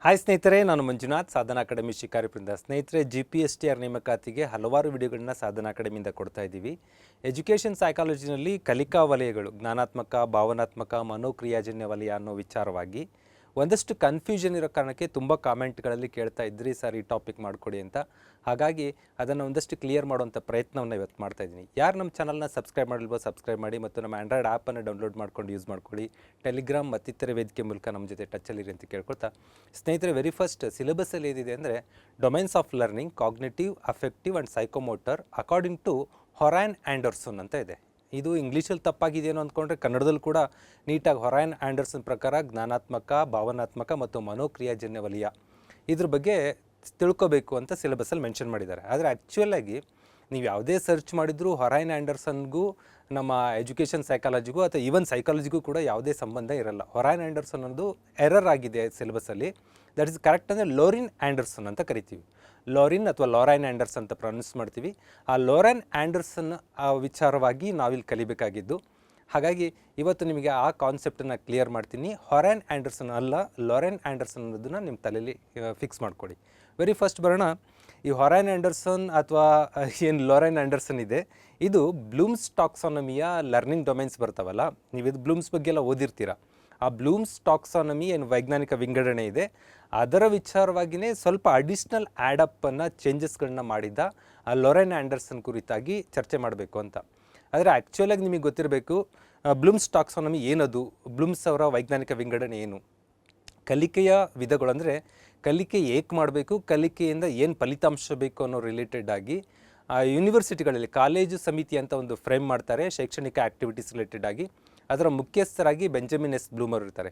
Hi ಸ್ನೇಹಿತರೆ, ನಾನು ಮಂಜುನಾಥ್, ಸಾಧನಾ academy ಶಿಕಾರಿಪುರದಿಂದ. ಸ್ನೇಹಿತರೆ, GPSTR ನೇಮಕಾತಿಗೆ ಹಲವಾರು ವಿಡಿಯೋಗಳನ್ನ ಸಾಧನಾ ಅಕಾಡೆಮಿಯಿಂದ ಕೊಡ್ತಾ ಇದ್ದೀವಿ. ಎಜುಕೇಷನ್ ಸೈಕಾಲಜಿನಲ್ಲಿ ಕಲಿಕಾ ವಲಯಗಳು, ಜ್ಞಾನಾತ್ಮಕ, ಭಾವನಾತ್ಮಕ, ಮನೋಕ್ರಿಯಾಜನ್ಯ ವಲಯ ಅನ್ನೋ ವಿಚಾರವಾಗಿ ಒಂದಷ್ಟು ಕನ್ಫ್ಯೂಷನ್ ಇರೋ ಕಾರಣಕ್ಕೆ ತುಂಬ ಕಾಮೆಂಟ್ಗಳಲ್ಲಿ ಕೇಳ್ತಾ ಇದ್ರಿ, ಸರ್ ಈ ಟಾಪಿಕ್ ಮಾಡಿಕೊಡಿ ಅಂತ. ಹಾಗಾಗಿ ಅದನ್ನು ಒಂದಷ್ಟು ಕ್ಲಿಯರ್ ಮಾಡುವಂಥ ಪ್ರಯತ್ನವನ್ನು ಇವತ್ತು ಮಾಡ್ತಾ ಇದ್ದೀನಿ. ಯಾರು ನಮ್ಮ ಚಾನಲ್ನ ಸಬ್ಸ್ಕ್ರೈಬ್ ಮಾಡಿಲ್ವೋ ಸಬ್ಸ್ಕ್ರೈಬ್ ಮಾಡಿ, ಮತ್ತು ನಮ್ಮ ಆಂಡ್ರಾಯ್ಡ್ ಆ್ಯಪನ್ನು ಡೌನ್ಲೋಡ್ ಮಾಡ್ಕೊಂಡು ಯೂಸ್ ಮಾಡ್ಕೊಳ್ಳಿ. ಟೆಲಿಗ್ರಾಮ್ ಮತ್ತಿತರ ವೇದಿಕೆ ಮೂಲಕ ನಮ್ಮ ಜೊತೆ ಟಚ್ಚಲ್ಲಿರಿ ಅಂತ ಕೇಳ್ಕೊಳ್ತಾ, ಸ್ನೇಹಿತರೆ, ವೆರಿ ಫಸ್ಟ್ ಸಿಲೆಬಸ್ಸಲ್ಲಿ ಏನಿದೆ ಅಂದರೆ domains of learning, cognitive, affective and psychomotor according to ಹೊರಾನ್ ಆ್ಯಂಡರ್ಸನ್ ಅಂತ ಇದೆ. ಇದು ಇಂಗ್ಲೀಷಲ್ಲಿ ತಪ್ಪಾಗಿದೆಯೇನೋ ಅಂದ್ಕೊಂಡ್ರೆ ಕನ್ನಡದಲ್ಲಿ ಕೂಡ ನೀಟಾಗಿ ಹೊರಾನ್ ಆ್ಯಂಡರ್ಸನ್ ಪ್ರಕಾರ ಜ್ಞಾನಾತ್ಮಕ, ಭಾವನಾತ್ಮಕ ಮತ್ತು ಮನೋಕ್ರಿಯಾಜನ್ಯ ವಲಯ ಇದ್ರ ಬಗ್ಗೆ ತಿಳ್ಕೊಬೇಕು ಅಂತ ಸಿಲೆಬಸ್ಸಲ್ಲಿ ಮೆನ್ಷನ್ ಮಾಡಿದ್ದಾರೆ. ಆದರೆ ಆ್ಯಕ್ಚುಲಾಗಿ ನೀವು ಯಾವುದೇ ಸರ್ಚ್ ಮಾಡಿದರೂ ಹೊರಾನ್ ಆ್ಯಂಡರ್ಸನ್ಗೂ ನಮ್ಮ ಎಜುಕೇಷನ್ ಸೈಕಾಲಜಿಗೂ ಅಥವಾ ಈವನ್ ಸೈಕಾಲಜಿಗೂ ಕೂಡ ಯಾವುದೇ ಸಂಬಂಧ ಇರಲ್ಲ. ಹೊರಾನ್ ಆ್ಯಂಡರ್ಸನ್ ಅನ್ನೋದು ಎರರ್ ಆಗಿದೆ ಸಿಲೆಬಸ್ಸಲ್ಲಿ. ದಟ್ ಇಸ್ ಕರೆಕ್ಟ್ ಅಂದರೆ ಲೋರಿನ್ ಆ್ಯಂಡರ್ಸನ್ ಅಂತ ಕರಿತೀವಿ. ಲೋರಿನ್ ಅಥವಾ ಲೋರೈನ್ ಆ್ಯಂಡರ್ಸನ್ ಅಂತ ಪ್ರೊನೌನ್ಸ್ ಮಾಡ್ತೀವಿ. ಆ ಲೋರೈನ್ ಆ್ಯಂಡರ್ಸನ್ ವಿಚಾರವಾಗಿ ನಾವಿಲ್ಲಿ ಕಲಿಬೇಕಾಗಿದ್ದು. ಹಾಗಾಗಿ ಇವತ್ತು ನಿಮಗೆ ಆ ಕಾನ್ಸೆಪ್ಟನ್ನು ಕ್ಲಿಯರ್ ಮಾಡ್ತೀನಿ. ಹೊರಾನ್ ಆ್ಯಂಡರ್ಸನ್ ಅಲ್ಲ, ಲೋರೈನ್ ಆ್ಯಂಡರ್ಸನ್ ಅನ್ನೋದನ್ನು ನಿಮ್ಮ ತಲೆಯಲ್ಲಿ ಫಿಕ್ಸ್ ಮಾಡ್ಕೊಳ್ಳಿ. ವೆರಿ ಫಸ್ಟ್ ಬರೋಣ. ಈ ಹೊರಾನ್ ಆ್ಯಂಡರ್ಸನ್ ಅಥವಾ ಏನು ಲೋರೈನ್ ಆ್ಯಂಡರ್ಸನ್ ಇದೆ, ಇದು ಬ್ಲೂಮ್ಸ್ ಟಾಕ್ಸಾನಮಿಯ ಲರ್ನಿಂಗ್ ಡೊಮೈನ್ಸ್ ಬರ್ತಾವಲ್ಲ, ನೀವು ಇದು ಬ್ಲೂಮ್ಸ್ ಬಗ್ಗೆ ಎಲ್ಲ ಓದಿರ್ತೀರ. ಆ ಬ್ಲೂಮ್ಸ್ ಟಾಕ್ಸಾನಮಿ ಏನು ವೈಜ್ಞಾನಿಕ ವಿಂಗಡಣೆ ಇದೆ, ಅದರ ವಿಚಾರವಾಗಿಯೇ ಸ್ವಲ್ಪ ಅಡಿಷ್ನಲ್ ಆ್ಯಡಪ್ಪನ್ನು ಚೇಂಜಸ್ಗಳನ್ನ ಮಾಡಿದ್ದ ಆ ಲೋರೈನ್ ಆ್ಯಂಡರ್ಸನ್ ಕುರಿತಾಗಿ ಚರ್ಚೆ ಮಾಡಬೇಕು ಅಂತ. ಆದರೆ ಆ್ಯಕ್ಚುಲಾಗಿ ನಿಮಗೆ ಗೊತ್ತಿರಬೇಕು, ಬ್ಲೂಮ್ಸ್ ಟಾಕ್ಸಾನಮಿ ಏನದು, ಬ್ಲೂಮ್ಸ್ ಅವರ ವೈಜ್ಞಾನಿಕ ವಿಂಗಡಣೆ ಏನು, ಕಲಿಕೆಯ ವಿಧಗಳು ಅಂದರೆ ಕಲಿಕೆ ಏಕೆ ಮಾಡಬೇಕು, ಕಲಿಕೆಯಿಂದ ಏನು ಫಲಿತಾಂಶ ಬೇಕು ಅನ್ನೋ ರಿಲೇಟೆಡ್ ಆಗಿ ಯೂನಿವರ್ಸಿಟಿಗಳಲ್ಲಿ ಕಾಲೇಜು ಸಮಿತಿ ಅಂತ ಒಂದು ಫ್ರೇಮ್ ಮಾಡ್ತಾರೆ, ಶೈಕ್ಷಣಿಕ ಆ್ಯಕ್ಟಿವಿಟೀಸ್ ರಿಲೇಟೆಡ್ ಆಗಿ. ಅದರ ಮುಖ್ಯಸ್ಥರಾಗಿ ಬೆಂಜಮಿನ್ ಎಸ್ ಬ್ಲೂಮರ್ ಇರ್ತಾರೆ.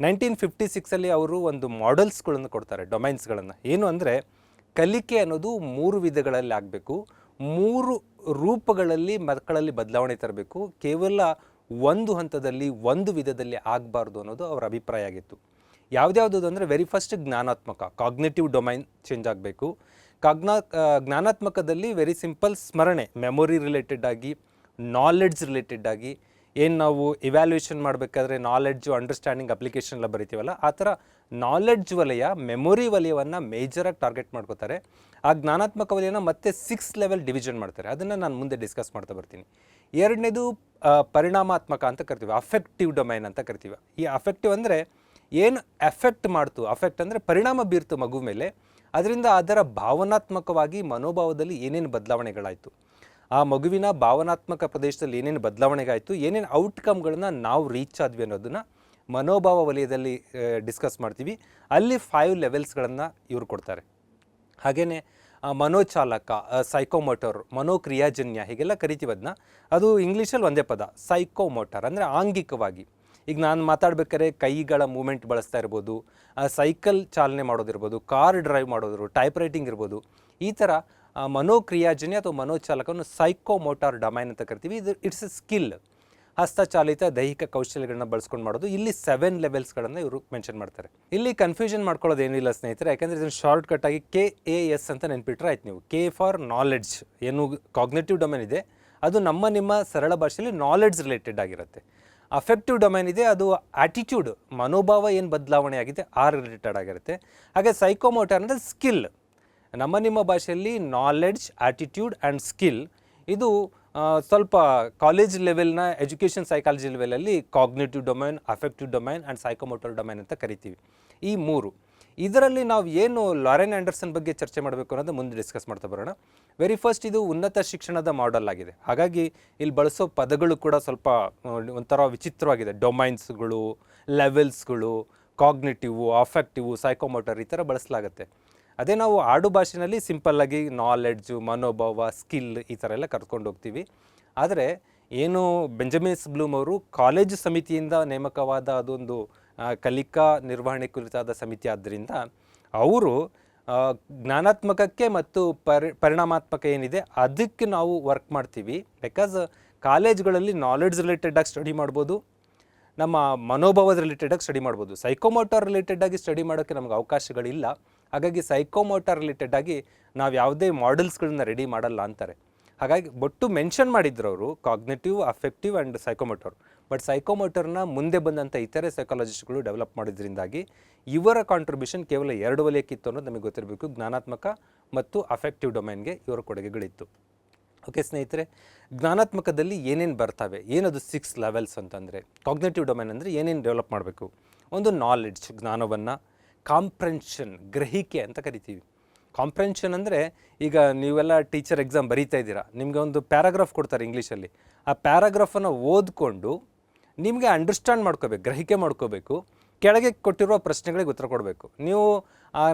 1956 ಅವರು ಒಂದು ಮಾಡೆಲ್ಸ್ಗಳನ್ನು ಕೊಡ್ತಾರೆ, ಡೊಮೈನ್ಸ್ಗಳನ್ನು. ಏನು ಅಂದರೆ ಕಲಿಕೆ ಅನ್ನೋದು 3 ವಿಧಗಳಲ್ಲಿ ಆಗಬೇಕು, 3 ರೂಪಗಳಲ್ಲಿ ಮಕ್ಕಳಲ್ಲಿ ಬದಲಾವಣೆ ತರಬೇಕು, ಕೇವಲ ಒಂದು ಹಂತದಲ್ಲಿ ಒಂದು ವಿಧದಲ್ಲಿ ಆಗಬಾರ್ದು ಅನ್ನೋದು ಅವರ ಅಭಿಪ್ರಾಯ ಆಗಿತ್ತು. ಯಾವುದ್ಯಾವುದು ಅಂದರೆ ವೆರಿ ಫಸ್ಟ್ ಜ್ಞಾನಾತ್ಮಕ, ಕಾಗ್ನೇಟಿವ್ ಡೊಮೈನ್ ಚೇಂಜ್ ಆಗಬೇಕು. ಜ್ಞಾನಾತ್ಮಕದಲ್ಲಿ ವೆರಿ ಸಿಂಪಲ್ ಸ್ಮರಣೆ, ಮೆಮೊರಿ ರಿಲೇಟೆಡ್ ಆಗಿ, ನಾಲೆಡ್ಜ್ ರಿಲೇಟೆಡ್ ಆಗಿ, ಏನು ನಾವು ಇವ್ಯಾಲ್ಯೂಯೇಷನ್ ಮಾಡಬೇಕಾದ್ರೆ ನಾಲೆಡ್ಜು, ಅಂಡರ್ಸ್ಟ್ಯಾಂಡಿಂಗ್, ಅಪ್ಲಿಕೇಶನ್ ಎಲ್ಲ ಬರಿತೀವಲ್ಲ, ಆ ಥರ ನಾಲೆಡ್ಜ್ ವಲಯ, ಮೆಮೊರಿ ವಲಯವನ್ನು ಮೇಜರಾಗಿ ಟಾರ್ಗೆಟ್ ಮಾಡ್ಕೋತಾರೆ. ಆ ಜ್ಞಾನಾತ್ಮಕ ವಲಯನ ಮತ್ತೆ 6 ಲೆವೆಲ್ ಡಿವಿಷನ್ ಮಾಡ್ತಾರೆ. ಅದನ್ನು ನಾನು ಮುಂದೆ ಡಿಸ್ಕಸ್ ಮಾಡ್ತಾ ಬರ್ತೀನಿ. ಎರಡನೇದು ಪರಿಣಾಮಾತ್ಮಕ ಅಂತ ಕರಿತೀವಿ, ಅಫೆಕ್ಟಿವ್ ಡೊಮೈನ್ ಅಂತ ಕರಿತೀವಿ. ಈ ಅಫೆಕ್ಟಿವ್ ಅಂದರೆ ಏನು ಎಫೆಕ್ಟ್ ಮಾಡ್ತು, ಅಫೆಕ್ಟ್ ಅಂದರೆ ಪರಿಣಾಮ ಬೀರ್ತು ಮಗು ಮೇಲೆ, ಅದರಿಂದ ಅದರ ಭಾವನಾತ್ಮಕವಾಗಿ ಮನೋಭಾವದಲ್ಲಿ ಏನೇನು ಬದಲಾವಣೆಗಳಾಯಿತು, ಆ ಮಗುವಿನ ಭಾವನಾತ್ಮಕ ಪ್ರದೇಶದಲ್ಲಿ ಏನೇನು ಬದಲಾವಣೆಗಾಯಿತು, ಏನೇನು ಔಟ್ಕಮ್ಗಳನ್ನ ನಾವು ರೀಚ್ ಆದ್ವಿ ಅನ್ನೋದನ್ನು ಮನೋಭಾವ ವಲಯದಲ್ಲಿ ಡಿಸ್ಕಸ್ ಮಾಡ್ತೀವಿ. ಅಲ್ಲಿ 5 ಲೆವೆಲ್ಸ್ಗಳನ್ನು ಇವರು ಕೊಡ್ತಾರೆ. ಹಾಗೆಯೇ ಮನೋಚಾಲಕ, ಸೈಕೋಮೋಟರ್, ಮನೋಕ್ರಿಯಾಜನ್ಯ ಹೀಗೆಲ್ಲ ಕರಿತೀವಿ ಅದನ್ನ. ಅದು ಇಂಗ್ಲೀಷಲ್ಲಿ ಒಂದೇ ಪದ, ಸೈಕೋಮೋಟರ್ ಅಂದರೆ ಆಂಗಿಕವಾಗಿ. ಈಗ ನಾನು ಮಾತಾಡ್ಬೇಕಾದ್ರೆ ಕೈಗಳ ಮೂಮೆಂಟ್ ಬಳಸ್ತಾ ಇರ್ಬೋದು, ಸೈಕಲ್ ಚಾಲನೆ ಮಾಡೋದಿರ್ಬೋದು, ಕಾರ್ ಡ್ರೈವ್ ಮಾಡೋದಿರ್ಬೋದು, ಟೈಪ್ ರೈಟಿಂಗ್ ಇರ್ಬೋದು. ಈ ಥರ ಮನೋಕ್ರಿಯಾಜನ್ಯ ಅಥವಾ ಮನೋಚಾಲಕವನ್ನು ಸೈಕೋಮೋಟಾರ್ ಡೊಮೈನ್ ಅಂತ ಕರಿತೀವಿ. ಇದು ಇಟ್ಸ್ ಎ ಸ್ಕಿಲ್, ಹಸ್ತಚಾಲಿತ ದೈಹಿಕ ಕೌಶಲ್ಯಗಳನ್ನ ಬಳಸ್ಕೊಂಡು ಮಾಡೋದು. ಇಲ್ಲಿ 7 ಲೆವೆಲ್ಸ್ಗಳನ್ನು ಇವರು ಮೆನ್ಷನ್ ಮಾಡ್ತಾರೆ. ಇಲ್ಲಿ ಕನ್ಫ್ಯೂಷನ್ ಮಾಡ್ಕೊಳ್ಳೋದು ಏನಿಲ್ಲ ಸ್ನೇಹಿತರೆ, ಯಾಕೆಂದರೆ ಇದನ್ನು ಶಾರ್ಟ್ ಕಟ್ ಆಗಿ KAS ಅಂತ ನೆನ್ಪಿಟ್ರೆ ಆಯ್ತು ನೀವು. K ಫಾರ್ ನಾಲೆಡ್ಜ್, ಏನು ಕಾಗ್ನೇಟಿವ್ ಡೊಮೈನ್ ಇದೆ ಅದು ನಿಮ್ಮ ಸರಳ ಭಾಷೆಯಲ್ಲಿ ನಾಲೆಡ್ಜ್ ರಿಲೇಟೆಡ್ ಆಗಿರುತ್ತೆ. ಅಫೆಕ್ಟಿವ್ ಡೊಮೈನ್ ಇದೆ, ಅದು ಆಟಿಟ್ಯೂಡ್, ಮನೋಭಾವ ಏನು ಬದಲಾವಣೆ ಆಗಿದೆ ಆ ರಿಲೇಟೆಡ್ ಆಗಿರುತ್ತೆ. ಹಾಗೆ ಸೈಕೋಮೋಟರ್ ಅಂದರೆ ಸ್ಕಿಲ್, ನಿಮ್ಮ ಭಾಷೆಯಲ್ಲಿ ನಾಲೆಡ್ಜ್, ಆಟಿಟ್ಯೂಡ್ ಆ್ಯಂಡ್ ಸ್ಕಿಲ್. ಇದು ಸ್ವಲ್ಪ ಕಾಲೇಜ್ ಲೆವೆಲ್ನ ಎಜುಕೇಷನ್ ಸೈಕಾಲಜಿ ಲೆವೆಲಲ್ಲಿ cognitive domain, affective domain and psychomotor domain ಅಂತ ಕರಿತೀವಿ. ಈ 3 ಇದರಲ್ಲಿ ನಾವು ಏನು ಲೋರೈನ್ ಆ್ಯಂಡರ್ಸನ್ ಬಗ್ಗೆ ಚರ್ಚೆ ಮಾಡಬೇಕು ಅನ್ನೋದು ಮುಂದೆ ಡಿಸ್ಕಸ್ ಮಾಡ್ತಾ ಬರೋಣ. ವೆರಿ ಫಸ್ಟ್, ಇದು ಉನ್ನತ ಶಿಕ್ಷಣದ ಮಾಡೆಲ್ ಆಗಿದೆ. ಹಾಗಾಗಿ ಇಲ್ಲಿ ಬಳಸೋ ಪದಗಳು ಕೂಡ ಸ್ವಲ್ಪ ಒಂಥರ ವಿಚಿತ್ರವಾಗಿದೆ. ಡೊಮೈನ್ಸ್ಗಳು, ಲೆವೆಲ್ಸ್ಗಳು, ಕಾಗ್ನೇಟಿವ್, ಅಫೆಕ್ಟಿವ್, ಸೈಕೋಮೋಟರ್ ಈ ಥರ ಬಳಸಲಾಗುತ್ತೆ. ಅದೇ ನಾವು ಆಡು ಭಾಷೆಯಲ್ಲಿ ಸಿಂಪಲ್ಲಾಗಿ ನಾಲೆಡ್ಜು, ಮನೋಭಾವ, ಸ್ಕಿಲ್ ಈ ಥರ ಎಲ್ಲ ಕರ್ಕೊಂಡು ಹೋಗ್ತೀವಿ. ಆದರೆ ಏನು ಬೆಂಜಮಿನ್ ಎಸ್ ಬ್ಲೂಮ್ ಅವರು ಕಾಲೇಜು ಸಮಿತಿಯಿಂದ ನೇಮಕವಾದ ಅದೊಂದು ಕಲಿಕಾ ನಿರ್ವಹಣೆ ಕುರಿತಾದ ಸಮಿತಿ ಆದ್ದರಿಂದ ಅವರು ಜ್ಞಾನಾತ್ಮಕಕ್ಕೆ ಮತ್ತು ಪರಿಣಾಮಾತ್ಮಕ ಏನಿದೆ ಅದಕ್ಕೆ ನಾವು ವರ್ಕ್ ಮಾಡ್ತೀವಿ. ಬಿಕಾಸ್ ಕಾಲೇಜ್ಗಳಲ್ಲಿ ನಾಲೆಡ್ಜ್ ರಿಲೇಟೆಡಾಗಿ ಸ್ಟಡಿ ಮಾಡ್ಬೋದು, ನಮ್ಮ ಮನೋಭಾವದ ರಿಲೇಟೆಡಾಗಿ ಸ್ಟಡಿ ಮಾಡ್ಬೋದು. ಸೈಕೋಮೋಟಾರ್ ರಿಲೇಟೆಡಾಗಿ ಸ್ಟಡಿ ಮಾಡೋಕ್ಕೆ ನಮ್ಗೆ ಅವಕಾಶಗಳಿಲ್ಲ. ಹಾಗಾಗಿ ಸೈಕೋಮೋಟಾರ್ ರಿಲೇಟೆಡಾಗಿ ನಾವು ಯಾವುದೇ ಮಾಡೆಲ್ಸ್ಗಳನ್ನ ರೆಡಿ ಮಾಡಲ್ಲ ಅಂತಾರೆ. ಹಾಗಾಗಿ ಒಟ್ಟು ಮೆನ್ಷನ್ ಮಾಡಿದ್ರು ಅವರು cognitive, affective and psychomotor but ಸೈಕೋಮೋಟರ್ನ ಮುಂದೆ ಬಂದಂಥ ಇತರೆ ಸೈಕಾಲಜಿಸ್ಟ್ಗಳು ಡೆವಲಪ್ ಮಾಡಿದ್ರಿಂದಾಗಿ ಇವರ ಕಾಂಟ್ರಿಬ್ಯೂಷನ್ ಕೇವಲ 2 ವಲಯಕ್ಕಿತ್ತು ಅನ್ನೋದು ನಮಗೆ ಗೊತ್ತಿರಬೇಕು. ಜ್ಞಾನಾತ್ಮಕ ಮತ್ತು ಅಫೆಕ್ಟಿವ್ ಡೊಮೈನ್ಗೆ ಇವರ ಕೊಡುಗೆಗಳಿತ್ತು. ಓಕೆ ಸ್ನೇಹಿತರೆ, ಜ್ಞಾನಾತ್ಮಕದಲ್ಲಿ ಏನೇನು ಬರ್ತವೆ, ಏನದು 6 ಲೆವೆಲ್ಸ್ ಅಂತಂದರೆ, ಕಾಗ್ನೇಟಿವ್ ಡೊಮೈನ್ ಅಂದರೆ ಏನೇನು ಡೆವಲಪ್ ಮಾಡಬೇಕು, ಒಂದು ನಾಲೆಡ್ಜ್ ಜ್ಞಾನವನ್ನು, ಕಾಂಪ್ರೆನ್ಷನ್ ಗ್ರಹಿಕೆ ಅಂತ ಕರಿತೀವಿ. ಕಾಂಪ್ರೆನ್ಷನ್ ಅಂದರೆ ಈಗ ನೀವೆಲ್ಲ ಟೀಚರ್ ಎಕ್ಸಾಮ್ ಬರೀತಾ ಇದ್ದೀರಾ, ನಿಮಗೆ ಒಂದು ಪ್ಯಾರಾಗ್ರಾಫ್ ಕೊಡ್ತಾರೆ ಇಂಗ್ಲೀಷಲ್ಲಿ, ಆ ಪ್ಯಾರಾಗ್ರಾಫನ್ನು ಓದ್ಕೊಂಡು ನಿಮಗೆ ಅಂಡರ್ಸ್ಟ್ಯಾಂಡ್ ಮಾಡ್ಕೋಬೇಕು, ಗ್ರಹಿಕೆ ಮಾಡ್ಕೋಬೇಕು, ಕೆಳಗೆ ಕೊಟ್ಟಿರುವ ಪ್ರಶ್ನೆಗಳಿಗೆ ಉತ್ತರ ಕೊಡಬೇಕು. ನೀವು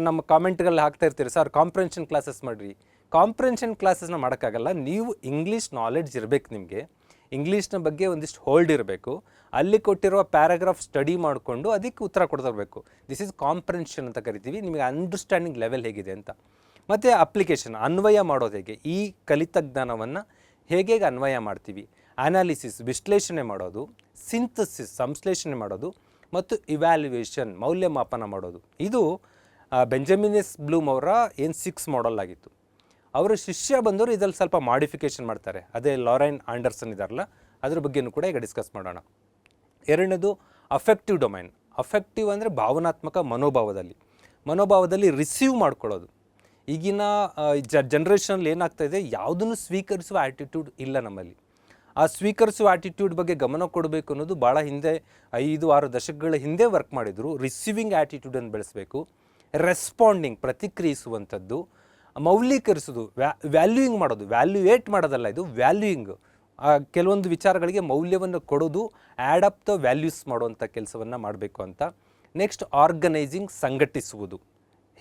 ನಮ್ಮ ಕಾಮೆಂಟ್ಗಳಲ್ಲಿ ಹಾಕ್ತಾ ಇರ್ತೀರಿ, ಸರ್ ಕಾಂಪ್ರೆನ್ಷನ್ ಕ್ಲಾಸಸ್ ಮಾಡಿರಿ. ಕಾಂಪ್ರೆನ್ಷನ್ ಕ್ಲಾಸಸ್ನ ಮಾಡೋಕ್ಕಾಗಲ್ಲ. ನೀವು ಇಂಗ್ಲೀಷ್ ನಾಲೆಡ್ಜ್ ಇರಬೇಕು, ನಿಮಗೆ ಇಂಗ್ಲೀಷ್ನ ಬಗ್ಗೆ ಒಂದಿಷ್ಟು ಹೋಲ್ಡ್ ಇರಬೇಕು, ಅಲ್ಲಿ ಕೊಟ್ಟಿರುವ ಪ್ಯಾರಾಗ್ರಾಫ್ ಸ್ಟಡಿ ಮಾಡಿಕೊಂಡು ಅದಕ್ಕೆ ಉತ್ತರ ಕೊಡ್ತಿರಬೇಕು. ದಿಸ್ ಈಸ್ ಕಾಂಪ್ರೆನ್ಷನ್ ಅಂತ ಕರಿತೀವಿ. ನಿಮಗೆ ಅಂಡರ್ಸ್ಟ್ಯಾಂಡಿಂಗ್ ಲೆವೆಲ್ ಹೇಗಿದೆ ಅಂತ. ಮತ್ತು ಅಪ್ಲಿಕೇಶನ್, ಅನ್ವಯ ಮಾಡೋದು ಹೇಗೆ, ಈ ಕಲಿತ ಜ್ಞಾನವನ್ನು ಹೇಗೆ ಅನ್ವಯ ಮಾಡ್ತೀವಿ, ಅನಾಲಿಸಿಸ್ ವಿಶ್ಲೇಷಣೆ ಮಾಡೋದು, ಸಿಂಥಸಿಸ್ ಸಂಶ್ಲೇಷಣೆ ಮಾಡೋದು, ಮತ್ತು ಇವ್ಯಾಲ್ಯುಯೇಷನ್ ಮೌಲ್ಯಮಾಪನ ಮಾಡೋದು. ಇದು ಬೆಂಜಮಿನ್ ಎಸ್ ಬ್ಲೂಮ್ ಅವರ ಏನು 6 ಮಾಡೆಲ್ ಆಗಿತ್ತು. ಅವರ ಶಿಷ್ಯ ಬಂದವರು ಇದರಲ್ಲಿ ಸ್ವಲ್ಪ ಮಾಡಿಫಿಕೇಷನ್ ಮಾಡ್ತಾರೆ. ಅದೇ ಲಾರೆನ್ ಆಂಡರ್ಸನ್ ಇದಾರಲ್ಲ, ಅದ್ರ ಬಗ್ಗೆಯೂ ಕೂಡ ಈಗ ಡಿಸ್ಕಸ್ ಮಾಡೋಣ. ಎರಡನೇದು ಅಫೆಕ್ಟಿವ್ ಡೊಮೈನ್. ಅಫೆಕ್ಟಿವ್ ಅಂದರೆ ಭಾವನಾತ್ಮಕ ಮನೋಭಾವದಲ್ಲಿ ರಿಸೀವ್ ಮಾಡ್ಕೊಳ್ಳೋದು. ಈಗಿನ ಜನ್ರೇಷನಲ್ಲಿ ಏನಾಗ್ತಾಯಿದೆ, ಯಾವುದನ್ನು ಸ್ವೀಕರಿಸುವ ಆ್ಯಟಿಟ್ಯೂಡ್ ಇಲ್ಲ ನಮ್ಮಲ್ಲಿ. ಆ ಸ್ವೀಕರಿಸುವ ಆ್ಯಟಿಟ್ಯೂಡ್ ಬಗ್ಗೆ ಗಮನ ಕೊಡಬೇಕು ಅನ್ನೋದು ಭಾಳ ಹಿಂದೆ 5-6 ದಶಕಗಳ ಹಿಂದೆ ವರ್ಕ್ ಮಾಡಿದರು. ರಿಸೀವಿಂಗ್ ಆ್ಯಟಿಟ್ಯೂಡನ್ನು ಬೆಳೆಸಬೇಕು, ರೆಸ್ಪಾಂಡಿಂಗ್ ಪ್ರತಿಕ್ರಿಯಿಸುವಂಥದ್ದು, ಮೌಲ್ಯೀಕರಿಸೋದು, ವ್ಯಾಲ್ಯೂಯಿಂಗ್ ಮಾಡೋದು, ವ್ಯಾಲ್ಯೂಯೇಟ್ ಮಾಡೋದಲ್ಲ, ಇದು ವ್ಯಾಲ್ಯೂಯಿಂಗ್. ಕೆಲವೊಂದು ವಿಚಾರಗಳಿಗೆ ಮೌಲ್ಯವನ್ನು ಕೊಡೋದು, ಆ್ಯಡ್ ಅಪ್ ದ ವ್ಯಾಲ್ಯೂಸ್ ಮಾಡುವಂಥ ಕೆಲಸವನ್ನು ಮಾಡಬೇಕು ಅಂತ. ನೆಕ್ಸ್ಟ್ ಆರ್ಗನೈಸಿಂಗ್, ಸಂಘಟಿಸುವುದು,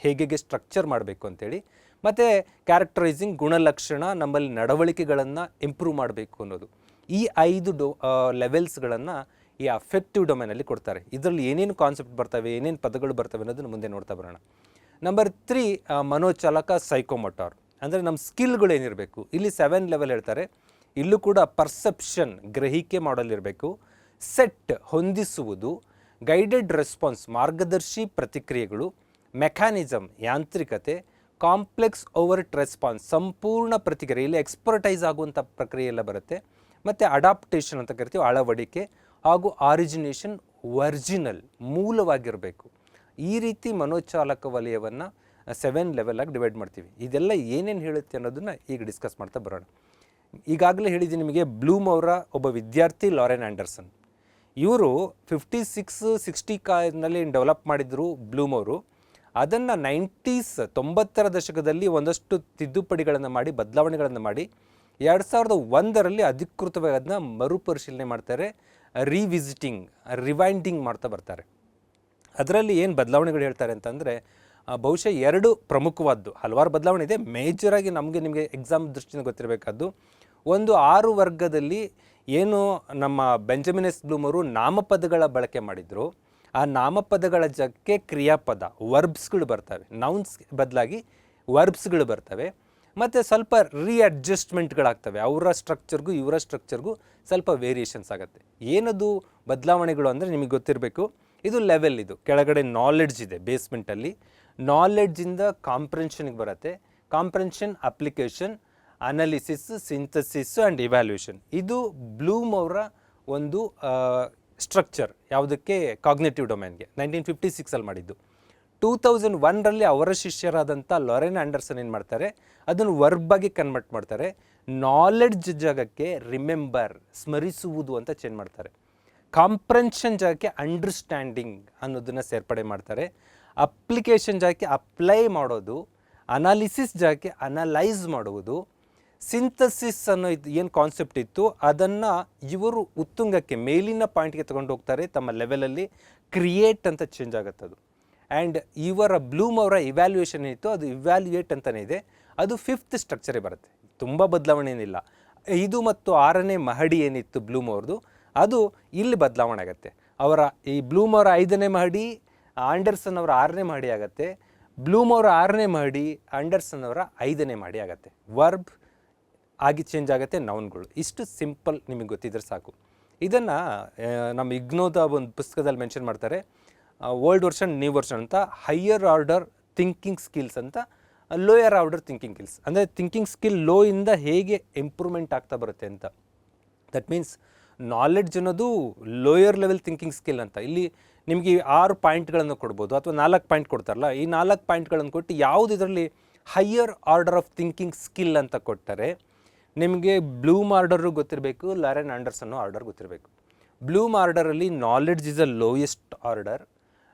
ಹೇಗೆ ಸ್ಟ್ರಕ್ಚರ್ ಮಾಡಬೇಕು ಅಂತೇಳಿ. ಮತ್ತು ಕ್ಯಾರೆಕ್ಟರೈಸಿಂಗ್, ಗುಣಲಕ್ಷಣ, ನಮ್ಮಲ್ಲಿ ನಡವಳಿಕೆಗಳನ್ನು ಇಂಪ್ರೂವ್ ಮಾಡಬೇಕು ಅನ್ನೋದು. ಈ 5 ಲೆವೆಲ್ಸ್ಗಳನ್ನು ಈ ಅಫೆಕ್ಟಿವ್ ಡೊಮೈನಲ್ಲಿ ಕೊಡ್ತಾರೆ. ಇದರಲ್ಲಿ ಏನೇನು ಕಾನ್ಸೆಪ್ಟ್ ಬರ್ತವೆ, ಏನೇನು ಪದಗಳು ಬರ್ತವೆ ಅನ್ನೋದನ್ನು ಮುಂದೆ ನೋಡ್ತಾ ಬರೋಣ. ನಂಬರ್ 3 ಮನೋಚಾಲಕ ಸೈಕೋಮೋಟಾರ್, ಅಂದರೆ ನಮ್ಮ ಸ್ಕಿಲ್ಗಳೇನಿರಬೇಕು. ಇಲ್ಲಿ 7 ಲೆವೆಲ್ ಹೇಳ್ತಾರೆ. ಇಲ್ಲೂ ಕೂಡ ಪರ್ಸೆಪ್ಷನ್ ಗ್ರಹಿಕೆ ಮಾಡಲಿರಬೇಕು, ಸೆಟ್ ಹೊಂದಿಸುವುದು, ಗೈಡೆಡ್ ರೆಸ್ಪಾನ್ಸ್ ಮಾರ್ಗದರ್ಶಿ ಪ್ರತಿಕ್ರಿಯೆಗಳು, ಮೆಕ್ಯಾನಿಸಮ್ ಯಾಂತ್ರಿಕತೆ, ಕಾಂಪ್ಲೆಕ್ಸ್ ಓವರ್ಟ್ ರೆಸ್ಪಾನ್ಸ್ ಸಂಪೂರ್ಣ ಪ್ರತಿಕ್ರಿಯೆ, ಇಲ್ಲಿ ಎಕ್ಸ್ಪರ್ಟೈಸ್ ಆಗುವಂಥ ಪ್ರಕ್ರಿಯೆ ಎಲ್ಲ ಬರುತ್ತೆ. ಮತ್ತು ಅಡಾಪ್ಟೇಷನ್ ಅಂತ ಕರಿತೀವಿ, ಅಳವಡಿಕೆ, ಹಾಗೂ ಆರಿಜಿನೇಷನ್ ಒರಿಜಿನಲ್ ಮೂಲವಾಗಿರಬೇಕು. ಈ ರೀತಿ ಮನೋಚಾಲಕ ವಲಯವನ್ನು 7 ಲೆವೆಲಾಗಿ ಡಿವೈಡ್ ಮಾಡ್ತೀವಿ. ಇದೆಲ್ಲ ಏನೇನು ಹೇಳುತ್ತೆ ಅನ್ನೋದನ್ನು ಈಗ ಡಿಸ್ಕಸ್ ಮಾಡ್ತಾ ಬರೋಣ. ಈಗಾಗಲೇ ಹೇಳಿದ್ದೀನಿ ನಿಮಗೆ, ಬ್ಲೂಮ್ ಅವರ ಒಬ್ಬ ವಿದ್ಯಾರ್ಥಿ ಲಾರೆನ್ ಆಂಡರ್ಸನ್. ಇವರು 56-60 ಕಾಲದಲ್ಲಿ ಡೆವಲಪ್ ಮಾಡಿದ್ರು ಬ್ಲೂಮ್ ಅವರು. ಅದನ್ನು 90ರ ದಶಕದಲ್ಲಿ ಒಂದಷ್ಟು ತಿದ್ದುಪಡಿಗಳನ್ನು ಮಾಡಿ, ಬದಲಾವಣೆಗಳನ್ನು ಮಾಡಿ 2001ರಲ್ಲಿ ಅಧಿಕೃತವಾಗಿ ಅದನ್ನ ಮರುಪರಿಶೀಲನೆ ಮಾಡ್ತಾರೆ, ರಿವಿಸಿಟಿಂಗ್, ರಿವೈಂಡಿಂಗ್ ಮಾಡ್ತಾ ಬರ್ತಾರೆ. ಅದರಲ್ಲಿ ಏನು ಬದಲಾವಣೆಗಳು ಹೇಳ್ತಾರೆ ಅಂತಂದರೆ, ಬಹುಶಃ 2 ಪ್ರಮುಖವಾದ್ದು, ಹಲವಾರು ಬದಲಾವಣೆ ಇದೆ, ಮೇಜರಾಗಿ ನಿಮಗೆ ಎಕ್ಸಾಮ್ ದೃಷ್ಟಿಯಿಂದ ಗೊತ್ತಿರಬೇಕಾದ್ದು. ಒಂದು 6 ವರ್ಗದಲ್ಲಿ ಏನು ನಮ್ಮ ಬೆಂಜಮಿನ್ ಎಸ್ ಬ್ಲೂಮ್ ಅವರು ನಾಮಪದಗಳ ಬಳಕೆ ಮಾಡಿದರು, ಆ ನಾಮಪದಗಳ ಜೊತೆ ಕ್ರಿಯಾಪದ ವರ್ಬ್ಸ್ಗಳು ಬರ್ತವೆ, ನೌನ್ಸ್ ಬದಲಾಗಿ ವರ್ಬ್ಸ್ಗಳು ಬರ್ತವೆ. ಮತ್ತು ಸ್ವಲ್ಪ ರೀಅಡ್ಜಸ್ಟ್ಮೆಂಟ್ಗಳಾಗ್ತವೆ, ಅವರ ಸ್ಟ್ರಕ್ಚರ್ಗೂ ಇವರ ಸ್ಟ್ರಕ್ಚರ್ಗೂ ಸ್ವಲ್ಪ ವೇರಿಯೇಷನ್ಸ್ ಆಗುತ್ತೆ. ಏನದು ಬದಲಾವಣೆಗಳು ಅಂದರೆ ನಿಮಗೆ ಗೊತ್ತಿರಬೇಕು. ಇದು ಲೆವೆಲ್, ಇದು ಕೆಳಗಡೆ ನಾಲೆಡ್ಜ್ ಇದೆ ಬೇಸ್ಮೆಂಟಲ್ಲಿ, ನಾಲೆಡ್ಜಿಂದ ಕಾಂಪ್ರೆನ್ಷನ್ಗೆ ಬರುತ್ತೆ, comprehension application, analysis, synthesis and evaluation. ಇದು ಬ್ಲೂಮ್ ಅವರ ಒಂದು ಸ್ಟ್ರಕ್ಚರ್. ಯಾವುದಕ್ಕೆ? ಕಾಗ್ನೇಟಿವ್ ಡೊಮೈನ್ಗೆ 1956ಅಲ್ಲಿ ಮಾಡಿದ್ದು. 2001ರಲ್ಲಿ ಅವರ ಶಿಷ್ಯರಾದಂಥ ಲಾರೆನ್ ಆಂಡರ್ಸನ್ ಏನು ಮಾಡ್ತಾರೆ, ಅದನ್ನು ವರ್ಬಾಗಿ ಕನ್ವರ್ಟ್ ಮಾಡ್ತಾರೆ. ನಾಲೆಡ್ಜ್ ಜಾಗಕ್ಕೆ ರಿಮೆಂಬರ್, ಸ್ಮರಿಸುವುದು ಅಂತ ಚೇಂಜ್ ಮಾಡ್ತಾರೆ. ಕಾಂಪ್ರೆನ್ಷನ್ ಜಾಗಕ್ಕೆ ಅಂಡರ್ಸ್ಟ್ಯಾಂಡಿಂಗ್ ಅನ್ನೋದನ್ನು ಸೇರ್ಪಡೆ ಮಾಡ್ತಾರೆ. ಅಪ್ಲಿಕೇಶನ್ ಜಾಗಕ್ಕೆ ಅಪ್ಲೈ ಮಾಡೋದು, ಅನಾಲಿಸಿಸ್ ಜಾಗಕ್ಕೆ ಅನಲೈಸ್ ಮಾಡುವುದು, ಸಿಂಥಸಿಸ್ ಅನ್ನೋ ಏನು ಕಾನ್ಸೆಪ್ಟ್ ಇತ್ತು ಅದನ್ನು ಇವರು ಉತ್ತುಂಗಕ್ಕೆ, ಮೇಲಿನ ಪಾಯಿಂಟ್ಗೆ ತಗೊಂಡು ಹೋಗ್ತಾರೆ ತಮ್ಮ ಲೆವೆಲಲ್ಲಿ. ಕ್ರಿಯೇಟ್ ಅಂತ ಚೇಂಜ್ ಆಗುತ್ತೆ ಅದು. ಆ್ಯಂಡ್ ಇವರ ಬ್ಲೂಮ್ ಅವರ ಇವ್ಯಾಲ್ಯೂಯೇಷನ್ ಏನಿತ್ತು ಅದು ಇವ್ಯಾಲ್ಯೂಯೇಟ್ ಅಂತಲೇ ಇದೆ. ಅದು 5th ಸ್ಟ್ರಕ್ಚರೇ ಬರುತ್ತೆ, ತುಂಬ ಬದಲಾವಣೆ ಏನಿಲ್ಲ. 5 ಮತ್ತು 6ನೇ ಮಹಡಿ ಏನಿತ್ತು ಬ್ಲೂಮ್ ಅವ್ರದ್ದು, ಅದು ಇಲ್ಲಿ ಬದಲಾವಣೆ ಆಗುತ್ತೆ. ಅವರ ಈ ಬ್ಲೂಮ್ ಅವರ 5ನೇ ಮಹಡಿ, ಆಂಡರ್ಸನ್ ಅವರ 6ನೇ ಮಹಡಿ ಆಗುತ್ತೆ. ಬ್ಲೂಮ್ ಅವರ 6ನೇ ಮಹಡಿ, ಆಂಡರ್ಸನ್ ಅವರ 5ನೇ ಮಹಡಿ ಆಗುತ್ತೆ. ವರ್ಬ್ ಆಗಿ ಚೇಂಜ್ ಆಗುತ್ತೆ, ನೌನ್ಗಳು. ಇಷ್ಟು ಸಿಂಪಲ್ ನಿಮಗೆ ಗೊತ್ತಿದ್ರೆ ಸಾಕು. ಇದನ್ನು ನಮ್ಮ ಇಗ್ನೋದ ಒಂದು ಪುಸ್ತಕದಲ್ಲಿ ಮೆನ್ಷನ್ ಮಾಡ್ತಾರೆ, ಓಲ್ಡ್ ವರ್ಷನ್ ನ್ಯೂ ವರ್ಷನ್ ಅಂತ. ಹೈಯರ್ ಆರ್ಡರ್ ಥಿಂಕಿಂಗ್ ಸ್ಕಿಲ್ಸ್ ಅಂತ, ಲೋಯರ್ ಆರ್ಡರ್ ಥಿಂಕಿಂಗ್ ಸ್ಕಿಲ್ಸ್. ಅಂದರೆ ಥಿಂಕಿಂಗ್ ಸ್ಕಿಲ್ ಲೋ ಇಂದ ಹೇಗೆ ಇಂಪ್ರೂವ್ಮೆಂಟ್ ಆಗ್ತಾ ಬರುತ್ತೆ ಅಂತ. ದಟ್ ಮೀನ್ಸ್ ನಾಲೆಡ್ಜ್ ಅನ್ನೋದು ಲೋಯರ್ ಲೆವೆಲ್ ಥಿಂಕಿಂಗ್ ಸ್ಕಿಲ್ ಅಂತ. ಇಲ್ಲಿ ನಿಮಗೆ 6 ಪಾಯಿಂಟ್ಗಳನ್ನು ಕೊಡ್ಬೋದು ಅಥವಾ 4 ಪಾಯಿಂಟ್ ಕೊಡ್ತಾರಲ್ಲ, ಈ 4 ಪಾಯಿಂಟ್ಗಳನ್ನು ಕೊಟ್ಟು ಯಾವುದು ಇದರಲ್ಲಿ higher order of thinking skill ಅಂತ ಕೊಟ್ಟರೆ ನಿಮಗೆ ಬ್ಲೂಮ್ ಆರ್ಡರು ಗೊತ್ತಿರಬೇಕು, ಲಾರೆನ್ ಆಂಡರ್ಸನ್ ಆರ್ಡರ್ ಗೊತ್ತಿರಬೇಕು. ಬ್ಲೂಮ್ ಆರ್ಡರಲ್ಲಿ knowledge is a lowest order,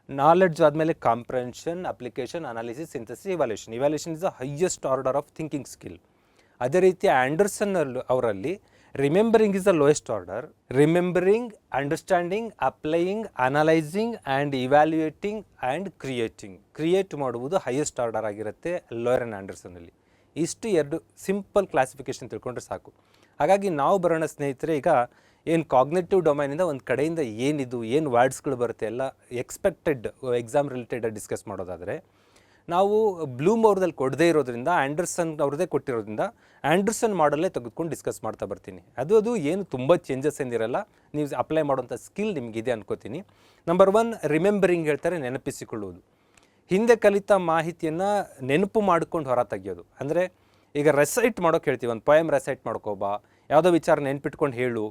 knowledge ಆದಮೇಲೆ comprehension, application, analysis, synthesis, evaluation is the highest order of thinking skill. ಅದೇ ರೀತಿ ಆಂಡರ್ಸನ್ ಅವರಲ್ಲಿ remembering is the lowest order, remembering, understanding, applying, analysing and evaluating and create ಮಾಡುವುದು highest order ಆಗಿರುತ್ತೆ Lorin ಆಂಡರ್ಸನ್ನಲ್ಲಿ. ಇಷ್ಟು 2 simple classification ತಿಳ್ಕೊಂಡ್ರೆ ಸಾಕು. ಹಾಗಾಗಿ ನಾವು ಬರೋಣ ಸ್ನೇಹಿತರೆ, ಈಗ ಏನು ಕಾಗ್ನೇಟಿವ್ ಡೊಮೈನಿಂದ ಒಂದು ಕಡೆಯಿಂದ ಏನು ವರ್ಡ್ಸ್ಗಳು ಬರುತ್ತೆ ಎಲ್ಲ ಎಕ್ಸ್ಪೆಕ್ಟೆಡ್ ಎಕ್ಸಾಮ್ ರಿಲೇಟೆಡ್ ಡಿಸ್ಕಸ್ ಮಾಡೋದಾದರೆ, ನಾವು ಬ್ಲೂಮ್ ಅವ್ರದಲ್ಲಿ ಕೊಡದೇ ಇರೋದ್ರಿಂದ, ಆಂಡರ್ಸನ್ ಅವ್ರದ್ದೇ ಕೊಟ್ಟಿರೋದ್ರಿಂದ ಆಂಡರ್ಸನ್ ಮಾಡಲ್ಲೇ ತೆಗೆದುಕೊಂಡು ಡಿಸ್ಕಸ್ ಮಾಡ್ತಾ ಬರ್ತೀನಿ. ಅದು ಏನು ತುಂಬ ಚೇಂಜಸ್ ಏನಿರಲ್ಲ, ನೀವು ಅಪ್ಲೈ ಮಾಡೋಂಥ ಸ್ಕಿಲ್ ನಿಮಗಿದೆ ಅನ್ಕೋತೀನಿ. ನಂಬರ್ 1 ರಿಮೆಂಬರಿಂಗ್ ಹೇಳ್ತಾರೆ, ನೆನಪಿಸಿಕೊಳ್ಳುವುದು. ಹಿಂದೆ ಕಲಿತ ಮಾಹಿತಿಯನ್ನು ನೆನಪು ಮಾಡ್ಕೊಂಡು ಹೊರ ತೆಗೆಯೋದು. ಅಂದರೆ ಈಗ ರೆಸೈಟ್ ಮಾಡೋಕೆ ಹೇಳ್ತೀವಿ, ಒಂದು ಪೊಯಮ್ ರೆಸೈಟ್ ಮಾಡ್ಕೋಬಾ, ಯಾವುದೋ ವಿಚಾರ ನೆನ್ಪಿಟ್ಕೊಂಡು ಹೇಳು.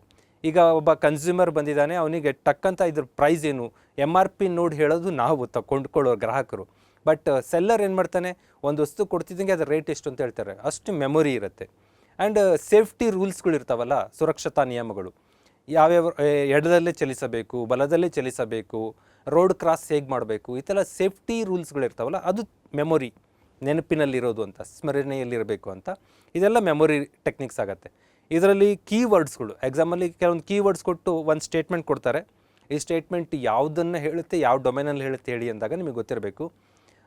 ಈಗ ಒಬ್ಬ ಕನ್ಸ್ಯೂಮರ್ ಬಂದಿದ್ದಾನೆ, ಅವನಿಗೆ ಟಕ್ಕಂತ ಇದ್ರ ಪ್ರೈಸ್ ಏನು MRP ನೋಡಿ ಹೇಳೋದು ನಾವು ಕೊಂಡ್ಕೊಳ್ಳೋ ಗ್ರಾಹಕರು. ಬಟ್ ಸೆಲ್ಲರ್ ಏನು ಮಾಡ್ತಾನೆ, ಒಂದು ವಸ್ತು ಕೊಡ್ತಿದ್ದಂಗೆ ಅದ್ರ ರೇಟ್ ಎಷ್ಟು ಅಂತ ಹೇಳ್ತಾರೆ, ಅಷ್ಟು ಮೆಮೊರಿ ಇರುತ್ತೆ. ಆ್ಯಂಡ್ ಸೇಫ್ಟಿ ರೂಲ್ಸ್ಗಳು ಇರ್ತಾವಲ್ಲ, ಸುರಕ್ಷತಾ ನಿಯಮಗಳು, ಯಾವ್ಯಾವ ಎಡದಲ್ಲೇ ಚಲಿಸಬೇಕು, ಬಲದಲ್ಲೇ ಚಲಿಸಬೇಕು, ರೋಡ್ ಕ್ರಾಸ್ ಹೇಗೆ ಮಾಡಬೇಕು, ಈ ಥರ ಸೇಫ್ಟಿ ರೂಲ್ಸ್ಗಳಿರ್ತಾವಲ್ಲ, ಅದು ಮೆಮೊರಿ, ನೆನಪಿನಲ್ಲಿರೋದು ಅಂತ, ಸ್ಮರಣೆಯಲ್ಲಿರಬೇಕು ಅಂತ. ಇದೆಲ್ಲ ಮೆಮೊರಿ ಟೆಕ್ನಿಕ್ಸ್ ಆಗುತ್ತೆ. ಇದರಲ್ಲಿ ಕೀವರ್ಡ್ಸ್ಗಳು, ಎಕ್ಸಾಮಲ್ಲಿ ಕೆಲವೊಂದು ಕೀವರ್ಡ್ಸ್ ಕೊಟ್ಟು ಒಂದು ಸ್ಟೇಟ್ಮೆಂಟ್ ಕೊಡ್ತಾರೆ. ಈ ಸ್ಟೇಟ್ಮೆಂಟ್ ಯಾವುದನ್ನು ಹೇಳುತ್ತೆ, ಯಾವ ಡೊಮೈನಲ್ಲಿ ಹೇಳುತ್ತೆ ಹೇಳಿ ಅಂದಾಗ ನಿಮಗೆ ಗೊತ್ತಿರಬೇಕು.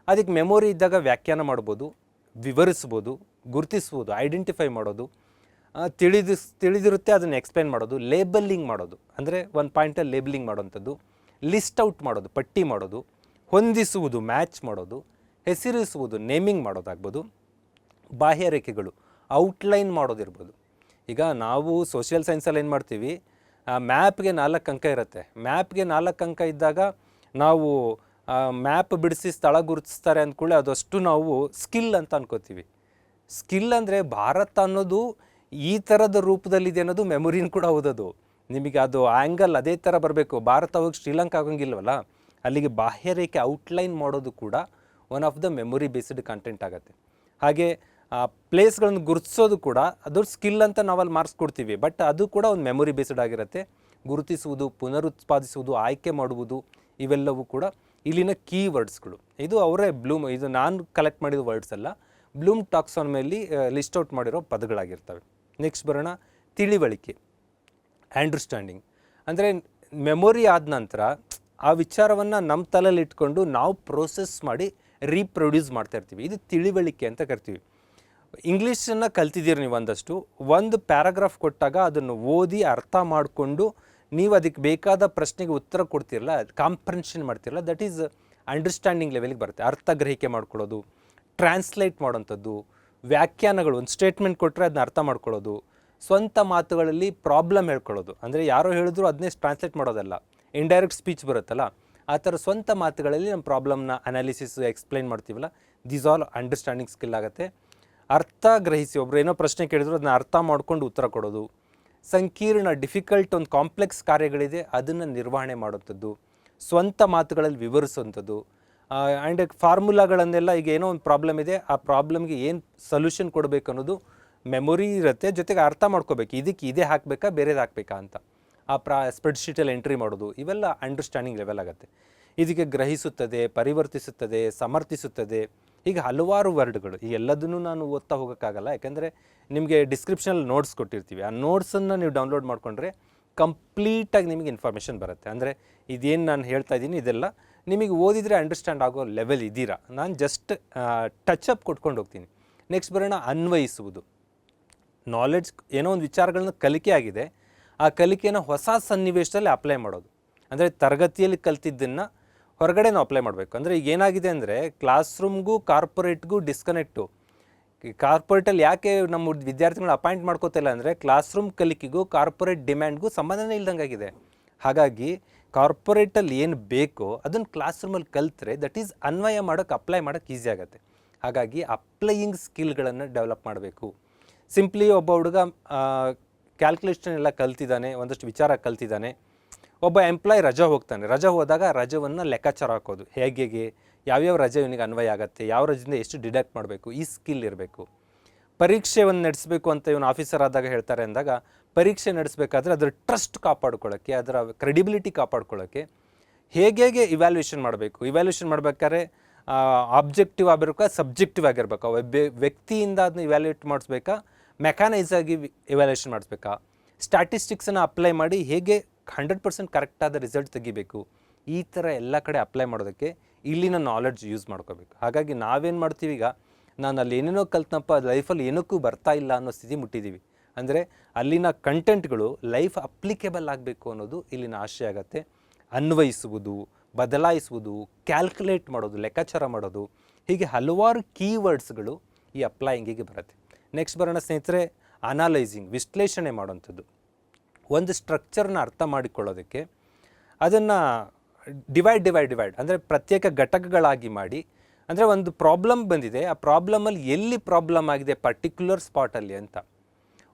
ಅದಕ್ಕೆ ಮೆಮೊರಿ ಇದ್ದಾಗ ವ್ಯಾಖ್ಯಾನ ಮಾಡ್ಬೋದು, ವಿವರಿಸ್ಬೋದು, ಗುರುತಿಸ್ಬೋದು, ಐಡೆಂಟಿಫೈ ಮಾಡೋದು, ತಿಳಿದಿರುತ್ತೆ ಅದನ್ನು ಎಕ್ಸ್ಪ್ಲೈನ್ ಮಾಡೋದು, ಲೇಬಲಿಂಗ್ ಮಾಡೋದು, ಅಂದರೆ ಒಂದು ಪಾಯಿಂಟಲ್ಲಿ ಲೇಬಲಿಂಗ್ ಮಾಡೋವಂಥದ್ದು, ಲಿಸ್ಟ್ ಔಟ್ ಮಾಡೋದು, ಪಟ್ಟಿ ಮಾಡೋದು, ಹೊಂದಿಸುವುದು, ಮ್ಯಾಚ್ ಮಾಡೋದು, ಹೆಸರಿಸುವುದು, ನೇಮಿಂಗ್ ಮಾಡೋದಾಗ್ಬೋದು, ಬಾಹ್ಯರೇಖೆಗಳು, ಔಟ್ಲೈನ್ ಮಾಡೋದಿರ್ಬೋದು. ಈಗ ನಾವು ಸೋಷಿಯಲ್ ಸೈನ್ಸಲ್ಲಿ ಏನು ಮಾಡ್ತೀವಿ, ಮ್ಯಾಪ್ಗೆ 4 ಅಂಕ ಇರುತ್ತೆ. ಮ್ಯಾಪ್ಗೆ 4 ಅಂಕ ಇದ್ದಾಗ ನಾವು ಮ್ಯಾಪ್ ಬಿಡಿಸಿ ಸ್ಥಳ ಗುರುತಿಸ್ತಾರೆ ಅಂದ್ಕೊಳ್ಳಿ, ಅದಷ್ಟು ನಾವು ಸ್ಕಿಲ್ ಅಂತ ಅನ್ಕೋತೀವಿ. ಸ್ಕಿಲ್ ಅಂದರೆ ಭಾರತ ಅನ್ನೋದು ಈ ಥರದ ರೂಪದಲ್ಲಿದೆ ಅನ್ನೋದು ಮೆಮೊರಿನ ಕೂಡ ಹೌದದು. ನಿಮಗೆ ಅದು ಆ್ಯಂಗಲ್ ಅದೇ ಥರ ಬರಬೇಕು. ಭಾರತ ಹೋಗಿ ಶ್ರೀಲಂಕಾ ಆಗೋಂಗಿಲ್ವಲ್ಲ, ಅಲ್ಲಿಗೆ ಬಾಹ್ಯರೇಖೆ ಔಟ್ಲೈನ್ ಮಾಡೋದು ಕೂಡ one of the memory based content ಆಗುತ್ತೆ. ಹಾಗೆ ಪ್ಲೇಸ್ಗಳನ್ನು ಗುರುತಿಸೋದು ಕೂಡ ಅದು ಸ್ಕಿಲ್ ಅಂತ ನಾವಲ್ಲಿ ಮಾರ್ಕ್ಸ್ ಕೊಡ್ತೀವಿ, ಬಟ್ ಅದು ಕೂಡ ಒಂದು ಮೆಮೊರಿ ಬೇಸ್ಡ್ ಆಗಿರುತ್ತೆ. ಗುರುತಿಸುವುದು, ಪುನರುತ್ಪಾದಿಸುವುದು, ಆಯ್ಕೆ ಮಾಡುವುದು, ಇವೆಲ್ಲವೂ ಕೂಡ ಇಲ್ಲಿನ ಕೀವರ್ಡ್ಸ್ಗಳು. ಇದು ಅವರೇ ಇದು ನಾನು ಕಲೆಕ್ಟ್ ಮಾಡಿದ ವರ್ಡ್ಸ್ ಅಲ್ಲ, ಬ್ಲೂಮ್ ಟಾಕ್ಸಾನಮಿಯಲ್ಲಿ ಲಿಸ್ಟ್ ಔಟ್ ಮಾಡಿರೋ ಪದಗಳಾಗಿರ್ತವೆ. ನೆಕ್ಸ್ಟ್ ಬರೋಣ ತಿಳಿವಳಿಕೆ, ಅಂಡರ್ಸ್ಟ್ಯಾಂಡಿಂಗ್. ಅಂದರೆ ಮೆಮೊರಿ ಆದ ನಂತರ ಆ ವಿಚಾರವನ್ನು ನಮ್ಮ ತಲೆಯಲ್ಲಿ ಇಟ್ಕೊಂಡು ನಾವು ಪ್ರೋಸೆಸ್ ಮಾಡಿ ರೀಪ್ರೊಡ್ಯೂಸ್ ಮಾಡ್ತಾ ಇರ್ತೀವಿ. ಇದು ತಿಳಿವಳಿಕೆ ಅಂತ ಕರಿತೀವಿ. ಇಂಗ್ಲೀಷನ್ನು ಕಲ್ತಿದ್ದೀರಿ ನೀವು ಒಂದಷ್ಟು, ಒಂದು ಪ್ಯಾರಾಗ್ರಾಫ್ ಕೊಟ್ಟಾಗ ಅದನ್ನು ಓದಿ ಅರ್ಥ ಮಾಡಿಕೊಂಡು ನೀವು ಅದಕ್ಕೆ ಬೇಕಾದ ಪ್ರಶ್ನೆಗೆ ಉತ್ತರ ಕೊಡ್ತಿರಲ್ಲ, ಕಾಂಪ್ರೆನ್ಷನ್ ಮಾಡ್ತಿರಲ್ಲ, ದಟ್ ಈಸ್ ಅಂಡರ್ಸ್ಟ್ಯಾಂಡಿಂಗ್ ಲೆವೆಲ್ಗೆ ಬರುತ್ತೆ. ಅರ್ಥ ಗ್ರಹಿಕೆ ಮಾಡ್ಕೊಳ್ಳೋದು, ಟ್ರಾನ್ಸ್ಲೇಟ್ ಮಾಡೋವಂಥದ್ದು, ವ್ಯಾಖ್ಯಾನಗಳು, ಒಂದು ಸ್ಟೇಟ್ಮೆಂಟ್ ಕೊಟ್ಟರೆ ಅದನ್ನ ಅರ್ಥ ಮಾಡ್ಕೊಳ್ಳೋದು, ಸ್ವಂತ ಮಾತುಗಳಲ್ಲಿ ಪ್ರಾಬ್ಲಮ್ ಹೇಳ್ಕೊಳ್ಳೋದು. ಅಂದರೆ ಯಾರೋ ಹೇಳಿದ್ರು ಅದನ್ನೇ ಟ್ರಾನ್ಸ್ಲೇಟ್ ಮಾಡೋದಲ್ಲ, ಇಂಡೈರೆಕ್ಟ್ ಸ್ಪೀಚ್ ಬರುತ್ತಲ್ಲ, ಆ ಥರ ಸ್ವಂತ ಮಾತುಗಳಲ್ಲಿ ನಮ್ಮ ಪ್ರಾಬ್ಲಮ್ನ ಅನಾಲಿಸಿಸ್ ಎಕ್ಸ್ಪ್ಲೈನ್ ಮಾಡ್ತೀವಲ್ಲ, ದೀಸ್ ಆಲ್ ಅಂಡರ್ಸ್ಟ್ಯಾಂಡಿಂಗ್ ಸ್ಕಿಲ್ ಆಗುತ್ತೆ. ಅರ್ಥ ಗ್ರಹಿಸಿ, ಒಬ್ರು ಏನೋ ಪ್ರಶ್ನೆ ಕೇಳಿದ್ರು ಅದನ್ನ ಅರ್ಥ ಮಾಡ್ಕೊಂಡು ಉತ್ತರ ಕೊಡೋದು, ಸಂಕೀರ್ಣ ಡಿಫಿಕಲ್ಟ್ ಒಂದು ಕಾಂಪ್ಲೆಕ್ಸ್ ಕಾರ್ಯಗಳಿದೆ ಅದನ್ನು ನಿರ್ವಹಣೆ ಮಾಡುವಂಥದ್ದು, ಸ್ವಂತ ಮಾತುಗಳಲ್ಲಿ ವಿವರಿಸುವಂಥದ್ದು, ಆ್ಯಂಡ್ ಫಾರ್ಮುಲಾಗಳನ್ನೆಲ್ಲ, ಈಗ ಏನೋ ಒಂದು ಪ್ರಾಬ್ಲಮ್ ಇದೆ, ಆ ಪ್ರಾಬ್ಲಮ್ಗೆ ಏನು ಸೊಲ್ಯೂಷನ್ ಕೊಡಬೇಕು ಅನ್ನೋದು ಮೆಮೊರಿ ಇರುತ್ತೆ, ಜೊತೆಗೆ ಅರ್ಥ ಮಾಡ್ಕೋಬೇಕು, ಇದಕ್ಕೆ ಇದೇ ಹಾಕಬೇಕಾ ಬೇರೆದು ಹಾಕಬೇಕಾ ಅಂತ ಆ ಸ್ಪ್ರೆಡ್ಶೀಟಲ್ಲಿ ಎಂಟ್ರಿ ಮಾಡೋದು, ಇವೆಲ್ಲ ಅಂಡರ್ಸ್ಟ್ಯಾಂಡಿಂಗ್ ಲೆವೆಲ್ ಆಗುತ್ತೆ. ಇದಕ್ಕೆ ಗ್ರಹಿಸುತ್ತದೆ, ಪರಿವರ್ತಿಸುತ್ತದೆ, ಸಮರ್ಥಿಸುತ್ತದೆ, ಹೀಗೆ ಹಲವಾರು ವರ್ಡ್ಗಳು. ಈ ಎಲ್ಲದನ್ನು ನಾನು ಓದ್ತಾ ಹೋಗೋಕ್ಕಾಗಲ್ಲ, ಯಾಕೆಂದರೆ ನಿಮಗೆ ಡಿಸ್ಕ್ರಿಪ್ಷನಲ್ಲಿ ನೋಟ್ಸ್ ಕೊಟ್ಟಿರ್ತೀವಿ. ಆ ನೋಟ್ಸನ್ನು ನೀವು ಡೌನ್ಲೋಡ್ ಮಾಡಿಕೊಂಡ್ರೆ ಕಂಪ್ಲೀಟಾಗಿ ನಿಮಗೆ ಇನ್ಫಾರ್ಮೇಷನ್ ಬರುತ್ತೆ. ಅಂದರೆ ಇದೇನು ನಾನು ಹೇಳ್ತಾ ಇದ್ದೀನಿ ಇದೆಲ್ಲ ನಿಮಗೆ ಓದಿದರೆ ಅಂಡರ್ಸ್ಟ್ಯಾಂಡ್ ಆಗೋ ಲೆವೆಲ್ ಇದ್ದೀರಾ. ನಾನು ಜಸ್ಟ್ ಟಚಪ್ ಕೊಟ್ಕೊಂಡು ಹೋಗ್ತೀನಿ. ನೆಕ್ಸ್ಟ್ ಬರೋಣ ಅನ್ವಯಿಸುವುದು. ನಾಲೆಡ್ಜ್, ಏನೋ ಒಂದು ವಿಚಾರಗಳನ್ನ ಕಲಿಕೆ ಆಗಿದೆ, ಆ ಕಲಿಕೆನ ಹೊಸ ಸನ್ನಿವೇಶದಲ್ಲಿ ಅಪ್ಲೈ ಮಾಡೋದು. ಅಂದರೆ ತರಗತಿಯಲ್ಲಿ ಕಲ್ತಿದ್ದನ್ನು ಹೊರಗಡೆ ನಾವು ಅಪ್ಲೈ ಮಾಡಬೇಕು. ಅಂದರೆ ಈಗ ಏನಾಗಿದೆ ಅಂದರೆ ಕ್ಲಾಸ್ ರೂಮ್ಗೂ ಕಾರ್ಪೊರೇಟ್ಗೂ ಡಿಸ್ಕನೆಕ್ಟು. ಕಾರ್ಪೊರೇಟಲ್ಲಿ ಯಾಕೆ ನಮ್ಮ ವಿದ್ಯಾರ್ಥಿಗಳನ್ನ ಅಪಾಯಿಂಟ್ ಮಾಡ್ಕೋತಿಲ್ಲ ಅಂದರೆ ಕ್ಲಾಸ್ ರೂಮ್ ಕಲಿಕೆಗೂ ಕಾರ್ಪೊರೇಟ್ ಡಿಮ್ಯಾಂಡ್ಗೂ ಸಂಬಂಧನೇ ಇಲ್ದಂಗಾಗಿದೆ. ಹಾಗಾಗಿ ಕಾರ್ಪೊರೇಟಲ್ಲಿ ಏನು ಬೇಕೋ ಅದನ್ನು ಕ್ಲಾಸ್ ರೂಮಲ್ಲಿ ಕಲಿತ್ರೆ ದಟ್ ಈಸ್ ಅನ್ವಯ ಮಾಡೋಕ್ಕೆ, ಅಪ್ಲೈ ಮಾಡೋಕ್ಕೆ ಈಸಿ ಆಗುತ್ತೆ. ಹಾಗಾಗಿ ಅಪ್ಲೈಯಿಂಗ್ ಸ್ಕಿಲ್ಗಳನ್ನು ಡೆವಲಪ್ ಮಾಡಬೇಕು. ಸಿಂಪ್ಲಿ ಒಬ್ಬ ಹುಡುಗ ಕ್ಯಾಲ್ಕುಲೇಷನ್ ಎಲ್ಲ ಕಲ್ತಿದ್ದಾನೆ, ಒಂದಷ್ಟು ವಿಚಾರ ಕಲ್ತಿದ್ದಾನೆ. ಒಬ್ಬ ಎಂಪ್ಲಾಯ್ ರಜೆ ಹೋಗ್ತಾನೆ, ರಜೆ ಹೋದಾಗ ರಜೆಯನ್ನು ಲೆಕ್ಕಾಚಾರ ಹಾಕೋದು, ಹೇಗೆ ಯಾವ್ಯಾವ ರಜೆ ಇವನಿಗೆ ಅನ್ವಯ ಆಗುತ್ತೆ, ಯಾವ ರಜೆಯಿಂದ ಎಷ್ಟು ಡಿಡಕ್ಟ್ ಮಾಡಬೇಕು, ಈ ಸ್ಕಿಲ್ ಇರಬೇಕು. ಪರೀಕ್ಷೆಯನ್ನು ನಡೆಸಬೇಕು ಅಂತ ಇವನು ಆಫೀಸರ್ ಆದಾಗ ಹೇಳ್ತಾರೆ ಅಂದಾಗ ಪರೀಕ್ಷೆ ನಡೆಸಬೇಕಾದ್ರೆ ಅದರ ಟ್ರಸ್ಟ್ ಕಾಪಾಡ್ಕೊಳ್ಳೋಕ್ಕೆ, ಅದರ ಕ್ರೆಡಿಬಿಲಿಟಿ ಕಾಪಾಡ್ಕೊಳ್ಳೋಕ್ಕೆ ಹೇಗೆ ಇವ್ಯಾಲ್ಯೂಯೇಷನ್ ಮಾಡಬೇಕು, ಇವ್ಯಾಲ್ಯೂಯೇಷನ್ ಮಾಡಬೇಕಾದ್ರೆ ಆಬ್ಜೆಕ್ಟಿವ್ ಆಗಿರ್ಬೇಕಾ ಸಬ್ಜೆಕ್ಟಿವ್ ಆಗಿರ್ಬೇಕಾ, ವ್ಯಕ್ತಿಯಿಂದ ಅದನ್ನ ಇವ್ಯಾಲ್ಯೂಯೇಟ್ ಮಾಡಿಸ್ಬೇಕಾ, ಮೆಕ್ಯಾನೈಸ್ ಆಗಿ ಇವ್ಯಾಲ್ಯೂಯೇಷನ್ ಮಾಡಿಸ್ಬೇಕಾ, ಸ್ಟ್ಯಾಟಿಸ್ಟಿಕ್ಸನ್ನು ಅಪ್ಲೈ ಮಾಡಿ ಹೇಗೆ 100% ಕರೆಕ್ಟಾದ ರಿಸಲ್ಟ್ ತೆಗಿಬೇಕು, ಈ ಥರ ಎಲ್ಲ ಕಡೆ ಅಪ್ಲೈ ಮಾಡೋದಕ್ಕೆ ಇಲ್ಲಿನ ನಾಲೆಡ್ಜ್ ಯೂಸ್ ಮಾಡ್ಕೋಬೇಕು. ಹಾಗಾಗಿ ನಾವೇನು ಮಾಡ್ತೀವಿ, ಈಗ ನಾನು ಅಲ್ಲಿ ಏನೇನೋ ಕಲ್ತನಪ್ಪ ಲೈಫಲ್ಲಿ ಏನಕ್ಕೂ ಬರ್ತಾ ಇಲ್ಲ ಅನ್ನೋ ಸ್ಥಿತಿ ಮುಟ್ಟಿದ್ದೀವಿ. ಅಂದರೆ ಅಲ್ಲಿನ ಕಂಟೆಂಟ್ಗಳು ಲೈಫ್ ಅಪ್ಲಿಕೇಬಲ್ ಆಗಬೇಕು ಅನ್ನೋದು ಇಲ್ಲಿನ ಆಶಯ ಆಗುತ್ತೆ. ಅನ್ವಯಿಸುವುದು, ಬದಲಾಯಿಸುವುದು, ಕ್ಯಾಲ್ಕುಲೇಟ್ ಮಾಡೋದು, ಲೆಕ್ಕಾಚಾರ ಮಾಡೋದು, ಹೀಗೆ ಹಲವಾರು ಕೀವರ್ಡ್ಸ್ಗಳು ಈ ಅಪ್ಲೈಯಿಂಗಿಗೆ ಬರುತ್ತೆ. ನೆಕ್ಸ್ಟ್ ಬರೋಣ ಸ್ನೇಹಿತರೆ, ಅನಾಲೈಸಿಂಗ್, ವಿಶ್ಲೇಷಣೆ ಮಾಡೋವಂಥದ್ದು. ಒಂದು ಸ್ಟ್ರಕ್ಚರ್ನ ಅರ್ಥ ಮಾಡಿಕೊಳ್ಳೋದಕ್ಕೆ ಅದನ್ನು ಡಿವೈಡ್ ಅಂದರೆ ಪ್ರತ್ಯೇಕ ಘಟಕಗಳಾಗಿ ಮಾಡಿ, ಅಂದರೆ ಒಂದು ಪ್ರಾಬ್ಲಮ್ ಬಂದಿದೆ, ಆ ಪ್ರಾಬ್ಲಮಲ್ಲಿ ಎಲ್ಲಿ ಪ್ರಾಬ್ಲಮ್ ಆಗಿದೆ ಪರ್ಟಿಕ್ಯುಲರ್ ಸ್ಪಾಟಲ್ಲಿ ಅಂತ.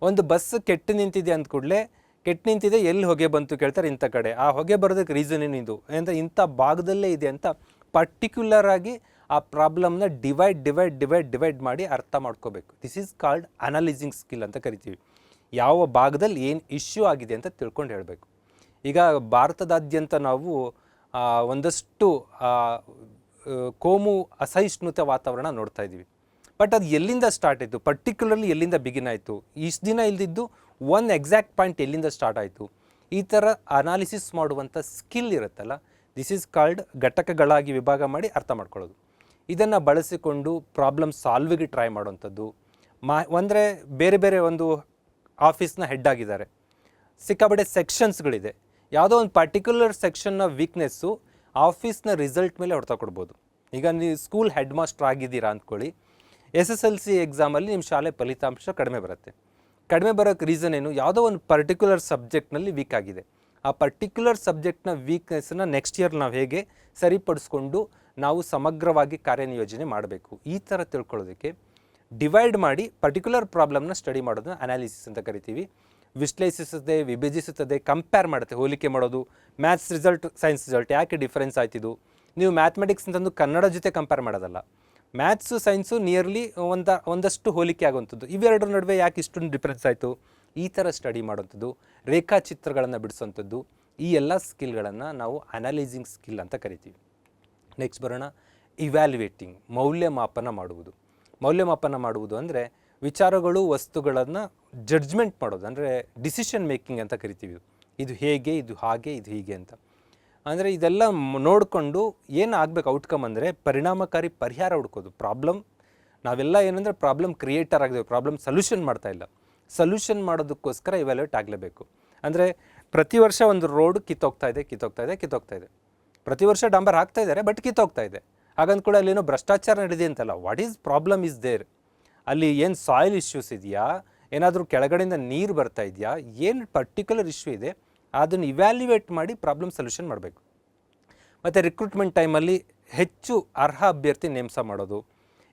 ಒಂದು ಬಸ್ ಕೆಟ್ಟು ನಿಂತಿದೆ ಅಂದ ಕೂಡಲೇ ಕೆಟ್ಟು ನಿಂತಿದೆ, ಎಲ್ಲಿ ಹೊಗೆ ಬಂತು ಕೇಳ್ತಾರೆ, ಇಂಥ ಕಡೆ. ಆ ಹೊಗೆ ಬರೋದಕ್ಕೆ ರೀಸನ್ ಏನಿದು ಅಂತ, ಇಂಥ ಭಾಗದಲ್ಲೇ ಇದೆ ಅಂತ ಪರ್ಟಿಕ್ಯುಲರ್ ಆಗಿ ಆ ಪ್ರಾಬ್ಲಮ್ನ ಡಿವೈಡ್ ಮಾಡಿ ಅರ್ಥ ಮಾಡ್ಕೋಬೇಕು. ದಿಸ್ ಈಸ್ ಕಾಲ್ಡ್ ಅನಾಲಿಸಿಂಗ್ ಸ್ಕಿಲ್ ಅಂತ ಕರಿತೀವಿ. ಯಾವ ಭಾಗದಲ್ಲಿ ಏನು ಇಶ್ಯೂ ಆಗಿದೆ ಅಂತ ತಿಳ್ಕೊಂಡು ಹೇಳಬೇಕು. ಈಗ ಭಾರತದಾದ್ಯಂತ ನಾವು ಒಂದಷ್ಟು ಕೋಮು ಅಸಹಿಷ್ಣುತೆ ವಾತಾವರಣ ನೋಡ್ತಾ ಇದ್ದೀವಿ. ಬಟ್ ಅದು ಎಲ್ಲಿಂದ ಸ್ಟಾರ್ಟ್ ಆಯಿತು, ಪರ್ಟಿಕ್ಯುಲರ್ಲಿ ಎಲ್ಲಿಂದ ಬಿಗಿನ್ ಆಯಿತು, ಇಷ್ಟು ದಿನ ಇಲ್ದಿದ್ದು ಒಂದು ಎಕ್ಸಾಕ್ಟ್ ಪಾಯಿಂಟ್ ಎಲ್ಲಿಂದ ಸ್ಟಾರ್ಟ್ ಆಯಿತು, ಈ ಥರ ಅನಾಲಿಸಿಸ್ ಮಾಡುವಂಥ ಸ್ಕಿಲ್ ಇರುತ್ತಲ್ಲ, ದಿಸ್ ಈಸ್ ಕಾಲ್ಡ್ ಘಟಕಗಳಾಗಿ ವಿಭಾಗ ಮಾಡಿ ಅರ್ಥ ಮಾಡ್ಕೊಳ್ಳೋದು. ಇದನ್ನು ಬಳಸಿಕೊಂಡು ಪ್ರಾಬ್ಲಮ್ ಸಾಲ್ವಿಗೆ ಟ್ರೈ ಮಾಡುವಂಥದ್ದು. ಅಂದರೆ ಬೇರೆ ಒಂದು ಆಫೀಸ್ನ ಹೆಡ್ ಆಗಿದ್ದಾರೆ, ಸಿಕ್ಕಾಪಟ್ಟೆ ಸೆಕ್ಷನ್ಸ್ಗಳಿದೆ, ಯಾವುದೋ ಒಂದು ಪರ್ಟಿಕ್ಯುಲರ್ ಸೆಕ್ಷನ್ನ ವೀಕ್ನೆಸ್ಸು ಆಫೀಸ್ನ ರಿಸಲ್ಟ್ ಮೇಲೆ ಹೊಡ್ತಾ ಕೊಡ್ಬೋದು. ಈಗ ನೀವು ಸ್ಕೂಲ್ ಹೆಡ್ ಮಾಸ್ಟರ್ ಆಗಿದ್ದೀರಾ ಅಂದ್ಕೊಳ್ಳಿ, SSLC ಎಕ್ಸಾಮಲ್ಲಿ ನಿಮ್ಮ ಶಾಲೆ ಫಲಿತಾಂಶ ಕಡಿಮೆ ಬರುತ್ತೆ. ಕಡಿಮೆ ಬರೋಕ್ಕೆ ರೀಸನ್ ಏನು, ಯಾವುದೋ ಒಂದು ಪರ್ಟಿಕ್ಯುಲರ್ ಸಬ್ಜೆಕ್ಟ್ನಲ್ಲಿ ವೀಕ್ ಆಗಿದೆ. ಆ ಪರ್ಟಿಕ್ಯುಲರ್ ಸಬ್ಜೆಕ್ಟ್ನ ವೀಕ್ನೆಸ್ಸನ್ನು ನೆಕ್ಸ್ಟ್ ಇಯರ್ ನಾವು ಹೇಗೆ ಸರಿಪಡಿಸ್ಕೊಂಡು ನಾವು ಸಮಗ್ರವಾಗಿ ಕಾರ್ಯನಿಯೋಜನೆ ಮಾಡಬೇಕು, ಈ ಥರ ತಿಳ್ಕೊಳ್ಳೋದಕ್ಕೆ ಡಿವೈಡ್ ಮಾಡಿ ಪರ್ಟಿಕ್ಯುಲರ್ ಪ್ರಾಬ್ಲಮ್ನ ಸ್ಟಡಿ ಮಾಡೋದನ್ನ ಅನಾಲಿಸಿಸ್ ಅಂತ ಕರಿತೀವಿ. ವಿಶ್ಲೇಷಿಸುತ್ತದೆ, ವಿಭಜಿಸುತ್ತದೆ, ಕಂಪೇರ್ ಮಾಡುತ್ತೆ, ಹೋಲಿಕೆ ಮಾಡೋದು. ಮ್ಯಾಥ್ಸ್ ರಿಸಲ್ಟ್ ಸೈನ್ಸ್ ರಿಸಲ್ಟ್ ಯಾಕೆ ಡಿಫರೆನ್ಸ್ ಆಯ್ತಿದ್ದು, ನೀವು ಮ್ಯಾಥಮೆಟಿಕ್ಸ್ ಅಂತಂದು ಕನ್ನಡ ಜೊತೆ ಕಂಪೇರ್ ಮಾಡೋದಲ್ಲ, ಮ್ಯಾಥ್ಸು ಸೈನ್ಸು ನಿಯರ್ಲಿ ಒಂದಷ್ಟು ಹೋಲಿಕೆ ಆಗುವಂಥದ್ದು, ಇವೆರಡರ ನಡುವೆ ಯಾಕೆ ಇಷ್ಟೊಂದು ಡಿಫ್ರೆನ್ಸ್ ಆಯಿತು, ಈ ಥರ ಸ್ಟಡಿ ಮಾಡುವಂಥದ್ದು, ರೇಖಾಚಿತ್ರಗಳನ್ನು ಬಿಡಿಸುವಂಥದ್ದು, ಈ ಎಲ್ಲ ಸ್ಕಿಲ್ಗಳನ್ನು ನಾವು ಅನಾಲೈಸಿಂಗ್ ಸ್ಕಿಲ್ ಅಂತ ಕರಿತೀವಿ. ನೆಕ್ಸ್ಟ್ ಬರೋಣ, ಇವ್ಯಾಲ್ಯುಯೇಟಿಂಗ್, ಮೌಲ್ಯಮಾಪನ ಮಾಡುವುದು. ಮೌಲ್ಯಮಾಪನ ಮಾಡುವುದು ಅಂದರೆ ವಿಚಾರಗಳು, ವಸ್ತುಗಳನ್ನು ಜಡ್ಜ್ಮೆಂಟ್ ಮಾಡೋದು, ಅಂದರೆ ಡಿಸಿಷನ್ ಮೇಕಿಂಗ್ ಅಂತ ಕರಿತೀವಿ. ಇದು ಹೇಗೆ, ಇದು ಹಾಗೆ, ಇದು ಹೀಗೆ ಅಂತ. ಅಂದರೆ ಇದೆಲ್ಲ ನೋಡಿಕೊಂಡು ಏನು ಆಗಬೇಕು ಔಟ್ಕಮ್ ಅಂದರೆ ಪರಿಣಾಮಕಾರಿ ಪರಿಹಾರ ಹುಡ್ಕೋದು. ಪ್ರಾಬ್ಲಮ್ ನಾವೆಲ್ಲ ಏನಂದರೆ ಪ್ರಾಬ್ಲಮ್ ಕ್ರಿಯೇಟರ್ ಆಗಿದ್ದೇವೆ, ಪ್ರಾಬ್ಲಮ್ ಸೊಲ್ಯೂಷನ್ ಮಾಡ್ತಾ ಇಲ್ಲ. ಸೊಲ್ಯೂಷನ್ ಮಾಡೋದಕ್ಕೋಸ್ಕರ ಇವ್ಯಾಲ್ಯೂಯೇಟ್ ಆಗಲೇಬೇಕು. ಅಂದರೆ ಪ್ರತಿ ವರ್ಷ ಒಂದು ರೋಡ್ ಕಿತ್ತೋಗ್ತಾ ಇದೆ. ಪ್ರತಿ ವರ್ಷ ಡಾಂಬರ್ ಹಾಕ್ತಾ ಇದ್ದಾರೆ, ಬಟ್ ಕಿತ್ತೋಗ್ತಾ ಇದೆ. ಹಾಗಂತ ಕೂಡ ಅಲ್ಲೇನೋ ಭ್ರಷ್ಟಾಚಾರ ನಡೆದಿದೆ ಅಂತಲ್ಲ. What is problem is there, ಅಲ್ಲಿ ಏನು ಸಾಯಿಲ್ ಇಶ್ಯೂಸ್ ಇದೆಯಾ, ಏನಾದರೂ ಕೆಳಗಡೆಯಿಂದ ನೀರು ಬರ್ತಾ ಇದೆಯಾ, ಏನು ಪರ್ಟಿಕ್ಯುಲರ್ ಇಶ್ಯೂ ಇದೆ ಅದನ್ನು ಇವ್ಯಾಲ್ಯುಯೇಟ್ ಮಾಡಿ ಪ್ರಾಬ್ಲಮ್ ಸೊಲ್ಯೂಷನ್ ಮಾಡಬೇಕು. ಮತ್ತು ರಿಕ್ರೂಟ್ಮೆಂಟ್ ಟೈಮಲ್ಲಿ ಹೆಚ್ಚು ಅರ್ಹ ಅಭ್ಯರ್ಥಿ ನೇಮಕ ಮಾಡೋದು.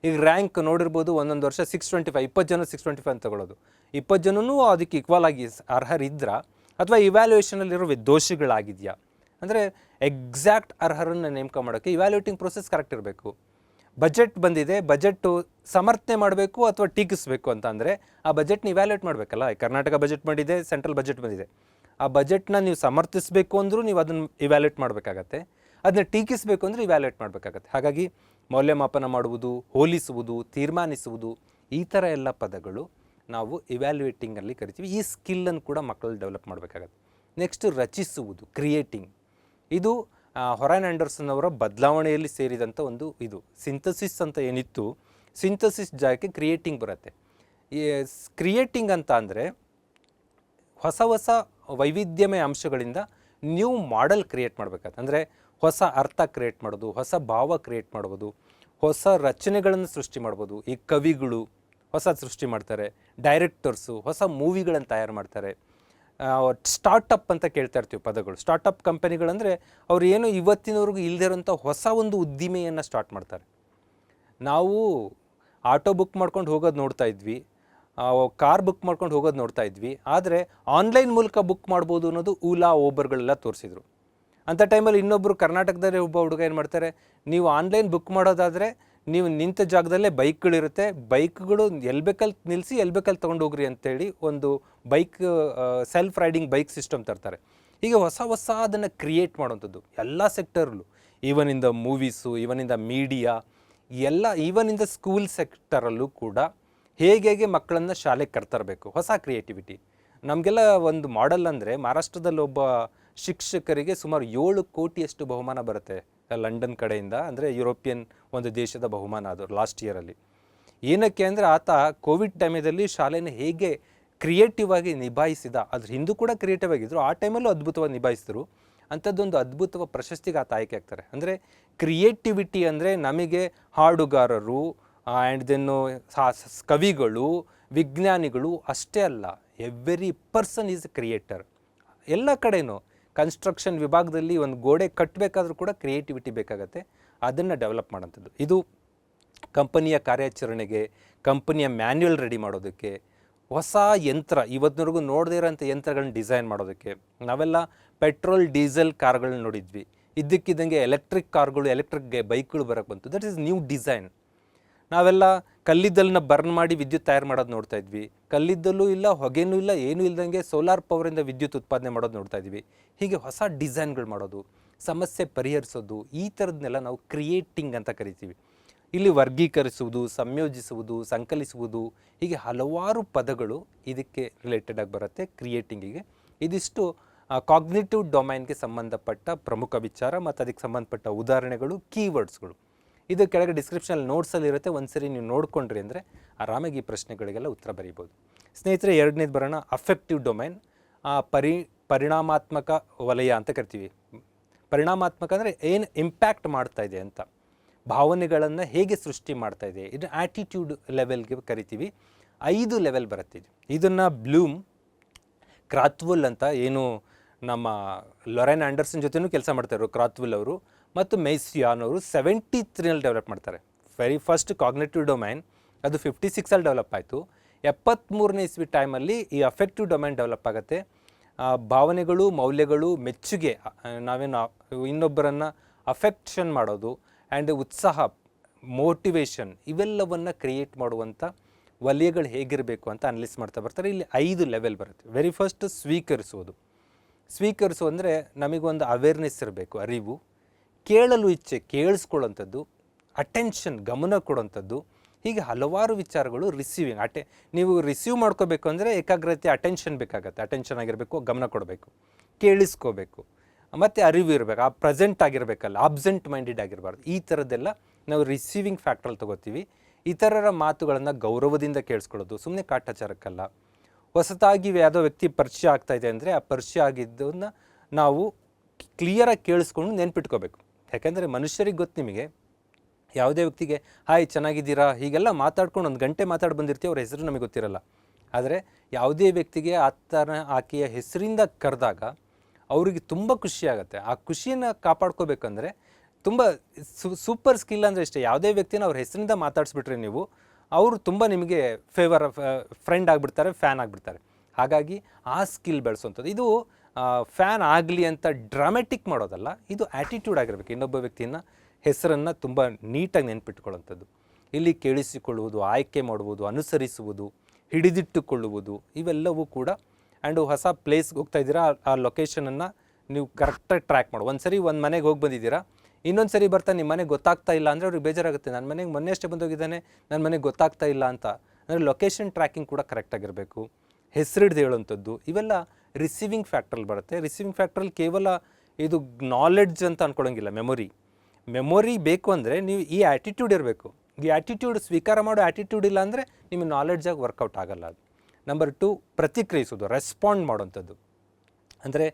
ಈಗ ರ್ಯಾಂಕ್ ನೋಡಿರ್ಬೋದು, ಒಂದೊಂದು ವರ್ಷ 625, 20 ಜನ 625 ಅಂತ ತಗೊಳ್ಳೋದು. 20 ಜನನೂ ಅದಕ್ಕೆ ಈಕ್ವಲ್ ಆಗಿ ಅರ್ಹರಿದ್ರ ಅಥವಾ ಇವ್ಯಾಲ್ಯೂಯೇಷನಲ್ಲಿರೋ ದೋಷಿಗಳಾಗಿದೆಯಾ, ಅಂದರೆ ಎಕ್ಸಾಕ್ಟ್ ಅರ್ಹರನ್ನು ನೇಮಕ ಮಾಡೋಕ್ಕೆ ಇವ್ಯಾಲ್ಯೂಯೇಟಿಂಗ್ ಪ್ರೊಸೆಸ್ ಕರೆಕ್ಟ್ ಇರಬೇಕು. ಬಜೆಟ್ ಬಂದಿದೆ, ಬಜೆಟ್ಟು ಸಮರ್ಥನೆ ಮಾಡಬೇಕು ಅಥವಾ ಟೀಕಿಸಬೇಕು ಅಂತ ಅಂದರೆ ಆ ಬಜೆಟ್ನ ಇವ್ಯಾಲ್ಯೂಯೇಟ್ ಮಾಡಬೇಕಲ್ಲ. ಕರ್ನಾಟಕ ಬಜೆಟ್ ಬಂದಿದೆ, ಸೆಂಟ್ರಲ್ ಬಜೆಟ್ ಬಂದಿದೆ, ಆ ಬಜೆಟ್ನ ನೀವು ಸಮರ್ಥಿಸಬೇಕು ಅಂದರೂ ನೀವು ಅದನ್ನು ಇವ್ಯಾಲ್ಯೂಯೇಟ್ ಮಾಡಬೇಕಾಗತ್ತೆ, ಅದನ್ನ ಟೀಕಿಸಬೇಕು ಅಂದರೆ ಇವ್ಯಾಲ್ಯೂಯೇಟ್ ಮಾಡಬೇಕಾಗತ್ತೆ. ಹಾಗಾಗಿ ಮೌಲ್ಯಮಾಪನ ಮಾಡುವುದು, ಹೋಲಿಸುವುದು, ತೀರ್ಮಾನಿಸುವುದು, ಈ ಥರ ಎಲ್ಲ ಪದಗಳು ನಾವು ಇವ್ಯಾಲ್ಯೂಯೇಟಿಂಗಲ್ಲಿ ಕರಿತೀವಿ. ಈ ಸ್ಕಿಲ್ಲನ್ನು ಕೂಡ ಮಕ್ಕಳು ಡೆವಲಪ್ ಮಾಡಬೇಕಾಗತ್ತೆ. ನೆಕ್ಸ್ಟು ರಚಿಸುವುದು, ಕ್ರಿಯೇಟಿಂಗ್. ಇದು ಹೊರಾನ್ ಆ್ಯಂಡರ್ಸನ್ ಅವರ ಬದಲಾವಣೆಯಲ್ಲಿ ಸೇರಿದಂಥ ಒಂದು ಇದು ಸಿಂಥಸಿಸ್ ಅಂತ ಏನಿತ್ತು, ಸಿಂಥಸಿಸ್ ಜಾಗಕ್ಕೆ ಕ್ರಿಯೇಟಿಂಗ್ ಬರುತ್ತೆ. ಈ ಕ್ರಿಯೇಟಿಂಗ್ ಅಂತ ಅಂದರೆ ಹೊಸ ವೈವಿಧ್ಯಮಯ ಅಂಶಗಳಿಂದ ನ್ಯೂ ಮಾಡೆಲ್ ಕ್ರಿಯೇಟ್ ಮಾಡಬೇಕಾಗುತ್ತೆ. ಅಂದರೆ ಹೊಸ ಅರ್ಥ ಕ್ರಿಯೇಟ್ ಮಾಡೋದು, ಹೊಸ ಭಾವ ಕ್ರಿಯೇಟ್ ಮಾಡ್ಬೋದು, ಹೊಸ ರಚನೆಗಳನ್ನು ಸೃಷ್ಟಿ ಮಾಡ್ಬೋದು. ಈ ಕವಿಗಳು ಹೊಸ ಸೃಷ್ಟಿ ಮಾಡ್ತಾರೆ, ಡೈರೆಕ್ಟರ್ಸು ಹೊಸ ಮೂವಿಗಳನ್ನು ತಯಾರು ಮಾಡ್ತಾರೆ. ಸ್ಟಾರ್ಟಪ್ ಅಂತ ಕೇಳ್ತಾ ಇರ್ತೀವಿ ಪದಗಳು. ಸ್ಟಾರ್ಟಪ್ ಕಂಪನಿಗಳಂದರೆ ಅವ್ರು ಏನು ಇವತ್ತಿನವರೆಗೂ ಇಲ್ಲದಿರೋಂಥ ಹೊಸ ಒಂದು ಉದ್ದಿಮೆಯನ್ನು ಸ್ಟಾರ್ಟ್ ಮಾಡ್ತಾರೆ. ನಾವು ಆಟೋ ಬುಕ್ ಮಾಡ್ಕೊಂಡು ಹೋಗೋದು ನೋಡ್ತಾ ಇದ್ವಿ, ಕಾರ್ ಬುಕ್ ಮಾಡ್ಕೊಂಡು ಹೋಗೋದು ನೋಡ್ತಾ ಇದ್ವಿ. ಆದರೆ ಆನ್ಲೈನ್ ಮೂಲಕ ಬುಕ್ ಮಾಡ್ಬೋದು ಅನ್ನೋದು ಓಲಾ ಓಬರ್ಗಳೆಲ್ಲ ತೋರಿಸಿದ್ರು. ಅಂಥ ಟೈಮಲ್ಲಿ ಇನ್ನೊಬ್ಬರು ಕರ್ನಾಟಕದಲ್ಲಿ ಒಬ್ಬ ಹುಡುಗ ಏನು ಮಾಡ್ತಾರೆ, ನೀವು ಆನ್ಲೈನ್ ಬುಕ್ ಮಾಡೋದಾದರೆ ನೀವು ನಿಂತ ಜಾಗದಲ್ಲೇ ಬೈಕ್ಗಳಿರುತ್ತೆ, ಬೈಕ್ಗಳು ಎಲ್ಲಿ ಬೇಕಲ್ಲಿ ನಿಲ್ಲಿಸಿ ಎಲ್ಲಿ ಬೇಕಲ್ಲಿ ತೊಗೊಂಡು ಹೋಗ್ರಿ ಅಂತೇಳಿ ಒಂದು bike self riding bike system ತರ್ತಾರೆ. ಹೀಗೆ ಹೊಸ ಅದನ್ನು ಕ್ರಿಯೇಟ್ ಮಾಡೋವಂಥದ್ದು ಎಲ್ಲ ಸೆಕ್ಟರ್ಲು, even in the movies, even in the media, ಎಲ್ಲ ಈವನ್ ಇನ್ ದ ಸ್ಕೂಲ್ ಸೆಕ್ಟರಲ್ಲೂ ಕೂಡ ಹೇಗೆ ಮಕ್ಕಳನ್ನು ಶಾಲೆಗೆ ಕರ್ತರಬೇಕು, ಹೊಸ ಕ್ರಿಯೇಟಿವಿಟಿ. ನಮಗೆಲ್ಲ ಒಂದು ಮಾಡೆಲ್ ಅಂದರೆ ಮಹಾರಾಷ್ಟ್ರದಲ್ಲಿ ಒಬ್ಬ ಶಿಕ್ಷಕರಿಗೆ ಸುಮಾರು 7 ಕೋಟಿಯಷ್ಟು ಬಹುಮಾನ ಬರುತ್ತೆ ಲಂಡನ್ ಕಡೆಯಿಂದ, ಅಂದರೆ ಯುರೋಪಿಯನ್ ಒಂದು ದೇಶದ ಬಹುಮಾನ ಅದು ಲಾಸ್ಟ್ ಇಯರಲ್ಲಿ. ಏನಕ್ಕೆ ಅಂದರೆ ಆತ ಕೋವಿಡ್ ಟೈಮಲ್ಲಿ ಶಾಲೆನ ಹೇಗೆ ಕ್ರಿಯೇಟಿವ್ ಆಗಿ ನಿಭಾಯಿಸಿದ, ಅದ್ರ ಹಿಂದೂ ಕೂಡ ಕ್ರಿಯೇಟಿವ್ ಆಗಿದ್ದರು, ಆ ಟೈಮಲ್ಲೂ ಅದ್ಭುತವಾಗಿ ನಿಭಾಯಿಸಿದ್ರು. ಅಂಥದ್ದೊಂದು ಅದ್ಭುತವಾದ ಪ್ರಶಸ್ತಿಗೆ ಆತ ಆಯ್ಕೆ ಆಗ್ತಾರೆ. ಅಂದರೆ ಕ್ರಿಯೇಟಿವಿಟಿ ಅಂದರೆ ನಮಗೆ ಹಾಡುಗಾರರು ಆ್ಯಂಡ್ ದೆನ್ನು ಕವಿಗಳು, ವಿಜ್ಞಾನಿಗಳು ಅಷ್ಟೇ ಅಲ್ಲ, every person is A creator. ಎಲ್ಲ ಕಡೆಯೂ ಕನ್ಸ್ಟ್ರಕ್ಷನ್ ವಿಭಾಗದಲ್ಲಿ ಒಂದು ಗೋಡೆ ಕಟ್ಟಬೇಕಾದ್ರೂ ಕೂಡ ಕ್ರಿಯೇಟಿವಿಟಿ ಬೇಕಾಗತ್ತೆ, ಅದನ್ನು ಡೆವಲಪ್ ಮಾಡೋಂಥದ್ದು. ಇದು ಕಂಪನಿಯ ಕಾರ್ಯಾಚರಣೆಗೆ, ಕಂಪನಿಯ ಮ್ಯಾನ್ಯುಯಲ್ ರೆಡಿ ಮಾಡೋದಕ್ಕೆ, ಹೊಸ ಯಂತ್ರ ಇವತ್ತಿನವರೆಗೂ ನೋಡದೇ ಇರೋಂಥ ಯಂತ್ರಗಳನ್ನ ಡಿಸೈನ್ ಮಾಡೋದಕ್ಕೆ. ನಾವೆಲ್ಲ ಪೆಟ್ರೋಲ್ ಡೀಸೆಲ್ ಕಾರ್ಗಳನ್ನ ನೋಡಿದ್ವಿ, ಇದ್ದಕ್ಕಿದ್ದಂಗೆ ಎಲೆಕ್ಟ್ರಿಕ್ ಕಾರ್ಗಳು, ಎಲೆಕ್ಟ್ರಿಕ್ ಬೈಕ್ಗಳು ಬರೋಕ್ಕೆ ಬಂತು. That is new design. ನಾವೆಲ್ಲ ಕಲ್ಲಿದ್ದಲನ್ನ ಬರ್ನ್ ಮಾಡಿ ವಿದ್ಯುತ್ ತಯಾರು ಮಾಡೋದು ನೋಡ್ತಾ ಇದ್ವಿ, ಕಲ್ಲಿದ್ದಲ್ಲೂ ಇಲ್ಲ, ಹೊಗೆನೂ ಇಲ್ಲ, ಏನೂ ಇಲ್ದಂಗೆ ಸೋಲಾರ್ ಪವರಿಂದ ವಿದ್ಯುತ್ ಉತ್ಪಾದನೆ ಮಾಡೋದು ನೋಡ್ತಾ ಇದ್ವಿ. ಹೀಗೆ ಹೊಸ ಡಿಸೈನ್ಗಳು ಮಾಡೋದು, ಸಮಸ್ಯೆ ಪರಿಹರಿಸೋದು, ಈ ಥರದನ್ನೆಲ್ಲ ನಾವು ಕ್ರಿಯೇಟಿಂಗ್ ಅಂತ ಕರಿತೀವಿ. ಇಲ್ಲಿ ವರ್ಗೀಕರಿಸುವುದು, ಸಂಯೋಜಿಸುವುದು, ಸಂಕಲಿಸುವುದು, ಹೀಗೆ ಹಲವಾರು ಪದಗಳು ಇದಕ್ಕೆ ರಿಲೇಟೆಡ್ ಆಗಿ ಬರುತ್ತೆ ಕ್ರಿಯೇಟಿಂಗಿಗೆ. ಇದಿಷ್ಟು ಕಾಗ್ನಿಟಿವ್ ಡೊಮೈನ್ಗೆ ಸಂಬಂಧಪಟ್ಟ ಪ್ರಮುಖ ವಿಚಾರ ಮತ್ತು ಅದಕ್ಕೆ ಸಂಬಂಧಪಟ್ಟ ಉದಾಹರಣೆಗಳು, ಕೀವರ್ಡ್ಸ್ಗಳು. ಇದು ಕೆಳಗೆ ಡಿಸ್ಕ್ರಿಪ್ಷನಲ್ಲಿ ನೋಟ್ಸಲ್ಲಿ ಇರುತ್ತೆ, ಒಂದ್ಸರಿ ನೀವು ನೋಡ್ಕೊಂಡ್ರಿ ಅಂದರೆ ಆರಾಮಾಗಿ ಈ ಪ್ರಶ್ನೆಗಳಿಗೆಲ್ಲ ಉತ್ತರ ಬರೀಬೋದು. ಸ್ನೇಹಿತರೆ, ಎರಡನೇದು ಬರೋಣ, ಅಫೆಕ್ಟಿವ್ ಡೊಮೈನ್. ಪರಿಣಾಮಾತ್ಮಕ ವಲಯ ಅಂತ ಕರಿತೀವಿ. ಪರಿಣಾಮಾತ್ಮಕ ಅಂದರೆ ಏನು ಇಂಪ್ಯಾಕ್ಟ್ ಮಾಡ್ತಾ ಇದೆ ಅಂತ, ಭಾವನೆಗಳನ್ನು ಹೇಗೆ ಸೃಷ್ಟಿ ಮಾಡ್ತಾ ಇದೆ, ಇದು ಆ್ಯಟಿಟ್ಯೂಡ್ ಲೆವೆಲ್ಗೆ ಕರಿತೀವಿ. 5 ಲೆವೆಲ್ ಬರುತ್ತೆ ಇದು. ಇದನ್ನು ಬ್ಲೂಮ್, ಕ್ರಾತ್ವುಲ್ ಅಂತ, ಏನು ನಮ್ಮ ಲೊರೆನ್ ಆ್ಯಂಡರ್ಸನ್ ಜೊತೆನೂ ಕೆಲಸ ಮಾಡ್ತಾಯಿದ್ರು ಕ್ರಾತ್ವುಲ್ ಅವರು, ಮತ್ತು ಮೆಯ್ಸಿಯಾನ್ ಅವರು 73ನಲ್ಲಿ ಡೆವಲಪ್ ಮಾಡ್ತಾರೆ. ವೆರಿ ಫಸ್ಟ್ ಕಾಗ್ನೇಟಿವ್ ಡೊಮೈನ್ ಅದು 56ಅಲ್ಲಿ ಡೆವಲಪ್ ಆಯಿತು. 73ನೇ ಇಸ್ವಿ ಟೈಮಲ್ಲಿ ಈ ಅಫೆಕ್ಟಿವ್ ಡೊಮೈನ್ ಡೆವಲಪ್ ಆಗುತ್ತೆ. ಭಾವನೆಗಳು, ಮೌಲ್ಯಗಳು, ಮೆಚ್ಚುಗೆ, ನಾವೇನು ಇನ್ನೊಬ್ಬರನ್ನು ಅಫೆಕ್ಷನ್ ಮಾಡೋದು ಆ್ಯಂಡ್ ಉತ್ಸಾಹ, ಮೋಟಿವೇಶನ್, ಇವೆಲ್ಲವನ್ನು ಕ್ರಿಯೇಟ್ ಮಾಡುವಂಥ ವಲಯಗಳು ಹೇಗಿರಬೇಕು ಅಂತ ಅನಲೈಸ್ ಮಾಡ್ತಾ ಬರ್ತಾರೆ. ಇಲ್ಲಿ 5 ಲೆವೆಲ್ ಬರುತ್ತೆ. ವೆರಿ ಫಸ್ಟ್ ಸ್ವೀಕರಿಸೋದು. ಅಂದರೆ ನಮಗೊಂದು ಅವೇರ್ನೆಸ್ ಇರಬೇಕು, ಅರಿವು, ಕೇಳಲು ಇಚ್ಛೆ, ಕೇಳಿಸ್ಕೊಳ್ಳೋಂಥದ್ದು, ಅಟೆನ್ಷನ್, ಗಮನ ಕೊಡೋಂಥದ್ದು, ಹೀಗೆ ಹಲವಾರು ವಿಚಾರಗಳು. ರಿಸೀವಿಂಗ್, ನೀವು ರಿಸೀವ್ ಮಾಡ್ಕೋಬೇಕು ಅಂದರೆ ಏಕಾಗ್ರತೆ, ಅಟೆನ್ಷನ್ ಬೇಕಾಗತ್ತೆ, ಅಟೆನ್ಷನ್ ಆಗಿರಬೇಕು, ಗಮನ ಕೊಡಬೇಕು, ಕೇಳಿಸ್ಕೋಬೇಕು, ಮತ್ತು ಅರಿವು ಇರಬೇಕು, ಆ ಪ್ರೆಸೆಂಟ್ ಆಗಿರಬೇಕಲ್ಲ, ಆಬ್ಸೆಂಟ್ ಮೈಂಡೆಡ್ ಆಗಿರಬಾರ್ದು. ಈ ಥರದ್ದೆಲ್ಲ ನಾವು ರಿಸೀವಿಂಗ್ ಫ್ಯಾಕ್ಟ್ರಲ್ಲಿ ತೊಗೋತೀವಿ. ಇತರರ ಮಾತುಗಳನ್ನು ಗೌರವದಿಂದ ಕೇಳಿಸ್ಕೊಳ್ಳೋದು, ಸುಮ್ಮನೆ ಕಾಟಾಚಾರಕ್ಕಲ್ಲ. ಹೊಸತಾಗಿ ಯಾವುದೋ ವ್ಯಕ್ತಿ ಪರಿಚಯ ಆಗ್ತಾಯಿದೆ ಅಂದರೆ ಆ ಪರಿಚಯ ಆಗಿದ್ದನ್ನು ನಾವು ಕ್ಲಿಯರಾಗಿ ಕೇಳಿಸ್ಕೊಂಡು ನೆನ್ಪಿಟ್ಕೋಬೇಕು. ಯಾಕೆಂದರೆ ಮನುಷ್ಯರಿಗೆ ಗೊತ್ತು, ನಿಮಗೆ ಯಾವುದೇ ವ್ಯಕ್ತಿಗೆ ಹಾಯ್ ಚೆನ್ನಾಗಿದ್ದೀರಾ ಹೀಗೆಲ್ಲ ಮಾತಾಡ್ಕೊಂಡು 1 ಗಂಟೆ ಮಾತಾಡಿ ಬಂದಿರ್ತೀವಿ, ಅವ್ರ ಹೆಸರು ನಮಗೆ ಗೊತ್ತಿರಲ್ಲ. ಆದರೆ ಯಾವುದೇ ವ್ಯಕ್ತಿಗೆ ಆ ಥರ ಆಕೆಯ ಹೆಸರಿಂದ ಕರೆದಾಗ ಅವರಿಗೆ ತುಂಬ ಖುಷಿಯಾಗುತ್ತೆ. ಆ ಖುಷಿಯನ್ನು ಕಾಪಾಡ್ಕೋಬೇಕಂದ್ರೆ ತುಂಬ ಸೂಪರ್ ಸ್ಕಿಲ್ ಅಂದರೆ ಇಷ್ಟೇ. ಯಾವುದೇ ವ್ಯಕ್ತಿನ ಅವ್ರ ಹೆಸರಿಂದ ಮಾತಾಡಿಸ್ಬಿಟ್ರೆ ನೀವು, ಅವರು ತುಂಬ ನಿಮಗೆ ಫ್ರೆಂಡ್ ಆಗಿಬಿಡ್ತಾರೆ, ಫ್ಯಾನ್ ಆಗಿಬಿಡ್ತಾರೆ. ಹಾಗಾಗಿ ಆ ಸ್ಕಿಲ್ ಬೆಳೆಸೋಂಥದ್ದು. ಇದು ಫ್ಯಾನ್ ಆಗಲಿ ಅಂತ ಡ್ರಾಮೆಟಿಕ್ ಮಾಡೋದಲ್ಲ, ಇದು ಆ್ಯಟಿಟ್ಯೂಡ್ ಆಗಿರಬೇಕು. ಇನ್ನೊಬ್ಬ ವ್ಯಕ್ತಿಯನ್ನು ಹೆಸರನ್ನು ತುಂಬ ನೀಟಾಗಿ ನೆನ್ಪಿಟ್ಕೊಳ್ಳೋಂಥದ್ದು. ಇಲ್ಲಿ ಕೇಳಿಸಿಕೊಳ್ಳುವುದು, ಆಯ್ಕೆ ಮಾಡುವುದು, ಅನುಸರಿಸುವುದು, ಹಿಡಿದಿಟ್ಟುಕೊಳ್ಳುವುದು, ಇವೆಲ್ಲವೂ ಕೂಡ. ಆ್ಯಂಡ್ ಹೊಸ ಪ್ಲೇಸ್ಗೆ ಹೋಗ್ತಾ ಇದ್ದೀರಾ, ಆ ಲೊಕೇಶನನ್ನು ನೀವು ಕರೆಕ್ಟಾಗಿ ಟ್ರ್ಯಾಕ್ ಮಾಡು. ಒಂದು ಸರಿ ಒಂದು ಮನೆಗೆ ಹೋಗಿ ಬಂದಿದ್ದೀರಾ, ಇನ್ನೊಂದು ಸರಿ ಬರ್ತಾ ನಿಮ್ಮ ಮನೆಗೆ ಗೊತ್ತಾಗ್ತಾ ಇಲ್ಲ ಅಂದರೆ ಅವ್ರಿಗೆ ಬೇಜಾರಾಗುತ್ತೆ. ನನ್ನ ಮನೆಗೆ ಮೊನ್ನೆ ಅಷ್ಟೇ ಬಂದೋಗಿದ್ದಾನೆ, ನನ್ನ ಮನೆಗೆ ಗೊತ್ತಾಗ್ತಾ ಇಲ್ಲ ಅಂತ. ಅಂದರೆ ಲೊಕೇಶನ್ ಟ್ರ್ಯಾಕಿಂಗ್ ಕೂಡ ಕರೆಕ್ಟಾಗಿರಬೇಕು. ಹೆಸರಿಡ್ದು ಹೇಳೋಂಥದ್ದು, ಇವೆಲ್ಲ ರಿಸೀವಿಂಗ್ ಫ್ಯಾಕ್ಟ್ರಲ್ಲಿ ಬರುತ್ತೆ. ರಿಸೀವಿಂಗ್ ಫ್ಯಾಕ್ಟ್ರಲ್ಲಿ ಕೇವಲ ಇದು ನಾಲೆಡ್ಜ್ ಅಂತ ಅಂದ್ಕೊಳ್ಳೋಂಗಿಲ್ಲ, ಮೆಮೊರಿ ಬೇಕು ಅಂದರೆ ನೀವು ಈ ಆ್ಯಟಿಟ್ಯೂಡ್ ಇರಬೇಕು. ಈ ಆ್ಯಟಿಟ್ಯೂಡ್ ಸ್ವೀಕಾರ ಮಾಡೋ ಆ್ಯಟಿಟ್ಯೂಡ್ ಇಲ್ಲ ಅಂದರೆ ನಿಮಗೆ ನಾಲೆಡ್ಜಾಗಿ ವರ್ಕೌಟ್ ಆಗಲ್ಲ ಅದು. ನಂಬರ್ 2, ಪ್ರತಿಕ್ರಿಯಿಸೋದು, ರೆಸ್ಪಾಂಡ್ ಮಾಡೋಂಥದ್ದು. ಅಂದರೆ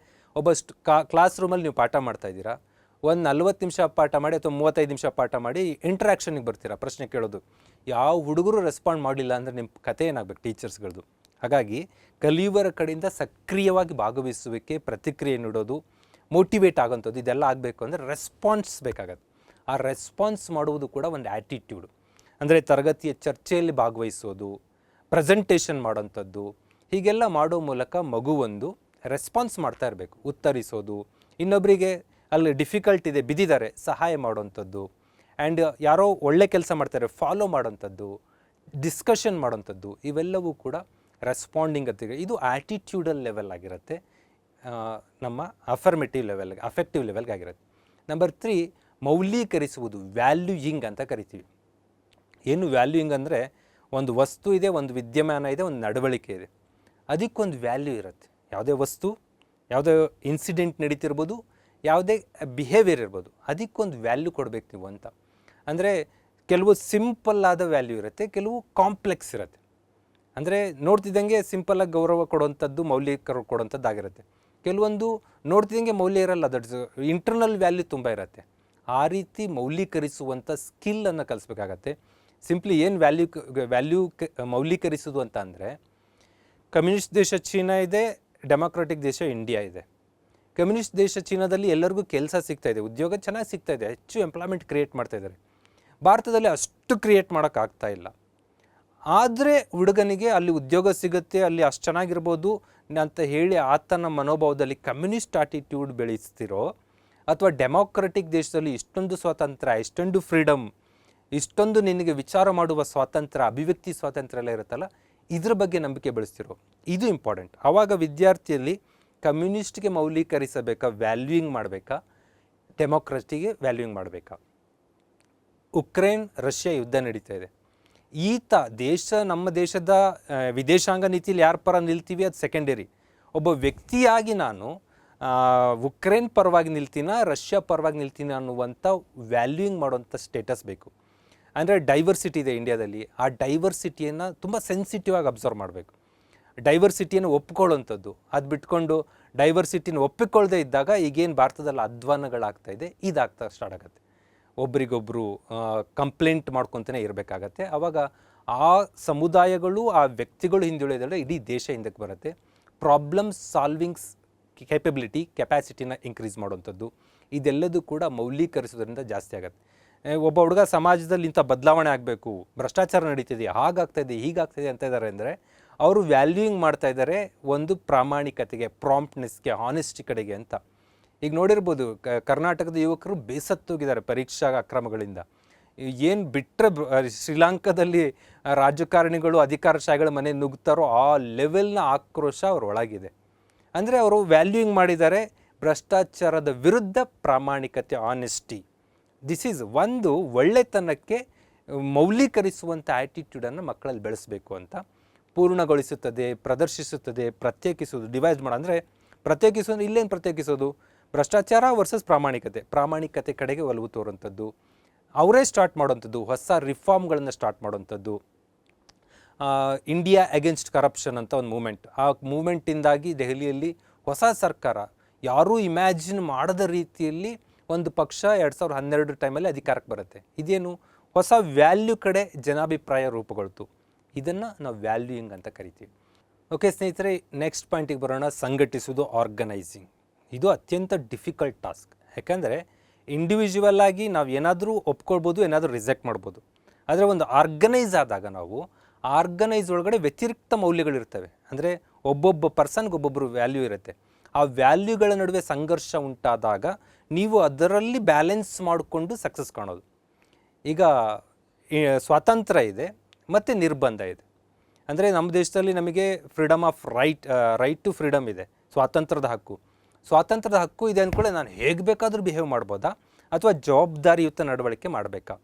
ಕ್ಲಾಸ್ ರೂಮಲ್ಲಿ ನೀವು ಪಾಠ ಮಾಡ್ತಾಯಿದ್ದೀರಾ, ಒಂದು 40 ನಿಮಿಷ ಪಾಠ ಮಾಡಿ ಅಥವಾ 35 ನಿಮಿಷ ಪಾಠ ಮಾಡಿ ಇಂಟ್ರ್ಯಾಕ್ಷನಿಗೆ ಬರ್ತೀರಾ, ಪ್ರಶ್ನೆ ಕೇಳೋದು. ಯಾವ ಹುಡುಗರು ರೆಸ್ಪಾಂಡ್ ಮಾಡಲಿಲ್ಲ ಅಂದರೆ ನಿಮ್ಮ ಕಥೆ ಏನಾಗಬೇಕು ಟೀಚರ್ಸ್ಗಳದ್ದು. ಹಾಗಾಗಿ ಕಲಿಯುವರ ಕಡೆಯಿಂದ ಸಕ್ರಿಯವಾಗಿ ಭಾಗವಹಿಸುವಿಕೆ, ಪ್ರತಿಕ್ರಿಯೆ ನೀಡೋದು, ಮೋಟಿವೇಟ್ ಆಗೋಂಥದ್ದು, ಇದೆಲ್ಲ ಆಗಬೇಕು ಅಂದರೆ ರೆಸ್ಪಾನ್ಸ್ ಬೇಕಾಗತ್ತೆ. ಆ ರೆಸ್ಪಾನ್ಸ್ ಮಾಡುವುದು ಕೂಡ ಒಂದು ಆ್ಯಟಿಟ್ಯೂಡು. ಅಂದರೆ ತರಗತಿಯ ಚರ್ಚೆಯಲ್ಲಿ ಭಾಗವಹಿಸೋದು, ಪ್ರೆಸೆಂಟೇಷನ್ ಮಾಡೋಂಥದ್ದು, ಹೀಗೆಲ್ಲ ಮಾಡೋ ಮೂಲಕ ಮಗುವೊಂದು ರೆಸ್ಪಾನ್ಸ್ ಮಾಡ್ತಾ ಇರಬೇಕು. ಉತ್ತರಿಸೋದು, ಇನ್ನೊಬ್ಬರಿಗೆ ಅಲ್ಲಿ ಡಿಫಿಕಲ್ಟ್ ಇದೆ ಬಿದ್ದಿದ್ದಾರೆ ಸಹಾಯ ಮಾಡೋವಂಥದ್ದು, ಆ್ಯಂಡ್ ಯಾರೋ ಒಳ್ಳೆ ಕೆಲಸ ಮಾಡ್ತಾರೆ ಫಾಲೋ ಮಾಡೋಂಥದ್ದು, ಡಿಸ್ಕಷನ್ ಮಾಡೋಂಥದ್ದು, ಇವೆಲ್ಲವೂ ಕೂಡ ರೆಸ್ಪಾಂಡಿಂಗ್ ಅಂತ. ಇದು ಆ್ಯಟಿಟ್ಯೂಡಲ್ ಲೆವೆಲ್ ಆಗಿರುತ್ತೆ, ನಮ್ಮ ಅಫರ್ಮೇಟಿವ್ ಅಫೆಕ್ಟಿವ್ ಲೆವೆಲ್ಗೆ ಆಗಿರುತ್ತೆ. ನಂಬರ್ 3 ಮೌಲ್ಯೀಕರಿಸುವುದು, ವ್ಯಾಲ್ಯೂಯಿಂಗ್ ಅಂತ ಕರಿತೀವಿ. ಏನು ವ್ಯಾಲ್ಯೂಯಿಂಗ್ ಅಂದರೆ, ಒಂದು ವಸ್ತು ಇದೆ, ಒಂದು ವಿದ್ಯಮಾನ ಇದೆ, ಒಂದು ನಡವಳಿಕೆ ಇದೆ, ಅದಕ್ಕೊಂದು ವ್ಯಾಲ್ಯೂ ಇರುತ್ತೆ. ಯಾವುದೇ ವಸ್ತು, ಯಾವುದೇ ಇನ್ಸಿಡೆಂಟ್ ನಡೀತಿರ್ಬೋದು, ಯಾವುದೇ ಬಿಹೇವಿಯರ್ ಇರ್ಬೋದು, ಅದಕ್ಕೊಂದು ವ್ಯಾಲ್ಯೂ ಕೊಡಬೇಕು ನೀವು ಅಂತ. ಅಂದರೆ ಕೆಲವು ಸಿಂಪಲ್ ಆದ ವ್ಯಾಲ್ಯೂ ಇರುತ್ತೆ, ಕೆಲವು ಕಾಂಪ್ಲೆಕ್ಸ್ ಇರುತ್ತೆ. ಅಂದರೆ ನೋಡ್ತಿದ್ದಂಗೆ ಸಿಂಪಲ್ಲಾಗಿ ಗೌರವ ಕೊಡುವಂಥದ್ದು, ಮೌಲ್ಯೀಕರ ಕೊಡುವಂಥದ್ದಾಗಿರುತ್ತೆ. ಕೆಲವೊಂದು ನೋಡ್ತಿದ್ದಂಗೆ ಮೌಲ್ಯ ಇರಲ್ಲ, ದಟ್ ಇಂಟರ್ನಲ್ ವ್ಯಾಲ್ಯೂ ತುಂಬ ಇರುತ್ತೆ. ಆ ರೀತಿ ಮೌಲ್ಯೀಕರಿಸುವಂಥ ಸ್ಕಿಲ್ಲನ್ನು ಕಲಿಸ್ಬೇಕಾಗತ್ತೆ. ಸಿಂಪ್ಲಿ ಏನು ಮೌಲ್ಯೀಕರಿಸೋದು ಅಂತ ಅಂದರೆ, ಕಮ್ಯುನಿಸ್ಟ್ ದೇಶ ಚೀನಾ ಇದೆ, ಡೆಮೊಕ್ರೆಟಿಕ್ ದೇಶ ಇಂಡಿಯಾ ಇದೆ. ಕಮ್ಯುನಿಸ್ಟ್ ದೇಶ ಚೀನಾದಲ್ಲಿ ಎಲ್ಲರಿಗೂ ಕೆಲಸ ಸಿಗ್ತಾಯಿದೆ, ಉದ್ಯೋಗ ಚೆನ್ನಾಗಿ ಸಿಗ್ತಾಯಿದೆ, ಹೆಚ್ಚು ಎಂಪ್ಲಾಯ್ಮೆಂಟ್ ಕ್ರಿಯೇಟ್ ಮಾಡ್ತಾಯಿದ್ದಾರೆ. ಭಾರತದಲ್ಲಿ ಅಷ್ಟು ಕ್ರಿಯೇಟ್ ಮಾಡೋಕ್ಕಾಗ್ತಾ ಇಲ್ಲ. ಆದರೆ ಹುಡುಗನಿಗೆ ಅಲ್ಲಿ ಉದ್ಯೋಗ ಸಿಗುತ್ತೆ, ಅಲ್ಲಿ ಅಷ್ಟು ಚೆನ್ನಾಗಿರ್ಬೋದು ಅಂತ ಹೇಳಿ ಆತನ ಮನೋಭಾವದಲ್ಲಿ ಕಮ್ಯುನಿಸ್ಟ್ ಆಟಿಟ್ಯೂಡ್ ಬೆಳೆಸ್ತಿರೋ, ಅಥವಾ ಡೆಮೊಕ್ರೆಟಿಕ್ ದೇಶದಲ್ಲಿ ಇಷ್ಟೊಂದು ಸ್ವಾತಂತ್ರ್ಯ, ಇಷ್ಟೊಂದು ಫ್ರೀಡಮ್, ಇಷ್ಟೊಂದು ನಿನಗೆ ವಿಚಾರ ಮಾಡುವ ಸ್ವಾತಂತ್ರ್ಯ, ಅಭಿವ್ಯಕ್ತಿ ಸ್ವಾತಂತ್ರ್ಯ ಎಲ್ಲ ಇರುತ್ತಲ್ಲ, ಇದ್ರ ಬಗ್ಗೆ ನಂಬಿಕೆ ಬೆಳೆಸ್ತಿರೋ, ಇದು ಇಂಪಾರ್ಟೆಂಟ್. ಆವಾಗ ವಿದ್ಯಾರ್ಥಿಯಲ್ಲಿ ಕಮ್ಯುನಿಸ್ಟ್ಗೆ ಮೌಲ್ಯೀಕರಿಸಬೇಕಾ, ವ್ಯಾಲ್ಯೂಯಿಂಗ್ ಮಾಡಬೇಕಾ, ಡೆಮೊಕ್ರಟಿಗೆ ವ್ಯಾಲ್ಯೂಯಿಂಗ್ ಮಾಡಬೇಕಾ? ಉಕ್ರೇನ್ ರಷ್ಯಾ ಯುದ್ಧ ನಡೀತಾ ಇದೆ. ಈತ ನಮ್ಮ ದೇಶದ ವಿದೇಶಾಂಗ ನೀತಿಯಲ್ಲಿ ಯಾರ ಪರ ನಿಲ್ತೀವಿ ಅದು ಸೆಕೆಂಡರಿ. ಒಬ್ಬ ವ್ಯಕ್ತಿಯಾಗಿ ನಾನು ಉಕ್ರೇನ್ ಪರವಾಗಿ ನಿಲ್ತೀನ, ರಷ್ಯಾ ಪರವಾಗಿ ನಿಲ್ತೀನಿ ಅನ್ನುವಂಥ ವ್ಯಾಲ್ಯೂಯಿಂಗ್ ಮಾಡುವಂಥ ಸ್ಟೇಟಸ್ ಬೇಕು. ಅಂದರೆ ಡೈವರ್ಸಿಟಿ ಇದೆ ಇಂಡಿಯಾದಲ್ಲಿ, ಆ ಡೈವರ್ಸಿಟಿಯನ್ನು ತುಂಬ ಸೆನ್ಸಿಟಿವ್ ಆಗಿ ಅಬ್ಸರ್ವ್ ಮಾಡಬೇಕು. ಡೈವರ್ಸಿಟಿಯನ್ನು ಒಪ್ಕೊಳ್ಳೋಂಥದ್ದು, ಅದು ಬಿಟ್ಕೊಂಡು ಡೈವರ್ಸಿಟಿನ ಒಪ್ಪಿಕೊಳ್ಳದೆ ಇದ್ದಾಗ ಈಗೇನು ಭಾರತದಲ್ಲಿ ಅಧ್ವಾನಗಳಾಗ್ತಾಯಿದೆ, ಇದಾಗ್ತಾ ಸ್ಟಾರ್ಟ್ ಆಗುತ್ತೆ. ಒಬ್ರಿಗೊಬ್ಬರು ಕಂಪ್ಲೇಂಟ್ ಮಾಡ್ಕೊತಾನೆ ಇರಬೇಕಾಗತ್ತೆ. ಆವಾಗ ಆ ಸಮುದಾಯಗಳು, ಆ ವ್ಯಕ್ತಿಗಳು ಹಿಂದುಳಿದ್ರೆ ಇಡೀ ದೇಶ ಹಿಂದಕ್ಕೆ ಬರುತ್ತೆ. ಪ್ರಾಬ್ಲಮ್ ಸಾಲ್ವಿಂಗ್ಸ್ ಕೆಪಾಸಿಟಿನ ಇನ್ಕ್ರೀಸ್ ಮಾಡುವಂಥದ್ದು, ಇದೆಲ್ಲದೂ ಕೂಡ ಮೌಲ್ಯೀಕರಿಸೋದ್ರಿಂದ ಜಾಸ್ತಿ ಆಗುತ್ತೆ. ಒಬ್ಬ ಹುಡುಗ ಸಮಾಜದಲ್ಲಿ ಇಂಥ ಬದಲಾವಣೆ ಆಗಬೇಕು, ಭ್ರಷ್ಟಾಚಾರ ನಡೀತಿದೆ, ಹಾಗಾಗ್ತಾಯಿದೆ, ಹೀಗಾಗ್ತಾಯಿದೆ ಅಂತ ಇದ್ದಾರೆ ಅಂದರೆ, ಅವರು ವ್ಯಾಲ್ಯೂಯಿಂಗ್ ಮಾಡ್ತಾ ಇದ್ದಾರೆ ಒಂದು ಪ್ರಾಮಾಣಿಕತೆಗೆ, ಪ್ರಾಂಪ್ಟ್ನೆಸ್ಗೆ, ಹಾನೆಸ್ಟಿ ಕಡೆಗೆ ಅಂತ. ಈಗ ನೋಡಿರ್ಬೋದು, ಕರ್ನಾಟಕದ ಯುವಕರು ಬೇಸತ್ತೋಗಿದ್ದಾರೆ ಪರೀಕ್ಷಾ ಅಕ್ರಮಗಳಿಂದ. ಏನು ಬಿಟ್ಟರೆ ಶ್ರೀಲಂಕಾದಲ್ಲಿ ರಾಜಕಾರಣಿಗಳು, ಅಧಿಕಾರಶಾಹಿಗಳ ಮನೆ ನುಗ್ತಾರೋ ಆ ಲೆವೆಲ್ನ ಆಕ್ರೋಶ ಅವ್ರ ಒಳಗಿದೆ. ಅಂದರೆ ಅವರು ವ್ಯಾಲ್ಯೂಯಿಂಗ್ ಮಾಡಿದ್ದಾರೆ ಭ್ರಷ್ಟಾಚಾರದ ವಿರುದ್ಧ ಪ್ರಾಮಾಣಿಕತೆ, ಆನೆಸ್ಟಿ. ದಿಸ್ ಈಸ್ ಒಂದು ಒಳ್ಳೆತನಕ್ಕೆ ಮೌಲ್ಯೀಕರಿಸುವಂಥ ಆ್ಯಟಿಟ್ಯೂಡನ್ನು ಮಕ್ಕಳಲ್ಲಿ ಬೆಳೆಸಬೇಕು ಅಂತ. ಪೂರ್ಣಗೊಳಿಸುತ್ತದೆ, ಪ್ರದರ್ಶಿಸುತ್ತದೆ, ಪ್ರತ್ಯೇಕಿಸೋದು, ಡಿವೈಸ್ ಮಾಡೋ. ಅಂದರೆ ಪ್ರತ್ಯೇಕಿಸೋದು, ಇಲ್ಲೇನು ಪ್ರತ್ಯೇಕಿಸೋದು? ಭ್ರಷ್ಟಾಚಾರ ವರ್ಸಸ್ ಪ್ರಾಮಾಣಿಕತೆ ಕಡೆಗೆ ಒಲವು ತೋರುವಂಥದ್ದು, ಅವರೇ ಸ್ಟಾರ್ಟ್ ಮಾಡೋವಂಥದ್ದು, ಹೊಸ ರಿಫಾರ್ಮ್ಗಳನ್ನು ಸ್ಟಾರ್ಟ್ ಮಾಡೋವಂಥದ್ದು. ಇಂಡಿಯಾ ಅಗೇನ್ಸ್ಟ್ ಕರಪ್ಷನ್ ಅಂತ ಒಂದು ಮೂಮೆಂಟ್, ಆ ಮೂಮೆಂಟಿಂದಾಗಿ ದೆಹಲಿಯಲ್ಲಿ ಹೊಸ ಸರ್ಕಾರ, ಯಾರೂ ಇಮ್ಯಾಜಿನ್ ಮಾಡದ ರೀತಿಯಲ್ಲಿ ಒಂದು ಪಕ್ಷ 2012 ಟೈಮಲ್ಲಿ ಅಧಿಕಾರಕ್ಕೆ ಬರುತ್ತೆ. ಇದೇನು ಹೊಸ ವ್ಯಾಲ್ಯೂ ಕಡೆ ಜನಾಭಿಪ್ರಾಯ ರೂಪುಗೊಳ್ತು. ಇದನ್ನು ನಾವು ವ್ಯಾಲ್ಯೂಯಿಂಗ್ ಅಂತ ಕರಿತೀವಿ. ಓಕೆ ಸ್ನೇಹಿತರೆ, ನೆಕ್ಸ್ಟ್ ಪಾಯಿಂಟಿಗೆ ಬರೋಣ. ಸಂಘಟಿಸುವುದು, ಆರ್ಗನೈಸಿಂಗ್. ಇದು ಅತ್ಯಂತ ಡಿಫಿಕಲ್ಟ್ ಟಾಸ್ಕ್. ಯಾಕಂದರೆ ಇಂಡಿವಿಜುವಲ್ ಆಗಿ ನಾವು ಏನಾದರೂ ಒಪ್ಕೊಳ್ಬೋದು, ಏನಾದರೂ ರಿಜೆಕ್ಟ್ ಮಾಡ್ಬೋದು. ಆದರೆ ಒಂದು ಆರ್ಗನೈಸ್ ಆದಾಗ ನಾವು ಆರ್ಗನೈಸ್ ಒಳಗಡೆ ವ್ಯತಿರಿಕ್ತ ಮೌಲ್ಯಗಳಿರ್ತವೆ. ಅಂದರೆ ಒಬ್ಬೊಬ್ಬ ಪರ್ಸನ್ಗೆ ಒಬ್ಬೊಬ್ಬರು ವ್ಯಾಲ್ಯೂ ಇರುತ್ತೆ. ಆ ವ್ಯಾಲ್ಯೂಗಳ ನಡುವೆ ಸಂಘರ್ಷ ಉಂಟಾದಾಗ ನೀವು ಅದರಲ್ಲಿ ಬ್ಯಾಲೆನ್ಸ್ ಮಾಡಿಕೊಂಡು ಸಕ್ಸಸ್ ಕಾಣೋದು. ಈಗ ಸ್ವಾತಂತ್ರ್ಯ ಇದೆ ಮತ್ತು ನಿರ್ಬಂಧ ಇದೆ. ಅಂದರೆ ನಮ್ಮ ದೇಶದಲ್ಲಿ ನಮಗೆ freedom of right to freedom ಇದೆ, ಸ್ವಾತಂತ್ರ್ಯದ ಹಕ್ಕು. ಸ್ವಾತಂತ್ರ್ಯದ ಹಕ್ಕು ಇದೆ ಅಂದ್ಕೊಳ್ಳೆ ನಾನು ಹೇಗೆ ಬೇಕಾದರೂ ಬಿಹೇವ್ ಮಾಡ್ಬೋದಾ, ಅಥವಾ ಜವಾಬ್ದಾರಿಯುತ ನಡವಳಿಕೆ ಮಾಡಬೇಕಾ?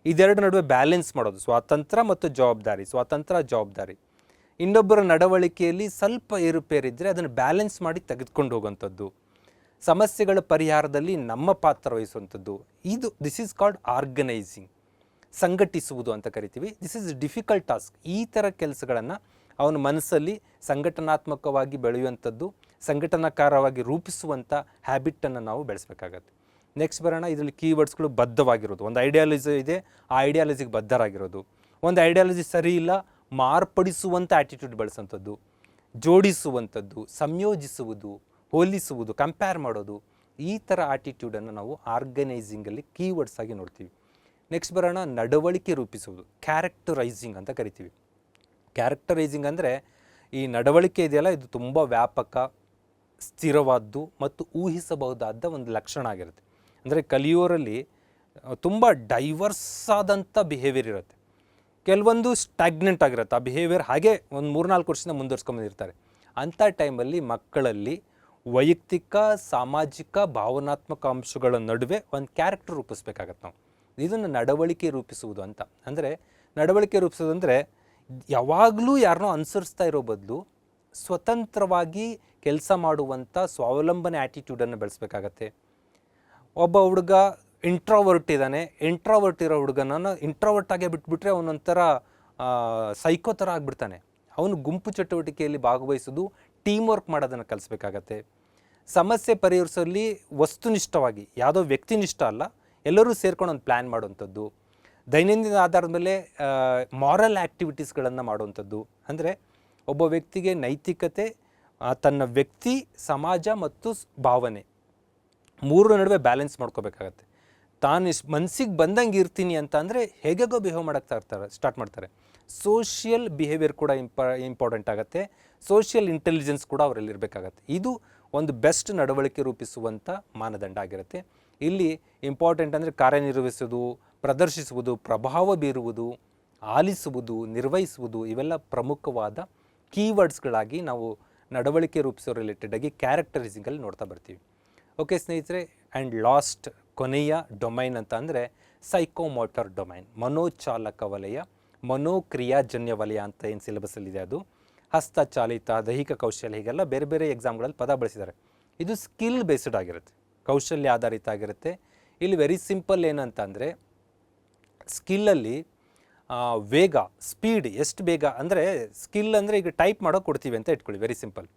ಇದೆರಡು ನಡುವೆ ಬ್ಯಾಲೆನ್ಸ್ ಮಾಡೋದು, ಸ್ವಾತಂತ್ರ್ಯ ಮತ್ತು ಜವಾಬ್ದಾರಿ. ಇನ್ನೊಬ್ಬರ ನಡವಳಿಕೆಯಲ್ಲಿ ಸ್ವಲ್ಪ ಏರುಪೇರಿದ್ದರೆ ಅದನ್ನು ಬ್ಯಾಲೆನ್ಸ್ ಮಾಡಿ ತೆಗೆದುಕೊಂಡು ಹೋಗುವಂಥದ್ದು, ಸಮಸ್ಯೆಗಳ ಪರಿಹಾರದಲ್ಲಿ ನಮ್ಮ ಪಾತ್ರ ವಹಿಸುವಂಥದ್ದು. ದಿಸ್ ಈಸ್ ಕಾಲ್ಡ್ ಆರ್ಗನೈಸಿಂಗ್, ಸಂಘಟಿಸುವುದು ಅಂತ ಕರಿತೀವಿ. This is difficult task. ಈ ಥರ ಕೆಲಸಗಳನ್ನು ಅವನ ಮನಸ್ಸಲ್ಲಿ ಸಂಘಟನಾತ್ಮಕವಾಗಿ ಬೆಳೆಯುವಂಥದ್ದು, ಸಂಘಟನಾಕಾರವಾಗಿ ರೂಪಿಸುವಂಥ ಹ್ಯಾಬಿಟನ್ನು ನಾವು ಬೆಳೆಸಬೇಕಾಗತ್ತೆ. ನೆಕ್ಸ್ಟ್ ಬರೋಣ. ಇದರಲ್ಲಿ ಕೀವರ್ಡ್ಸ್ಗಳು ಬದ್ಧವಾಗಿರೋದು. ಒಂದು ಐಡಿಯಾಲಜಿ ಇದೆ, ಆ ಐಡಿಯಾಲಜಿಗೆ ಬದ್ಧರಾಗಿರೋದು. ಒಂದು ಐಡಿಯಾಲಜಿ ಸರಿ ಇಲ್ಲ, ಮಾರ್ಪಡಿಸುವಂಥ ಆ್ಯಟಿಟ್ಯೂಡ್ ಬೆಳೆಸೋಂಥದ್ದು, ಜೋಡಿಸುವಂಥದ್ದು, ಸಂಯೋಜಿಸುವುದು, ಹೋಲಿಸುವುದು, ಕಂಪೇರ್ ಮಾಡೋದು. ಈ ಥರ ಆ್ಯಟಿಟ್ಯೂಡನ್ನು ನಾವು ಆರ್ಗನೈಸಿಂಗಲ್ಲಿ ಕೀವರ್ಡ್ಸ್ ಆಗಿ ನೋಡ್ತೀವಿ. ನೆಕ್ಸ್ಟ್ ಬರೋಣ. ನಡವಳಿಕೆ ರೂಪಿಸುವುದು, ಕ್ಯಾರೆಕ್ಟರೈಸಿಂಗ್ ಅಂತ ಕರಿತೀವಿ. ಕ್ಯಾರೆಕ್ಟರೈಸಿಂಗ್ ಅಂದರೆ ಈ ನಡವಳಿಕೆ ಇದೆಯಲ್ಲ, ಇದು ತುಂಬ ವ್ಯಾಪಕ, ಸ್ಥಿರವಾದ್ದು ಮತ್ತು ಊಹಿಸಬಹುದಾದ ಒಂದು ಲಕ್ಷಣ ಆಗಿರುತ್ತೆ. ಅಂದರೆ ಕಲಿಯೋರಲ್ಲಿ ತುಂಬ ಡೈವರ್ಸ್ ಆದಂಥ ಬಿಹೇವಿಯರ್ ಇರುತ್ತೆ. ಕೆಲವೊಂದು ಸ್ಟ್ಯಾಗ್ನೆಂಟ್ ಆಗಿರುತ್ತೆ, ಆ ಬಿಹೇವಿಯರ್ ಹಾಗೆ ಒಂದು 3-4 ವರ್ಷದಿಂದ ಮುಂದುವರ್ಸ್ಕೊಂಬಂದಿರ್ತಾರೆ. ಅಂಥ ಟೈಮಲ್ಲಿ ಮಕ್ಕಳಲ್ಲಿ ವೈಯಕ್ತಿಕ, ಸಾಮಾಜಿಕ, ಭಾವನಾತ್ಮಕ ಅಂಶಗಳ ನಡುವೆ ಒಂದು ಕ್ಯಾರೆಕ್ಟರ್ ರೂಪಿಸ್ಬೇಕಾಗತ್ತೆ ನಾವು. ಇದನ್ನು ನಡವಳಿಕೆ ರೂಪಿಸುವುದು ಅಂತ. ಅಂದರೆ ನಡವಳಿಕೆ ರೂಪಿಸೋದು ಅಂದರೆ ಯಾವಾಗಲೂ ಯಾರನ್ನೋ ಅನುಸರಿಸ್ತಾ ಇರೋ ಬದಲು ಸ್ವತಂತ್ರವಾಗಿ ಕೆಲಸ ಮಾಡುವಂಥ ಸ್ವಾವಲಂಬನೆ ಆ್ಯಟಿಟ್ಯೂಡನ್ನು ಬೆಳೆಸ್ಬೇಕಾಗತ್ತೆ. ಒಬ್ಬ ಹುಡುಗ ಇಂಟ್ರಾವರ್ಟ್ ಇದ್ದಾನೆ, ಇಂಟ್ರಾವರ್ಟ್ ಇರೋ ಹುಡುಗನನ್ನು ಇಂಟ್ರಾವರ್ಟ್ ಆಗೇ ಬಿಟ್ಬಿಟ್ರೆ ಅವನೊಂಥರ ಸೈಕೋ ಥರ ಆಗಿಬಿಡ್ತಾನೆ. ಅವನು ಗುಂಪು ಚಟುವಟಿಕೆಯಲ್ಲಿ ಭಾಗವಹಿಸೋದು, ಟೀಮ್ ವರ್ಕ್ ಮಾಡೋದನ್ನು ಕಲಿಸ್ಬೇಕಾಗತ್ತೆ. ಸಮಸ್ಯೆ ಪರಿಹರಿಸೋಲ್ಲಿ ವಸ್ತುನಿಷ್ಠವಾಗಿ, ಯಾವುದೋ ವ್ಯಕ್ತಿನಿಷ್ಠ ಅಲ್ಲ, ಎಲ್ಲರೂ ಸೇರ್ಕೊಂಡು ಒಂದು ಪ್ಲ್ಯಾನ್ ಮಾಡುವಂಥದ್ದು. ದೈನಂದಿನ ಆಧಾರದ ಮೇಲೆ ಮಾರಲ್ ಆ್ಯಕ್ಟಿವಿಟೀಸ್ಗಳನ್ನು ಮಾಡುವಂಥದ್ದು. ಅಂದರೆ ಒಬ್ಬ ವ್ಯಕ್ತಿಗೆ ನೈತಿಕತೆ, ತನ್ನ ವ್ಯಕ್ತಿ, ಸಮಾಜ ಮತ್ತು ಭಾವನೆ ಮೂರರ ನಡುವೆ ಬ್ಯಾಲೆನ್ಸ್ ಮಾಡ್ಕೋಬೇಕಾಗತ್ತೆ. ತಾನು ಮನಸ್ಸಿಗೆ ಬಂದಂಗೆ ಇರ್ತೀನಿ ಅಂತ ಅಂದರೆ ಹೇಗೆಗೋ ಬಿಹೇವ್ ಮಾಡೋಕ್ಕೆ ಸ್ಟಾರ್ಟ್ ಮಾಡ್ತಾರೆ. ಸೋಷಿಯಲ್ ಬಿಹೇವಿಯರ್ ಕೂಡ ಇಂಪಾರ್ಟೆಂಟ್ ಆಗುತ್ತೆ. ಸೋಷಿಯಲ್ ಇಂಟೆಲಿಜೆನ್ಸ್ ಕೂಡ ಅವರಲ್ಲಿ ಇರಬೇಕಾಗತ್ತೆ. ಇದು ಒಂದು ಬೆಸ್ಟ್ ನಡವಳಿಕೆ ರೂಪಿಸುವಂಥ ಮಾನದಂಡ ಆಗಿರುತ್ತೆ. ಇಲ್ಲಿ ಇಂಪಾರ್ಟೆಂಟ್ ಅಂದರೆ ಕಾರ್ಯನಿರ್ವಹಿಸುವುದು, ಪ್ರದರ್ಶಿಸುವುದು, ಪ್ರಭಾವ ಬೀರುವುದು, ಆಲಿಸುವುದು, ನಿರ್ವಹಿಸುವುದು, ಇವೆಲ್ಲ ಪ್ರಮುಖವಾದ ಕೀವರ್ಡ್ಸ್ಗಳಾಗಿ ನಾವು ನಡವಳಿಕೆ ರೂಪಿಸೋ ರಿಲೇಟೆಡಾಗಿ ಕ್ಯಾರೆಕ್ಟರೈಸಿಂಗಲ್ಲಿ ನೋಡ್ತಾ ಬರ್ತೀವಿ. ಓಕೆ ಸ್ನೇಹಿತರೆ, ಆ್ಯಂಡ್ ಲಾಸ್ಟ್ ಕೊನೆಯ ಡೊಮೈನ್ ಅಂತ ಅಂದರೆ ಸೈಕೋಮೋಟರ್ ಡೊಮೈನ್, ಮನೋಚಾಲಕ ವಲಯ, ಮನೋಕ್ರಿಯಾಜನ್ಯ ವಲಯ ಅಂತ ಏನು ಸಿಲೆಬಸ್ಸಲ್ಲಿದೆ ಅದು. ಹಸ್ತಚಾಲಿತ, ದೈಹಿಕ ಕೌಶಲ್ಯ, ಹೀಗೆಲ್ಲ ಬೇರೆ ಬೇರೆ ಎಕ್ಸಾಮ್ಗಳಲ್ಲಿ ಪದ ಬಳಸಿದ್ದಾರೆ. ಇದು ಸ್ಕಿಲ್ ಬೇಸ್ಡ್ ಆಗಿರುತ್ತೆ, ಕೌಶಲ್ಯ ಆಧಾರಿತ ಆಗಿರುತ್ತೆ. ಇಲ್ಲಿ ವೆರಿ ಸಿಂಪಲ್ ಏನಂತ ಅಂದರೆ ಸ್ಕಿಲ್ಲಲ್ಲಿ ವೇಗ, ಸ್ಪೀಡ್, ಎಷ್ಟು ಬೇಗ ಅಂದರೆ ಸ್ಕಿಲ್ ಅಂದರೆ ಈಗ ಟೈಪ್ ಮಾಡೋಕೆ ಕೊಡ್ತೀವಿ ಅಂತ ಇಟ್ಕೊಳ್ಳಿ. ವೆರಿ ಸಿಂಪಲ್,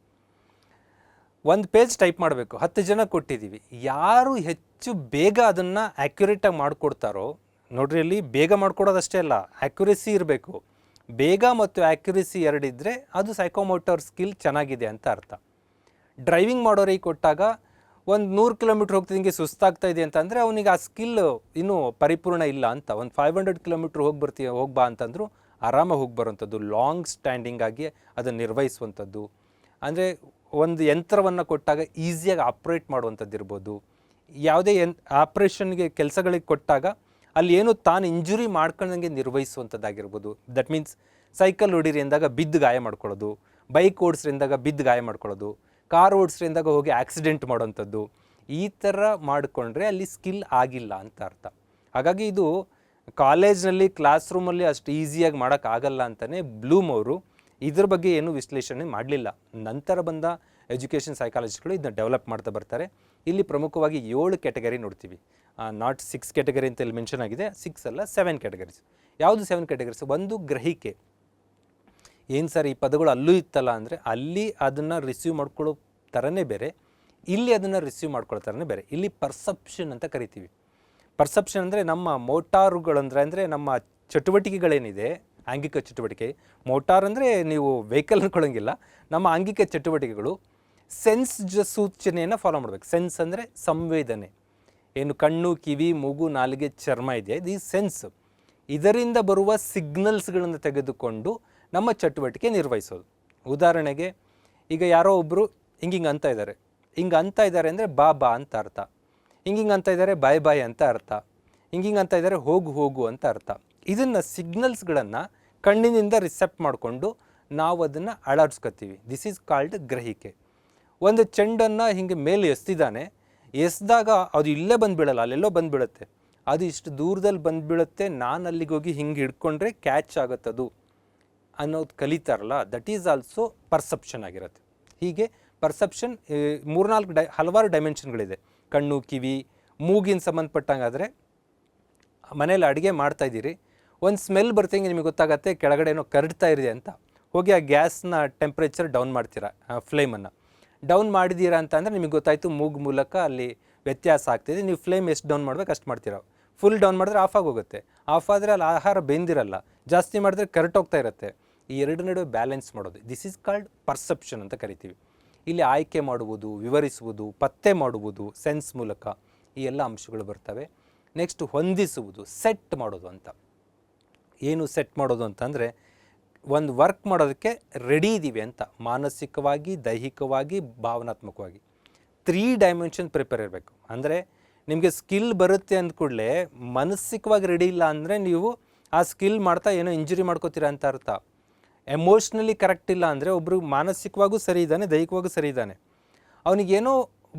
ಒಂದು ಪೇಜ್ ಟೈಪ್ ಮಾಡಬೇಕು, 10 ಜನ ಕೊಟ್ಟಿದ್ದೀವಿ. ಯಾರು ಹೆಚ್ಚು ಬೇಗ ಅದನ್ನು ಆ್ಯಕ್ಯುರೇಟಾಗಿ ಮಾಡಿಕೊಡ್ತಾರೋ, ನೋಡ್ರಿ ಅಲ್ಲಿ ಬೇಗ ಮಾಡಿಕೊಡೋದಷ್ಟೇ ಅಲ್ಲ, ಆ್ಯಕ್ಯುರೇಸಿ ಇರಬೇಕು. ಬೇಗ ಮತ್ತು ಆ್ಯಕ್ಯುರೇಸಿ ಎರಡಿದ್ದರೆ ಅದು ಸೈಕೋಮೋಟರ್ ಸ್ಕಿಲ್ ಚೆನ್ನಾಗಿದೆ ಅಂತ ಅರ್ಥ. ಡ್ರೈವಿಂಗ್ ಮಾಡೋರಿಗೆ ಕೊಟ್ಟಾಗ ಒಂದು 100 ಕಿಲೋಮೀಟ್ರ್ ಹೋಗ್ತಿದ್ದಂಗೆ ಸುಸ್ತಾಗ್ತಾ ಇದೆ ಅಂತ ಅಂದರೆ ಅವನಿಗೆ ಆ ಸ್ಕಿಲ್ ಇನ್ನೂ ಪರಿಪೂರ್ಣ ಇಲ್ಲ ಅಂತ. ಒಂದು 500 ಕಿಲೋಮೀಟ್ರ್ ಹೋಗ್ಬಾ ಅಂತಂದರೂ ಆರಾಮಾಗಿ ಹೋಗಿ ಬರೋವಂಥದ್ದು, ಲಾಂಗ್ ಸ್ಟ್ಯಾಂಡಿಂಗ್ ಆಗಿ ಅದನ್ನು ನಿರ್ವಹಿಸುವಂಥದ್ದು. ಅಂದರೆ ಒಂದು ಯಂತ್ರವನ್ನು ಕೊಟ್ಟಾಗ ಈಸಿಯಾಗಿ ಆಪ್ರೇಟ್ ಮಾಡುವಂಥದ್ದು ಇರ್ಬೋದು. ಯಾವುದೇ ಆಪ್ರೇಷನ್ಗೆ ಕೆಲಸಗಳಿಗೆ ಕೊಟ್ಟಾಗ ಅಲ್ಲಿ ಏನು ತಾನು ಇಂಜುರಿ ಮಾಡ್ಕೊಂಡಂಗೆ ನಿರ್ವಹಿಸುವಂಥದ್ದಾಗಿರ್ಬೋದು. ದಟ್ ಮೀನ್ಸ್ ಸೈಕಲ್ ಹೊಡೀರಿ ಅಂದಾಗ ಬಿದ್ದು ಗಾಯ ಮಾಡ್ಕೊಳ್ಳೋದು, ಬೈಕ್ ಓಡಿಸ್ರಿ ಅಂದಾಗ ಬಿದ್ದು ಗಾಯ ಮಾಡ್ಕೊಳ್ಳೋದು, ಕಾರ್ ಓಡಿಸ್ರಿ ಅಂದಾಗ ಹೋಗಿ ಆಕ್ಸಿಡೆಂಟ್ ಮಾಡೋವಂಥದ್ದು. ಈ ಥರ ಮಾಡಿಕೊಂಡ್ರೆ ಅಲ್ಲಿ ಸ್ಕಿಲ್ ಆಗಿಲ್ಲ ಅಂತ ಅರ್ಥ. ಹಾಗಾಗಿ ಇದು ಕಾಲೇಜ್ನಲ್ಲಿ, ಕ್ಲಾಸ್ ರೂಮಲ್ಲಿ ಅಷ್ಟು ಈಸಿಯಾಗಿ ಮಾಡೋಕ್ಕಾಗಲ್ಲ ಅಂತಲೇ ಬ್ಲೂಮ್ ಅವರು ಇದ್ರ ಬಗ್ಗೆ ಏನೂ ವಿಶ್ಲೇಷಣೆ ಮಾಡಲಿಲ್ಲ. ನಂತರ ಬಂದ ಎಜುಕೇಷನ್ ಸೈಕಾಲಜಿಸ್ಟ್ಗಳು ಇದನ್ನ ಡೆವಲಪ್ ಮಾಡ್ತಾ ಬರ್ತಾರೆ. ಇಲ್ಲಿ ಪ್ರಮುಖವಾಗಿ 7 ಕ್ಯಾಟಗರಿ ನೋಡ್ತೀವಿ. ನಾಟ್ 6 ಕ್ಯಾಟಗರಿ ಅಂತ ಇಲ್ಲಿ ಮೆನ್ಷನ್ ಆಗಿದೆ, 6 ಅಲ್ಲ 7 ಕ್ಯಾಟಗರೀಸ್. ಯಾವುದು 7 ಕ್ಯಾಟಗರೀಸ್? ಒಂದು ಗ್ರಹಿಕೆ. ಏನು ಸರ್ ಈ ಪದಗಳು ಅಲ್ಲೂ ಇತ್ತಲ್ಲ ಅಂದರೆ, ಅಲ್ಲಿ ಅದನ್ನು ರಿಸೀವ್ ಮಾಡ್ಕೊಳ್ಳೋ ಥರನೇ ಬೇರೆ, ಇಲ್ಲಿ ಅದನ್ನು ರಿಸೀವ್ ಮಾಡ್ಕೊಳ್ಳೋ ಥರನೇ ಬೇರೆ. ಇಲ್ಲಿ ಪರ್ಸೆಪ್ಷನ್ ಅಂತ ಕರಿತೀವಿ. ಪರ್ಸೆಪ್ಷನ್ ಅಂದರೆ ನಮ್ಮ ಮೋಟಾರುಗಳಂದ್ರೆ, ಅಂದರೆ ನಮ್ಮ ಚಟುವಟಿಕೆಗಳೇನಿದೆ, ಆಂಗಿಕ ಚಟುವಟಿಕೆ. ಮೋಟಾರ್ ಅಂದರೆ ನೀವು ವೆಹಿಕಲ್ ಅನ್ಕೊಳ್ಳೋಂಗಿಲ್ಲ, ನಮ್ಮ ಆಂಗಿಕ ಚಟುವಟಿಕೆಗಳು ಸೆನ್ಸ್ ಸೂಚನೆಯನ್ನು ಫಾಲೋ ಮಾಡಬೇಕು. ಸೆನ್ಸ್ ಅಂದರೆ ಸಂವೇದನೆ. ಏನು ಕಣ್ಣು, ಕಿವಿ, ಮೂಗು, ನಾಲಿಗೆ, ಚರ್ಮ ಇದೆಯಾ, ಇದು ಈ ಸೆನ್ಸ್. ಇದರಿಂದ ಬರುವ ಸಿಗ್ನಲ್ಸ್ಗಳನ್ನು ತೆಗೆದುಕೊಂಡು ನಮ್ಮ ಚಟುವಟಿಕೆ ನಿರ್ವಹಿಸೋದು. ಉದಾಹರಣೆಗೆ ಈಗ ಯಾರೋ ಒಬ್ಬರು ಹಿಂಗೆ ಅಂತ ಇದ್ದಾರೆ, ಅಂದರೆ ಬಾ ಅಂತ ಅರ್ಥ. ಹಿಂಗೆ ಅಂತ ಇದ್ದಾರೆ, ಬಾಯ್ ಅಂತ ಅರ್ಥ. ಹಿಂಗೆ ಅಂತ ಇದ್ದಾರೆ, ಹೋಗು ಅಂತ ಅರ್ಥ. ಇದನ್ನು ಸಿಗ್ನಲ್ಸ್ಗಳನ್ನು ಕಣ್ಣಿನಿಂದ ರಿಸೆಪ್ಟ್ ಮಾಡಿಕೊಂಡು ನಾವು ಅದನ್ನು ಅಳವಡಿಸ್ಕೊತೀವಿ. ದಿಸ್ ಈಸ್ ಕಾಲ್ಡ್ ಗ್ರಹಿಕೆ. ಒಂದು ಚೆಂಡನ್ನು ಹಿಂಗೆ ಮೇಲೆ ಎಸ್ತಿದ್ದಾನೆ, ಎಸ್ದಾಗ ಅದು ಇಲ್ಲೇ ಬಂದುಬೀಳಲ್ಲ, ಅಲ್ಲೆಲ್ಲೋ ಬಂದುಬೀಳುತ್ತೆ. ಅದು ಇಷ್ಟು ದೂರದಲ್ಲಿ ಬಂದುಬೀಳುತ್ತೆ, ನಾನು ಅಲ್ಲಿಗೆ ಹೋಗಿ ಹಿಂಗೆ ಹಿಡ್ಕೊಂಡ್ರೆ ಕ್ಯಾಚ್ ಆಗುತ್ತದು ಅನ್ನೋದು ಕಲಿತಾರಲ್ಲ, ದಟ್ ಈಸ್ ಆಲ್ಸೋ ಪರ್ಸೆಪ್ಷನ್ ಆಗಿರುತ್ತೆ. ಹೀಗೆ ಪರ್ಸೆಪ್ಷನ್ 3-4 ಹಲವಾರು ಡೈಮೆನ್ಷನ್ಗಳಿದೆ. ಕಣ್ಣು, ಕಿವಿ, ಮೂಗಿನ ಸಂಬಂಧಪಟ್ಟಂಗಾದರೆ ಮನೇಲಿ ಅಡುಗೆ ಮಾಡ್ತಾಯಿದ್ದೀರಿ, ಒಂದು ಸ್ಮೆಲ್ ಬರ್ತಿಂಗೆ ನಿಮಗೆ ಗೊತ್ತಾಗತ್ತೆ ಕೆಳಗಡೆ ಏನೋ ಕರಡ್ತಾ ಇದೆ ಅಂತ. ಹೋಗಿ ಆ ಗ್ಯಾಸ್ನ ಟೆಂಪ್ರೇಚರ್ ಡೌನ್ ಮಾಡ್ತೀರಾ, ಫ್ಲೇಮನ್ನು ಡೌನ್ ಮಾಡಿದ್ದೀರಾ ಅಂತ ಅಂದರೆ ನಿಮಗೆ ಗೊತ್ತಾಯಿತು ಮೂಗು ಮೂಲಕ ಅಲ್ಲಿ ವ್ಯತ್ಯಾಸ ಆಗ್ತಿದೆ. ನೀವು ಫ್ಲೇಮ್ ಎಷ್ಟು ಡೌನ್ ಮಾಡ್ಬೇಕು ಅಷ್ಟು ಮಾಡ್ತೀರ. ಫುಲ್ ಡೌನ್ ಮಾಡಿದ್ರೆ ಆಫ್ ಆಗೋಗುತ್ತೆ. ಆಫ್ ಆದರೆ ಅಲ್ಲಿ ಆಹಾರ ಬೆಂದಿರಲ್ಲ, ಜಾಸ್ತಿ ಮಾಡಿದ್ರೆ ಕರೆಕ್ಟೋಗ್ತಾ ಇರುತ್ತೆ. ಈ ಎರಡು ನಡುವೆ ಬ್ಯಾಲೆನ್ಸ್ ಮಾಡೋದು, ದಿಸ್ ಈಸ್ ಕಾಲ್ಡ್ ಪರ್ಸೆಪ್ಷನ್ ಅಂತ ಕರಿತೀವಿ. ಇಲ್ಲಿ ಆಯ್ಕೆ ಮಾಡುವುದು, ವಿವರಿಸುವುದು, ಪತ್ತೆ ಮಾಡುವುದು ಸೆನ್ಸ್ ಮೂಲಕ, ಈ ಎಲ್ಲ ಅಂಶಗಳು ಬರ್ತವೆ. ನೆಕ್ಸ್ಟ್ ಹೊಂದಿಸುವುದು, ಸೆಟ್ ಮಾಡೋದು ಅಂತ. ಏನು ಸೆಟ್ ಮಾಡೋದು ಅಂತಂದರೆ ಒಂದು ವರ್ಕ್ ಮಾಡೋದಕ್ಕೆ ರೆಡಿ ಇದ್ದೀವಿ ಅಂತ, ಮಾನಸಿಕವಾಗಿ, ದೈಹಿಕವಾಗಿ, ಭಾವನಾತ್ಮಕವಾಗಿ 3 ಡೈಮೆನ್ಷನ್ ಪ್ರಿಪೇರ್ ಇರಬೇಕು. ಅಂದರೆ ನಿಮಗೆ ಸ್ಕಿಲ್ ಬರುತ್ತೆ ಅಂದ ಕೂಡಲೇ ಮಾನಸಿಕವಾಗಿ ರೆಡಿ ಇಲ್ಲ ಅಂದರೆ ನೀವು ಆ ಸ್ಕಿಲ್ ಮಾಡ್ತಾ ಏನೋ ಇಂಜುರಿ ಮಾಡ್ಕೋತೀರ ಅಂತ ಅರ್ಥ. ಎಮೋಷ್ನಲಿ ಕರೆಕ್ಟ್ ಇಲ್ಲ ಅಂದರೆ ಒಬ್ಬರು ಮಾನಸಿಕವಾಗೂ ಸರಿ ಇದ್ದಾನೆ, ದೈಹಿಕವಾಗೂ ಸರಿ ಇದ್ದಾನೆ, ಅವನಿಗೇನೋ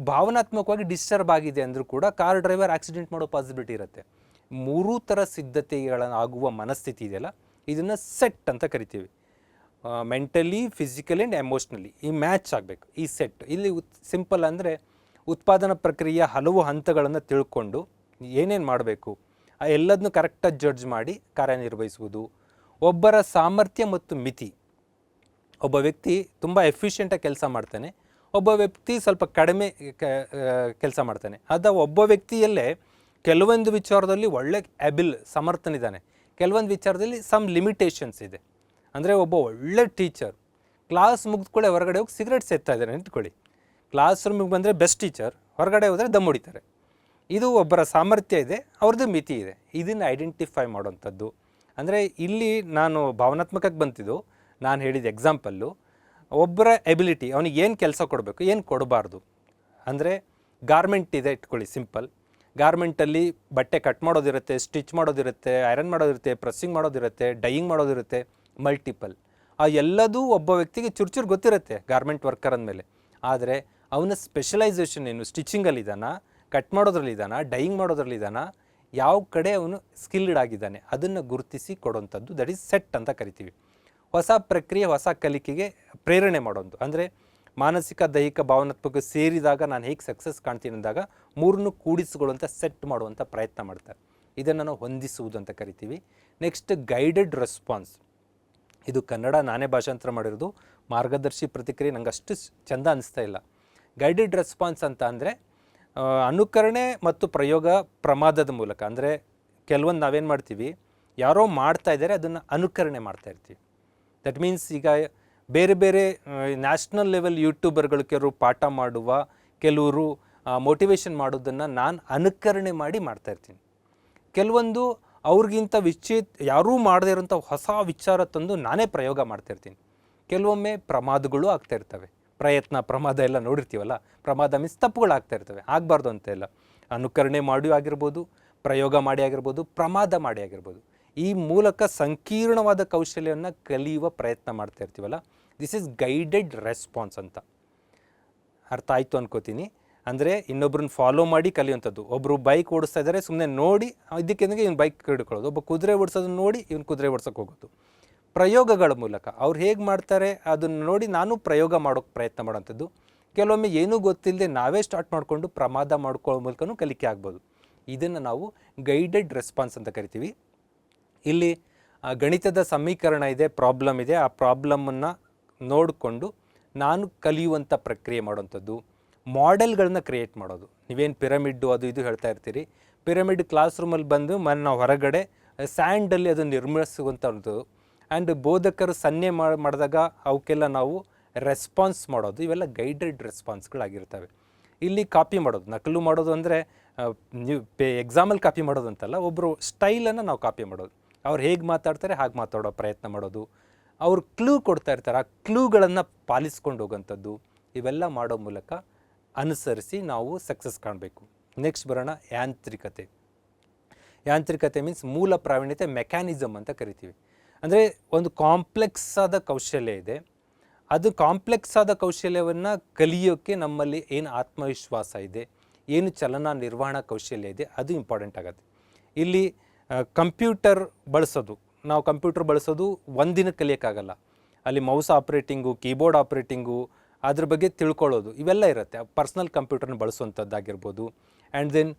ಭಾವನಾತ್ಮಕವಾಗಿ ಡಿಸ್ಟರ್ಬ್ ಆಗಿದೆ ಅಂದರೂ ಕೂಡ ಕಾರ್ ಡ್ರೈವರ್ ಆಕ್ಸಿಡೆಂಟ್ ಮಾಡೋ ಪಾಸಿಬಿಲಿಟಿ ಇರುತ್ತೆ. 3 ಥರ ಸಿದ್ಧತೆಗಳಾಗುವ ಮನಸ್ಥಿತಿ ಇದೆಯಲ್ಲ, ಇದನ್ನು ಸೆಟ್ ಅಂತ ಕರಿತೀವಿ. ಮೆಂಟಲಿ, ಫಿಸಿಕಲಿ ಆ್ಯಂಡ್ ಎಮೋಷ್ನಲಿ ಈ ಮ್ಯಾಚ್ ಆಗಬೇಕು, ಈ ಸೆಟ್. ಇಲ್ಲಿ ಸಿಂಪಲ್ ಅಂದರೆ ಉತ್ಪಾದನಾ ಪ್ರಕ್ರಿಯೆಯ ಹಲವು ಹಂತಗಳನ್ನು ತಿಳ್ಕೊಂಡು ಏನೇನು ಮಾಡಬೇಕು ಆ ಎಲ್ಲದನ್ನೂ ಕರೆಕ್ಟಾಗಿ ಜಡ್ಜ್ ಮಾಡಿ ಕಾರ್ಯನಿರ್ವಹಿಸುವುದು. ಒಬ್ಬರ ಸಾಮರ್ಥ್ಯ ಮತ್ತು ಮಿತಿ. ಒಬ್ಬ ವ್ಯಕ್ತಿ ತುಂಬ ಎಫಿಷಿಯೆಂಟಾಗಿ ಕೆಲಸ ಮಾಡ್ತಾನೆ, ಒಬ್ಬ ವ್ಯಕ್ತಿ ಸ್ವಲ್ಪ ಕಡಿಮೆ ಕೆಲಸ ಮಾಡ್ತಾನೆ. ಒಬ್ಬ ವ್ಯಕ್ತಿಯಲ್ಲೇ ಕೆಲವೊಂದು ವಿಚಾರದಲ್ಲಿ ಒಳ್ಳೆ ಸಮರ್ಥನಿದ್ದಾನೆ, ಕೆಲವೊಂದು ವಿಚಾರದಲ್ಲಿ ಸಮ್ ಲಿಮಿಟೇಷನ್ಸ್ ಇದೆ. ಅಂದರೆ ಒಬ್ಬ ಒಳ್ಳೆ ಟೀಚರ್ ಕ್ಲಾಸ್ ಮುಗಿದ್ಕೊಳ್ಳೆ ಹೊರಗಡೆ ಹೋಗಿ ಸಿಗರೇಟ್ ಸೇರ್ತಾ ಇದ್ದಾರೆ ನಿಂತ್ಕೊಳ್ಳಿ, ಕ್ಲಾಸ್ ರೂಮಿಗೆ ಬಂದರೆ ಬೆಸ್ಟ್ ಟೀಚರ್, ಹೊರಗಡೆ ಹೋದರೆ ದಮ್ ಹೊಡಿತಾರೆ. ಇದು ಒಬ್ಬರ ಸಾಮರ್ಥ್ಯ ಇದೆ, ಅವ್ರದ್ದು ಮಿತಿ ಇದೆ. ಇದನ್ನು ಐಡೆಂಟಿಫೈ ಮಾಡೋವಂಥದ್ದು. ಅಂದರೆ ಇಲ್ಲಿ ನಾನು ಭಾವನಾತ್ಮಕಕ್ಕೆ ಬಂತಿದ್ದು, ನಾನು ಹೇಳಿದ ಎಕ್ಸಾಂಪಲ್ಲು ಒಬ್ಬರ ಎಬಿಲಿಟಿ, ಅವನಿಗೆ ಏನು ಕೆಲಸ ಕೊಡಬೇಕು, ಏನು ಕೊಡಬಾರ್ದು. ಅಂದರೆ ಗಾರ್ಮೆಂಟ್ ಇದೆ ಇಟ್ಕೊಳ್ಳಿ, ಸಿಂಪಲ್. ಗಾರ್ಮೆಂಟಲ್ಲಿ ಬಟ್ಟೆ ಕಟ್ ಮಾಡೋದಿರುತ್ತೆ, ಸ್ಟಿಚ್ ಮಾಡೋದಿರುತ್ತೆ, ಐರನ್ ಮಾಡೋದಿರುತ್ತೆ, ಪ್ರೆಸ್ಸಿಂಗ್ ಮಾಡೋದಿರುತ್ತೆ, ಡೈಯಿಂಗ್ ಮಾಡೋದಿರುತ್ತೆ, ಮಲ್ಟಿಪಲ್. ಆ ಎಲ್ಲದೂ ಒಬ್ಬ ವ್ಯಕ್ತಿಗೆ ಚುರುಚುರು ಗೊತ್ತಿರುತ್ತೆ ಗಾರ್ಮೆಂಟ್ ವರ್ಕರ್ ಅಂದಮೇಲೆ. ಆದರೆ ಅವನ ಸ್ಪೆಷಲೈಸೇಷನ್ ಏನು, ಸ್ಟಿಚಿಂಗಲ್ಲಿದ್ದಾನ, ಕಟ್ ಮಾಡೋದ್ರಲ್ಲಿದ್ದಾನ, ಡೈಯಿಂಗ್ ಮಾಡೋದ್ರಲ್ಲಿದ್ದಾನ, ಯಾವ ಕಡೆ ಅವನು ಸ್ಕಿಲ್ಡ್ ಆಗಿದ್ದಾನೆ ಅದನ್ನು ಗುರುತಿಸಿ ಕೊಡೋವಂಥದ್ದು, ದಟ್ ಈಸ್ ಸೆಟ್ ಅಂತ ಕರಿತೀವಿ. ಹೊಸ ಪ್ರಕ್ರಿಯೆ, ಹೊಸ ಕಲಿಕೆಗೆ ಪ್ರೇರಣೆ ಮಾಡೋದು. ಅಂದರೆ ಮಾನಸಿಕ, ದೈಹಿಕ, ಭಾವನಾತ್ಮಕ ಸೇರಿದಾಗ ನಾನು ಹೇಗೆ ಸಕ್ಸಸ್ ಕಾಣ್ತೀನಿ ಅಂದಾಗ 3 ಕೂಡಿಸಿಕೊಳ್ಳುವಂಥ ಸೆಟ್ ಮಾಡುವಂಥ ಪ್ರಯತ್ನ ಮಾಡ್ತಾರೆ. ಇದನ್ನು ನಾವು ಹೊಂದಿಸುವುದು ಅಂತ ಕರಿತೀವಿ. Next guided response. ಇದು ಕನ್ನಡ ನಾನೇ ಭಾಷಾಂತರ ಮಾಡಿರೋದು, ಮಾರ್ಗದರ್ಶಿ ಪ್ರತಿಕ್ರಿಯೆ ನಂಗೆ ಅಷ್ಟು ಚೆಂದ ಅನಿಸ್ತಾ ಇಲ್ಲ. ಗೈಡೆಡ್ ರೆಸ್ಪಾನ್ಸ್ ಅಂತ ಅಂದರೆ ಅನುಕರಣೆ ಮತ್ತು ಪ್ರಯೋಗ ಪ್ರಮಾದದ ಮೂಲಕ. ಅಂದರೆ ಕೆಲವೊಂದು ನಾವೇನು ಮಾಡ್ತೀವಿ, ಯಾರೋ ಮಾಡ್ತಾ ಇದ್ದಾರೆ ಅದನ್ನು ಅನುಕರಣೆ ಮಾಡ್ತಾ ಇರ್ತೀವಿ. ದಟ್ ಮೀನ್ಸ್ ಈಗ ಬೇರೆ ಬೇರೆ ನ್ಯಾಷನಲ್ ಲೆವೆಲ್ ಯೂಟ್ಯೂಬರ್ಗಳು ಕೆಲವರು ಪಾಠ ಮಾಡುವ, ಕೆಲವರು ಮೋಟಿವೇಶನ್ ಮಾಡೋದನ್ನು ನಾನು ಅನುಕರಣೆ ಮಾಡಿ ಮಾಡ್ತಾಯಿರ್ತೀನಿ. ಕೆಲವೊಂದು ಅವ್ರಿಗಿಂತ ಯಾರೂ ಮಾಡದೇ ಇರೋಂಥ ಹೊಸ ವಿಚಾರ ತಂದು ನಾನೇ ಪ್ರಯೋಗ ಮಾಡ್ತಾಯಿರ್ತೀನಿ. ಕೆಲವೊಮ್ಮೆ ಪ್ರಮಾದಗಳು ಆಗ್ತಾಯಿರ್ತವೆ. ಪ್ರಮಾದ ಎಲ್ಲ ನೋಡಿರ್ತೀವಲ್ಲ, ಪ್ರಮಾದ ಮೀನ್ಸ್ ತಪ್ಪುಗಳು ಇರ್ತವೆ, ಆಗಬಾರ್ದು ಅಂತೆಲ್ಲ. ಅನುಕರಣೆ ಮಾಡಿ ಆಗಿರ್ಬೋದು, ಪ್ರಯೋಗ ಮಾಡಿ ಆಗಿರ್ಬೋದು, ಪ್ರಮಾದ ಮಾಡಿ ಆಗಿರ್ಬೋದು. ಈ ಮೂಲಕ ಸಂಕೀರ್ಣವಾದ ಕೌಶಲ್ಯವನ್ನು ಕಲಿಯುವ ಪ್ರಯತ್ನ ಮಾಡ್ತಾ ಇರ್ತೀವಲ್ಲ, ದಿಸ್ ಈಸ್ ಗೈಡೆಡ್ ರೆಸ್ಪಾನ್ಸ್ ಅಂತ. ಅರ್ಥ ಆಯಿತು ಅನ್ಕೋತೀನಿ. ಅಂದರೆ ಇನ್ನೊಬ್ರನ್ನ ಫಾಲೋ ಮಾಡಿ ಕಲಿಯುವಂಥದ್ದು. ಒಬ್ಬರು ಬೈಕ್ ಓಡಿಸ್ತಾ ಇದ್ದಾರೆ, ಸುಮ್ಮನೆ ನೋಡಿ ಇದಕ್ಕೆಂದ್ರೆ ಇವ್ನು ಬೈಕ್ ಹಿಡ್ಕೊಳ್ಳೋದು. ಒಬ್ಬ ಕುದುರೆ ಓಡಿಸೋದನ್ನ ನೋಡಿ ಇವ್ನು ಕುದುರೆ ಓಡಿಸೋಕೆ ಹೋಗೋದು. ಪ್ರಯೋಗಗಳ ಮೂಲಕ ಅವ್ರು ಹೇಗೆ ಮಾಡ್ತಾರೆ ಅದನ್ನು ನೋಡಿ ನಾನು ಪ್ರಯೋಗ ಮಾಡೋಕ್ಕೆ ಪ್ರಯತ್ನ ಮಾಡೋವಂಥದ್ದು. ಕೆಲವೊಮ್ಮೆ ಏನೂ ಗೊತ್ತಿಲ್ಲದೆ ನಾವೇ ಸ್ಟಾರ್ಟ್ ಮಾಡಿಕೊಂಡು ಪ್ರಮಾದ ಮಾಡ್ಕೊಳ್ಳೋ ಮೂಲಕನೂ ಕಲಿಕೆ ಆಗ್ಬೋದು. ಇದನ್ನು ನಾವು ಗೈಡೆಡ್ ರೆಸ್ಪಾನ್ಸ್ ಅಂತ ಕರಿತೀವಿ. ಇಲ್ಲಿ ಗಣಿತದ ಸಮೀಕರಣ ಇದೆ, ಪ್ರಾಬ್ಲಮ್ ಇದೆ, ಆ ಪ್ರಾಬ್ಲಮನ್ನು ನೋಡಿಕೊಂಡು ನಾನು ಕಲಿಯುವಂಥ ಪ್ರಕ್ರಿಯೆ ಮಾಡೋವಂಥದ್ದು. ಮಾಡೆಲ್ಗಳನ್ನ ಕ್ರಿಯೇಟ್ ಮಾಡೋದು. ನೀವೇನು ಪಿರಮಿಡ್ಡು ಅದು ಇದು ಹೇಳ್ತಾ ಇರ್ತೀರಿ, ಪಿರಮಿಡ್ ಕ್ಲಾಸ್ ರೂಮಲ್ಲಿ ಬಂದು ನಾವು ಹೊರಗಡೆ ಸ್ಯಾಂಡಲ್ಲಿ ಅದನ್ನು ನಿರ್ಮಿಸುವಂಥದ್ದು. ಆ್ಯಂಡ್ ಬೋಧಕರು ಸನ್ನೆ ಮಾಡಿದಾಗ ಅವಕ್ಕೆಲ್ಲ ನಾವು ರೆಸ್ಪಾನ್ಸ್ ಮಾಡೋದು. ಇವೆಲ್ಲ ಗೈಡೆಡ್ ರೆಸ್ಪಾನ್ಸ್ಗಳಾಗಿರ್ತವೆ. ಇಲ್ಲಿ ಕಾಪಿ ಮಾಡೋದು, ನಕಲು ಮಾಡೋದು ಅಂದರೆ ನೀವು ಎಕ್ಸಾಮಲ್ಲಿ ಕಾಪಿ ಮಾಡೋದು ಅಂತಲ್ಲ, ಒಬ್ಬರು ಸ್ಟೈಲನ್ನು ನಾವು ಕಾಪಿ ಮಾಡೋದು. ಅವ್ರು ಹೇಗೆ ಮಾತಾಡ್ತಾರೆ ಹಾಗೆ ಮಾತಾಡೋ ಪ್ರಯತ್ನ ಮಾಡೋದು. ಅವ್ರು ಕ್ಲೂ ಕೊಡ್ತಾ ಇರ್ತಾರೆ, ಆ ಕ್ಲೂಗಳನ್ನು ಪಾಲಿಸ್ಕೊಂಡು ಹೋಗೋಂಥದ್ದು. ಇವೆಲ್ಲ ಮಾಡೋ ಮೂಲಕ ಅನುಸರಿಸಿ ನಾವು ಸಕ್ಸಸ್ ಕಾಣಬೇಕು. ನೆಕ್ಸ್ಟ್ ಬರೋಣ ಯಾಂತ್ರಿಕತೆ. ಯಾಂತ್ರಿಕತೆ ಮೀನ್ಸ್ ಮೂಲ ಪ್ರಾವೀಣ್ಯತೆ, ಮೆಕ್ಯಾನಿಸಮ್ ಅಂತ ಕರಿತೀವಿ. ಅಂದರೆ ಒಂದು ಕಾಂಪ್ಲೆಕ್ಸ್ ಆದ ಕೌಶಲ್ಯ ಇದೆ, ಅದು ಕಾಂಪ್ಲೆಕ್ಸ್ ಆದ ಕೌಶಲ್ಯವನ್ನು ಕಲಿಯೋಕ್ಕೆ ನಮ್ಮಲ್ಲಿ ಏನು ಆತ್ಮವಿಶ್ವಾಸ ಇದೆ, ಏನು ಚಲನಾ ನಿರ್ವಹಣಾ ಕೌಶಲ್ಯ ಇದೆ, ಅದು ಇಂಪಾರ್ಟೆಂಟ್ ಆಗುತ್ತೆ. ಇಲ್ಲಿ ಕಂಪ್ಯೂಟರ್ ಬಳಸೋದು, ನಾವು ಕಂಪ್ಯೂಟರ್ ಬಳಸೋದು ಒಂದಿನ ಕಲಿಯೋಕ್ಕಾಗಲ್ಲ. ಅಲ್ಲಿ ಮೌಸ್ ಆಪ್ರೇಟಿಂಗು, ಕೀಬೋರ್ಡ್ ಆಪ್ರೇಟಿಂಗು, ಅದ್ರ ಬಗ್ಗೆ ತಿಳ್ಕೊಳ್ಳೋದು ಇವೆಲ್ಲ ಇರುತ್ತೆ. ಪರ್ಸ್ನಲ್ ಕಂಪ್ಯೂಟರ್ನ ಬಳಸುವಂಥದ್ದಾಗಿರ್ಬೋದು. ಆ್ಯಂಡ್ ದೆನ್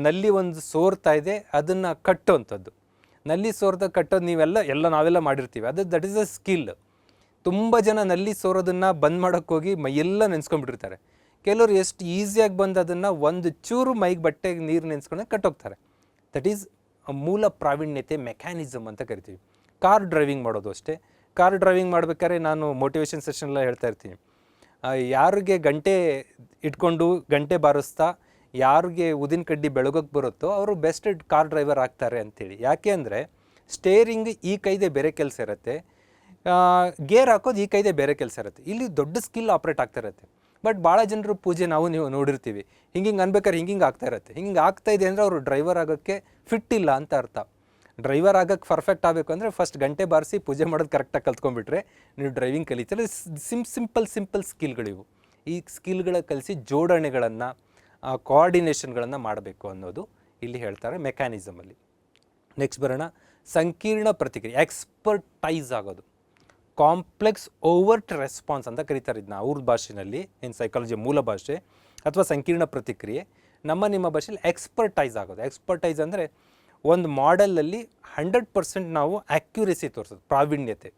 ನಲ್ಲಿ ಒಂದು ಸೋರ್ತಾ ಇದೆ, ಅದನ್ನು ಕಟ್ಟುವಂಥದ್ದು. ನಲ್ಲಿ ಸೋರ್ದಾಗ ಕಟ್ಟೋದು ನಾವೆಲ್ಲ ಮಾಡಿರ್ತೀವಿ. That is a skill. ತುಂಬ ಜನ ನಲ್ಲಿ ಸೋರೋದನ್ನು ಬಂದ್ ಮಾಡೋಕ್ಕೋಗಿ ಮೈಯೆಲ್ಲ ನೆನೆಸ್ಕೊಂಡ್ಬಿಟ್ಟಿರ್ತಾರೆ. ಕೆಲವರು ಎಷ್ಟು ಈಸಿಯಾಗಿ ಬಂದು ಅದನ್ನು ಒಂದು ಚೂರು ಮೈಗೆ ಬಟ್ಟೆಗೆ ನೀರು ನೆನೆಸ್ಕೊಂಡೆ ಕಟ್ಟೋಗ್ತಾರೆ. ದಟ್ ಈಸ್ ಮೂಲ ಪ್ರಾವೀಣ್ಯತೆ, ಮೆಕ್ಯಾನಿಸಮ್ ಅಂತ ಕರಿತೀವಿ. ಕಾರ್ ಡ್ರೈವಿಂಗ್ ಮಾಡೋದು ಅಷ್ಟೇ. ಕಾರ್ ಡ್ರೈವಿಂಗ್ ಮಾಡ್ಬೇಕಾದ್ರೆ ನಾನು ಮೋಟಿವೇಶನ್ ಸೆಷನ್ಲ್ಲ ಹೇಳ್ತಾ ಇರ್ತೀನಿ, ಯಾರಿಗೆ ಗಂಟೆ ಇಟ್ಕೊಂಡು ಗಂಟೆ ಬಾರಿಸ್ತಾ ಯಾರಿಗೆ ಉದಿನ ಕಡ್ಡಿ ಬೆಳಗೋಕ್ಕೆ ಬರುತ್ತೋ ಅವರು ಬೆಸ್ಟ್ ಕಾರ್ ಡ್ರೈವರ್ ಆಗ್ತಾರೆ ಅಂತೇಳಿ. ಯಾಕೆ ಅಂದರೆ ಸ್ಟೇರಿಂಗ್ ಈ ಕೈದೇ ಬೇರೆ ಕೆಲಸ ಇರುತ್ತೆ, ಗೇರ್ ಹಾಕೋದು ಈ ಕೈದೇ ಬೇರೆ ಕೆಲಸ ಇರುತ್ತೆ. ಇಲ್ಲಿ ದೊಡ್ಡ ಸ್ಕಿಲ್ ಆಪ್ರೇಟ್ ಆಗ್ತಾ ಇರುತ್ತೆ. ಬಟ್ ಭಾಳ ಜನರು ಪೂಜೆ ನೀವು ನೋಡಿರ್ತೀವಿ, ಹಿಂಗೆ ಅನ್ಬೇಕಾದ್ರೆ ಹಿಂಗೆ ಆಗ್ತಾ ಇರುತ್ತೆ. ಹಿಂಗೆ ಆಗ್ತಾ ಇದೆ ಅಂದರೆ ಅವರು ಡ್ರೈವರ್ ಆಗೋಕ್ಕೆ ಫಿಟ್ ಇಲ್ಲ ಅಂತ ಅರ್ಥ. ಡ್ರೈವರ್ ಆಗೋಕ್ಕೆ ಪರ್ಫೆಕ್ಟ್ ಆಗಬೇಕು ಅಂದರೆ ಫಸ್ಟ್ ಗಂಟೆ ಬಾರಿಸಿ ಪೂಜೆ ಮಾಡೋದು ಕರೆಕ್ಟಾಗಿ ಕಲ್ತ್ಕೊಂಡ್ಬಿಟ್ರೆ ನೀವು ಡ್ರೈವಿಂಗ್ ಕಲಿತೀರ. ಸಿಂಪಲ್ ಸ್ಕಿಲ್ಗಳಿವು. ಈ ಸ್ಕಿಲ್ಗಳ ಕಲಿಸಿ ಜೋಡಣೆಗಳನ್ನು, ಕೋಆರ್ಡಿನೇಷನ್ಗಳನ್ನು ಮಾಡಬೇಕು ಅನ್ನೋದು ಇಲ್ಲಿ ಹೇಳ್ತಾರೆ ಮೆಕ್ಯಾನಿಸಮಲ್ಲಿ. ನೆಕ್ಸ್ಟ್ ಬರೋಣ, ಸಂಕೀರ್ಣ ಪ್ರತಿಕ್ರಿಯೆ, ಎಕ್ಸ್ಪರ್ಟೈಸ್ ಆಗೋದು. ಕಾಂಪ್ಲೆಕ್ಸ್ ಓವರ್ಟ್ ರೆಸ್ಪಾನ್ಸ್ ಅಂತ ಕರೀತಾರೆ ಇದನ್ನ ಅವ್ರ ಭಾಷೆಯಲ್ಲಿ, ಏನು ಸೈಕಾಲಜಿ ಮೂಲ ಭಾಷೆ, ಅಥವಾ ಸಂಕೀರ್ಣ ಪ್ರತಿಕ್ರಿಯೆ. ನಿಮ್ಮ ಭಾಷೆಯಲ್ಲಿ ಎಕ್ಸ್ಪರ್ಟೈಸ್ ಆಗೋದು. ಎಕ್ಸ್ಪರ್ಟೈಸ್ ಅಂದರೆ ಒಂದು ಮಾಡೆಲಲ್ಲಿ 100% ನಾವು ಆ್ಯಕ್ಯುರೇಸಿ ತೋರಿಸೋದು, ಪ್ರಾವೀಣ್ಯತೆ.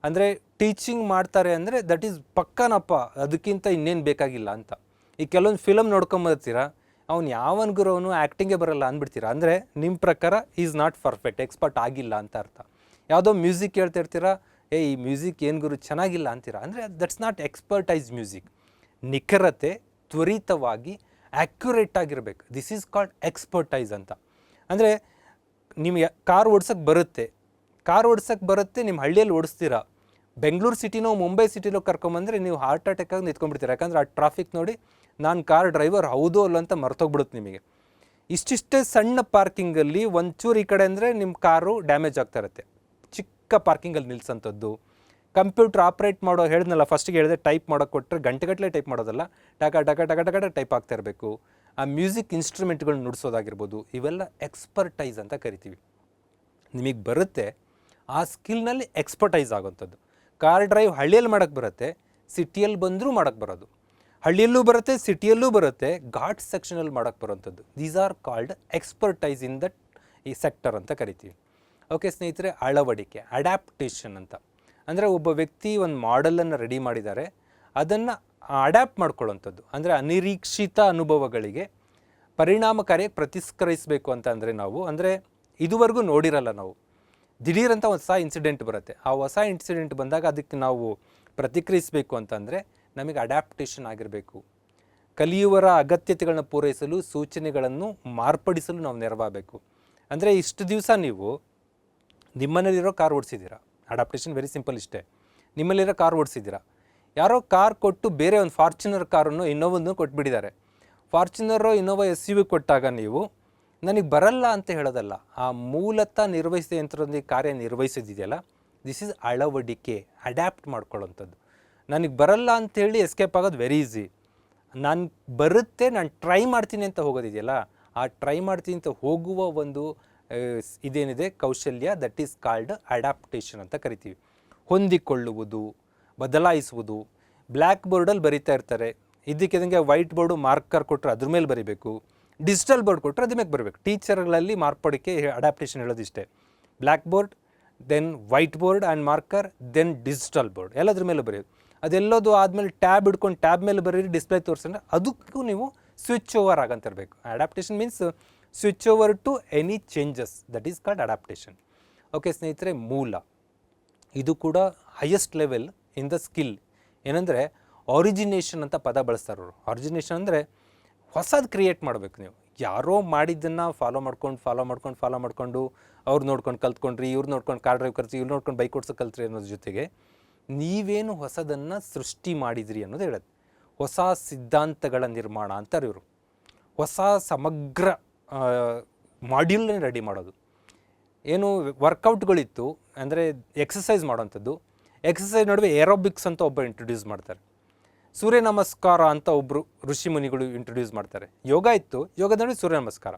ಅಂದರೆ ಟೀಚಿಂಗ್ ಮಾಡ್ತಾರೆ ಅಂದರೆ ದಟ್ ಈಸ್ ಪಕ್ಕನಪ್ಪ, ಅದಕ್ಕಿಂತ ಇನ್ನೇನು ಬೇಕಾಗಿಲ್ಲ ಅಂತ. ಈ ಕೆಲವೊಂದು ಫಿಲಮ್ ನೋಡ್ಕೊಂಬರ್ತೀರಾ, ಅವ್ನು ಯಾವನ್ ಗುರು ಅವನು ಆ್ಯಕ್ಟಿಂಗೇ ಬರೋಲ್ಲ ಅಂದ್ಬಿಡ್ತೀರಾ. ಅಂದರೆ ನಿಮ್ಮ ಪ್ರಕಾರ ಈಸ್ ನಾಟ್ ಪರ್ಫೆಕ್ಟ್, ಎಕ್ಸ್ಪರ್ಟ್ ಆಗಿಲ್ಲ ಅಂತ ಅರ್ಥ. ಯಾವುದೋ ಮ್ಯೂಸಿಕ್ ಹೇಳ್ತಿರ್ತೀರಾ, ಈ ಮ್ಯೂಸಿಕ್ ಏನು ಗುರು ಚೆನ್ನಾಗಿಲ್ಲ ಅಂತೀರಾ, ಅಂದರೆ ದಟ್ಸ್ ನಾಟ್ ಎಕ್ಸ್ಪರ್ಟೈಸ್ ಮ್ಯೂಸಿಕ್. ನಿಖರತೆ, ತ್ವರಿತವಾಗಿ ಆ್ಯಕ್ಯುರೇಟ್ ಆಗಿರಬೇಕು. ದಿಸ್ ಈಸ್ ಕಾಲ್ಡ್ ಎಕ್ಸ್ಪರ್ಟೈಸ್ ಅಂತ. ಅಂದರೆ ನಿಮಗೆ ಕಾರ್ ಓಡ್ಸೋಕ್ಕೆ ಬರುತ್ತೆ, ನಿಮ್ಮ ಹಳ್ಳಿಯಲ್ಲಿ ಓಡಿಸ್ತೀರಾ. ಬೆಂಗಳೂರು ಸಿಟಿನೋ ಮುಂಬೈ ಸಿಟಿನೋ ಕರ್ಕೊಂಬಂದರೆ ನೀವು ಹಾರ್ಟ್ ಅಟ್ಯಾಕಾಗಿ ನಿಂತ್ಕೊಂಡ್ಬಿಡ್ತೀರ. ಯಾಕಂದರೆ ಆ ಟ್ರಾಫಿಕ್ ನೋಡಿ ನಾನು ಕಾರ್ ಡ್ರೈವರ್ ಹೌದೋ ಅಲ್ಲ ಅಂತ ಮರ್ತೋಗ್ಬಿಡುತ್ತೆ ನಿಮಗೆ. ಇಷ್ಟಿಷ್ಟೇ ಸಣ್ಣ ಪಾರ್ಕಿಂಗಲ್ಲಿ ಒಂಚೂರು ಈ ಕಡೆ ಅಂದರೆ ನಿಮ್ಮ ಕಾರು ಡ್ಯಾಮೇಜ್ ಆಗ್ತಾ ಇರುತ್ತೆ. ಚಿಕ್ಕ ಪಾರ್ಕಿಂಗಲ್ಲಿ ನಿಲ್ಸೋಂಥದ್ದು. ಕಂಪ್ಯೂಟರ್ ಆಪ್ರೇಟ್ ಮಾಡೋ ಹೇಳಿದ್ನಲ್ಲ, ಫಸ್ಟಿಗೆ ಹೇಳಿದೆ ಟೈಪ್ ಮಾಡೋಕ್ಕೆ ಕೊಟ್ಟರೆ ಗಂಟೆಗಟ್ಟಲೆ ಟೈಪ್ ಮಾಡೋದಲ್ಲ, ಟಕ ಟೈಪ್ ಆಗ್ತಾ ಇರಬೇಕು. ಆ ಮ್ಯೂಸಿಕ್ ಇನ್ಸ್ಟ್ರೂಮೆಂಟ್ಗಳನ್ನ ನುಡಿಸೋದಾಗಿರ್ಬೋದು, ಇವೆಲ್ಲ ಎಕ್ಸ್ಪರ್ಟೈಸ್ ಅಂತ ಕರಿತೀವಿ. ನಿಮಗೆ ಬರುತ್ತೆ, ಆ ಸ್ಕಿಲ್ನಲ್ಲಿ ಎಕ್ಸ್ಪರ್ಟೈಸ್ ಆಗೋಂಥದ್ದು. ಕಾರ್ ಡ್ರೈವ್ ಹಳ್ಳಿಯಲ್ಲಿ ಮಾಡೋಕ್ಕೆ ಬರುತ್ತೆ, ಸಿಟಿಯಲ್ಲಿ ಬಂದರೂ ಮಾಡೋಕ್ಕೆ ಬರೋದು. ಹಳ್ಳಿಯಲ್ಲೂ ಬರುತ್ತೆ, ಸಿಟಿಯಲ್ಲೂ ಬರುತ್ತೆ, ಘಾಟ್ ಸೆಕ್ಷನಲ್ಲಿ ಮಾಡೋಕ್ಕೆ ಬರೋಂಥದ್ದು. These are called expertise in that ಈ ಸೆಕ್ಟರ್ ಅಂತ ಕರಿತೀವಿ. ಓಕೆ ಸ್ನೇಹಿತರೆ, ಅಳವಡಿಕೆ, ಅಡ್ಯಾಪ್ಟೇಷನ್ ಅಂತ. ಅಂದರೆ ಒಬ್ಬ ವ್ಯಕ್ತಿ ಒಂದು ಮಾಡೆಲನ್ನು ರೆಡಿ ಮಾಡಿದ್ದಾರೆ, ಅದನ್ನು ಅಡ್ಯಾಪ್ಟ್ ಮಾಡ್ಕೊಳ್ಳೋವಂಥದ್ದು. ಅಂದರೆ ಅನಿರೀಕ್ಷಿತ ಅನುಭವಗಳಿಗೆ ಪರಿಣಾಮಕಾರಿಯಾಗಿ ಪ್ರತಿಸ್ಕರಿಸಬೇಕು ಅಂತ ನಾವು ಅಂದರೆ ಇದುವರೆಗೂ ನೋಡಿರಲ್ಲ ನಾವು. ದಿಢೀರಂತ ಹೊಸ ಇನ್ಸಿಡೆಂಟ್ ಬರುತ್ತೆ. ಆ ಹೊಸ ಇನ್ಸಿಡೆಂಟ್ ಬಂದಾಗ ಅದಕ್ಕೆ ನಾವು ಪ್ರತಿಕ್ರಿಯಿಸಬೇಕು ಅಂತಂದರೆ ನಮಗೆ ಅಡ್ಯಾಪ್ಟೇಷನ್ ಆಗಿರಬೇಕು. ಕಲಿಯುವರ ಅಗತ್ಯತೆಗಳನ್ನ ಪೂರೈಸಲು, ಸೂಚನೆಗಳನ್ನು ಮಾರ್ಪಡಿಸಲು ನಾವು ನೆರವಾಗಬೇಕು. ಅಂದರೆ ಇಷ್ಟು ದಿವಸ ನೀವು ನಿಮ್ಮನೇಲಿರೋ ಕಾರ್ ಓಡಿಸಿದ್ದೀರಾ, ಅಡಾಪ್ಟೇಷನ್ ವೆರಿ ಸಿಂಪಲ್ ಇಷ್ಟೇ. ನಿಮ್ಮಲ್ಲಿರೋ ಕಾರ್ ಓಡಿಸಿದ್ದೀರಾ, ಯಾರೋ ಕಾರ್ ಕೊಟ್ಟು ಬೇರೆ ಒಂದು ಫಾರ್ಚುನರ್ ಕಾರನ್ನು ಇನ್ನೋವನ್ನು ಕೊಟ್ಬಿಟ್ಟಿದ್ದಾರೆ. ಫಾರ್ಚುನರು ಇನ್ನೋವಾ SUV ಕೊಟ್ಟಾಗ ನೀವು ನನಗೆ ಬರಲ್ಲ ಅಂತ ಹೇಳೋದಲ್ಲ, ಆ ಮೂಲತಃ ನಿರ್ವಹಿಸಿದ ಯಂತ್ರದೊಂದಿಗೆ ಕಾರ್ಯ ನಿರ್ವಹಿಸೋದಿದೆಯಲ್ಲ, ದಿಸ್ ಈಸ್ ಅಳವಡಿಕೆ, ಅಡ್ಯಾಪ್ಟ್ ಮಾಡ್ಕೊಳ್ಳೋಂಥದ್ದು. ನನಗೆ ಬರಲ್ಲ ಅಂಥೇಳಿ ಎಸ್ಕೇಪ್ ಆಗೋದು ವೆರಿ ಈಸಿ. ನಾನು ಬರುತ್ತೆ, ನಾನು ಟ್ರೈ ಮಾಡ್ತೀನಿ ಅಂತ ಹೋಗೋದಿದೆಯಲ್ಲ, ಆ ಟ್ರೈ ಮಾಡ್ತೀನಿ ಅಂತ ಹೋಗುವ ಒಂದು ಇದೇನಿದೆ ಕೌಶಲ್ಯ, ದಟ್ ಈಸ್ ಕಾಲ್ಡ್ ಅಡ್ಯಾಪ್ಟೇಷನ್ ಅಂತ ಕರಿತೀವಿ. ಹೊಂದಿಕೊಳ್ಳುವುದು, ಬದಲಾಯಿಸುವುದು. ಬ್ಲ್ಯಾಕ್ ಬೋರ್ಡಲ್ಲಿ ಬರೀತಾ ಇರ್ತಾರೆ, ಇದಕ್ಕಿದಂಗೆ ವೈಟ್ ಬೋರ್ಡು ಮಾರ್ಕರ್ ಕೊಟ್ಟರೆ ಅದ್ರ ಮೇಲೆ ಬರೀಬೇಕು, ಡಿಜಿಟಲ್ ಬೋರ್ಡ್ ಕೊಟ್ಟರೆ ಅದ್ರ ಮೇಲೆ ಬರಬೇಕು. ಟೀಚರ್ಗಳಲ್ಲಿ ಮಾರ್ಪಡಿಕೆ ಅಡ್ಯಾಪ್ಟೇಷನ್ ಹೇಳೋದಿಷ್ಟೇ. Black board, then white board and marker, then digital board, ಎಲ್ಲದ್ರ ಮೇಲೆ ಬರೆಯೋದು. ಅದೆಲ್ಲೋದು ಆದಮೇಲೆ ಟ್ಯಾಬ್ ಹಿಡ್ಕೊಂಡು ಟ್ಯಾಬ್ ಮೇಲೆ ಬರೀರಿ, ಡಿಸ್ಪ್ಲೇ ತೋರಿಸಿದ್ರೆ ಅದಕ್ಕೂ ನೀವು ಸ್ವಿಚ್ ಓವರ್ ಆಗಂತಿರಬೇಕು. Adaptation means switch over to any changes, that is called adaptation. Okay ಸ್ನೇಹಿತರೆ, ಮೂಲ ಇದು ಕೂಡ highest level in the skill. ಏನಂದರೆ ಆರಿಜಿನೇಷನ್ ಅಂತ ಪದ ಬಳಸ್ತಾರೆ ಅವರು. ಆರಿಜಿನೇಷನ್ ಅಂದರೆ ಹೊಸದು ಕ್ರಿಯೇಟ್ ಮಾಡಬೇಕು. ನೀವು ಯಾರೋ ಮಾಡಿದ್ದನ್ನು ಫಾಲೋ ಮಾಡ್ಕೊಂಡು ಅವ್ರು ನೋಡ್ಕೊಂಡು ಕಲ್ತ್ಕೊಂಡ್ರಿ, ಇವ್ರು ನೋಡ್ಕೊಂಡು ಕಾರ್ ಡ್ರೈವ್ ಕಲ್ತ್ರಿ, ಇವ್ರು ನೋಡ್ಕೊಂಡು ಬೈಕ್ ಓಡಿಸೋ ಕಲ್ತ್ರಿ ಅನ್ನೋದ್ರ ಜೊತೆಗೆ ನೀವೇನು ಹೊಸದನ್ನು ಸೃಷ್ಟಿ ಮಾಡಿದ್ರಿ ಅನ್ನೋದು ಹೇಳೋದು. ಹೊಸ ಸಿದ್ಧಾಂತಗಳ ನಿರ್ಮಾಣ ಅಂತಾರೆ ಇವರು. ಹೊಸ ಸಮಗ್ರ ಮಾಡ್ಯೂಲ್ನ ರೆಡಿ ಮಾಡೋದು. ಏನು ವರ್ಕೌಟ್ಗಳಿತ್ತು ಅಂದರೆ ಎಕ್ಸಸೈಸ್ ಮಾಡೋವಂಥದ್ದು. ಎಕ್ಸಸೈಸ್ ನಡುವೆ ಏರೋಬಿಕ್ಸ್ ಅಂತ ಒಬ್ಬ ಇಂಟ್ರೊಡ್ಯೂಸ್ ಮಾಡ್ತಾರೆ. ಸೂರ್ಯ ನಮಸ್ಕಾರ ಅಂತ ಒಬ್ಬರು ಋಷಿ ಮುನಿಗಳು ಇಂಟ್ರೊಡ್ಯೂಸ್ ಮಾಡ್ತಾರೆ. ಯೋಗ ಇತ್ತು, ಯೋಗದ ನಡುವೆ ಸೂರ್ಯ ನಮಸ್ಕಾರ.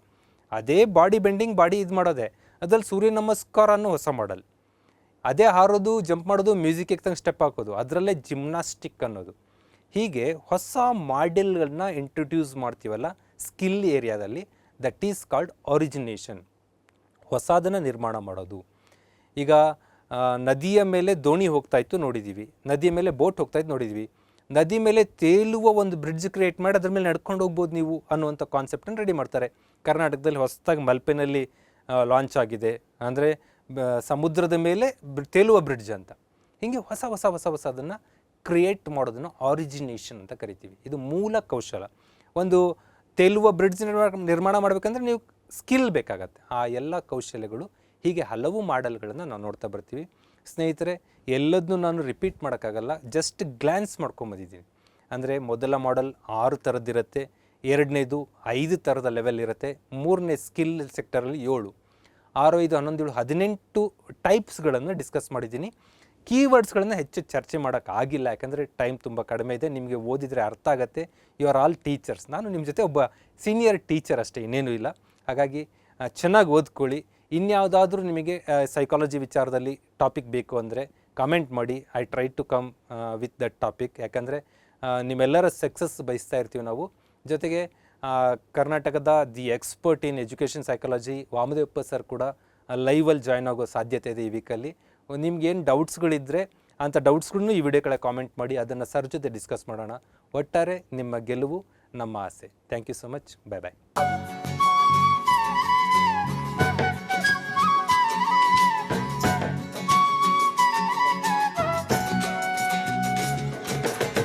ಅದೇ ಬಾಡಿ ಬೆಂಡಿಂಗ್, ಬಾಡಿ ಇದು ಮಾಡೋದೆ, ಅದ್ರಲ್ಲಿ ಸೂರ್ಯ ನಮಸ್ಕಾರ ಅನ್ನೋ ಹೊಸ ಮಾಡಲ್. ಅದೇ ಹಾರೋದು, ಜಂಪ್ ಮಾಡೋದು, ಮ್ಯೂಸಿಕ್ ಎಕ್ತಂಗೆ ಸ್ಟೆಪ್ ಹಾಕೋದು, ಅದರಲ್ಲೇ ಜಿಮ್ನಾಸ್ಟಿಕ್ ಅನ್ನೋದು. ಹೀಗೆ ಹೊಸ ಮಾಡೆಲ್ಗಳನ್ನ ಇಂಟ್ರೊಡ್ಯೂಸ್ ಮಾಡ್ತೀವಲ್ಲ ಸ್ಕಿಲ್ ಏರಿಯಾದಲ್ಲಿ, ದಟ್ ಈಸ್ ಕಾಲ್ಡ್ ಆರಿಜಿನೇಷನ್. ಹೊಸದನ್ನು ನಿರ್ಮಾಣ ಮಾಡೋದು. ಈಗ ನದಿಯ ಮೇಲೆ ದೋಣಿ ಹೋಗ್ತಾಯಿತ್ತು ನೋಡಿದ್ದೀವಿ, ನದಿಯ ಮೇಲೆ ಬೋಟ್ ಹೋಗ್ತಾಯಿತ್ತು ನೋಡಿದ್ವಿ. ನದಿ ಮೇಲೆ ತೇಲುವ ಒಂದು ಬ್ರಿಡ್ಜ್ ಕ್ರಿಯೇಟ್ ಮಾಡಿ ಅದ್ರ ಮೇಲೆ ನಡ್ಕೊಂಡು ಹೋಗ್ಬೋದು ನೀವು ಅನ್ನುವಂಥ ಕಾನ್ಸೆಪ್ಟನ್ನು ರೆಡಿ ಮಾಡ್ತಾರೆ. ಕರ್ನಾಟಕದಲ್ಲಿ ಹೊಸದಾಗಿ ಮಲ್ಪೆನಲ್ಲಿ ಲಾಂಚ್ ಆಗಿದೆ, ಅಂದರೆ ಸಮುದ್ರದ ಮೇಲೆ ತೇಲುವ ಬ್ರಿಡ್ಜ್ ಅಂತ. ಹೀಗೆ ಹೊಸದನ್ನು ಕ್ರಿಯೇಟ್ ಮಾಡೋದನ್ನು ಆರಿಜಿನೇಷನ್ ಅಂತ ಕರಿತೀವಿ. ಇದು ಮೂಲ ಕೌಶಲ. ಒಂದು ತೇಲುವ ಬ್ರಿಡ್ಜ್ ನಿರ್ಮಾಣ ಮಾಡಬೇಕಂದ್ರೆ ನೀವು ಸ್ಕಿಲ್ ಬೇಕಾಗತ್ತೆ. ಆ ಎಲ್ಲ ಕೌಶಲ್ಯಗಳು ಹೀಗೆ ಹಲವು ಮಾಡೆಲ್ಗಳನ್ನು ನಾವು ನೋಡ್ತಾ ಬರ್ತೀವಿ. ಸ್ನೇಹಿತರೆ, ಎಲ್ಲದನ್ನೂ ನಾನು ರಿಪೀಟ್ ಮಾಡೋಕ್ಕಾಗಲ್ಲ, ಜಸ್ಟ್ ಗ್ಲ್ಯಾನ್ಸ್ ಮಾಡ್ಕೊಂಬಂದಿದ್ದೀನಿ. ಅಂದರೆ ಮೊದಲ ಮಾಡೆಲ್ 6 ಥರದ್ದಿರುತ್ತೆ, ಎರಡನೇದು 5 ಥರದ ಲೆವೆಲ್ ಇರುತ್ತೆ, ಮೂರನೇ ಸ್ಕಿಲ್ ಸೆಕ್ಟರಲ್ಲಿ 7, 6, 5, 11, 18 ಟೈಪ್ಸ್ಗಳನ್ನು ಡಿಸ್ಕಸ್ ಮಾಡಿದ್ದೀನಿ. ಕೀವರ್ಡ್ಸ್ಗಳನ್ನು ಹೆಚ್ಚು ಚರ್ಚೆ ಮಾಡೋಕ್ಕಾಗಿಲ್ಲ, ಯಾಕಂದರೆ ಟೈಮ್ ತುಂಬ ಕಡಿಮೆ ಇದೆ. ನಿಮಗೆ ಓದಿದರೆ ಅರ್ಥ ಆಗುತ್ತೆ. You are all teachers. ನಾನು ನಿಮ್ಮ ಜೊತೆ ಒಬ್ಬ ಸೀನಿಯರ್ ಟೀಚರ್ ಅಷ್ಟೇ, ಇನ್ನೇನೂ ಇಲ್ಲ. ಹಾಗಾಗಿ ಚೆನ್ನಾಗಿ ಓದ್ಕೊಳ್ಳಿ. ಇನ್ಯಾವುದಾದ್ರೂ ನಿಮಗೆ ಸೈಕಾಲಜಿ ವಿಚಾರದಲ್ಲಿ ಟಾಪಿಕ್ ಬೇಕು ಅಂದರೆ ಕಮೆಂಟ್ ಮಾಡಿ. I try to come with that topic. ಯಾಕಂದರೆ ನಿಮ್ಮೆಲ್ಲರ ಸಕ್ಸಸ್ ಬಯಸ್ತಾ ಇರ್ತೀವಿ ನಾವು. ಜೊತೆಗೆ ಕರ್ನಾಟಕದ the expert in education psychology Vamadevappa sir ಕೂಡ ಲೈವಲ್ಲಿ ಜಾಯ್ನ್ ಆಗೋ ಸಾಧ್ಯತೆ ಇದೆ ಈ ವೀಕಲ್ಲಿ. ನಿಮ್ಗೇನು ಡೌಟ್ಸ್ಗಳಿದ್ದರೆ ಅಂಥ ಡೌಟ್ಸ್ಗಳನ್ನೂ ಈ ವಿಡಿಯೋ ಕೆಳಗೆ ಕಾಮೆಂಟ್ ಮಾಡಿ, ಅದನ್ನು ಸರ್ ಜೊತೆ ಡಿಸ್ಕಸ್ ಮಾಡೋಣ. ಒಟ್ಟಾರೆ ನಿಮ್ಮ ಗೆಲುವು ನಮ್ಮ ಆಸೆ. Thank you so much. Bye bye.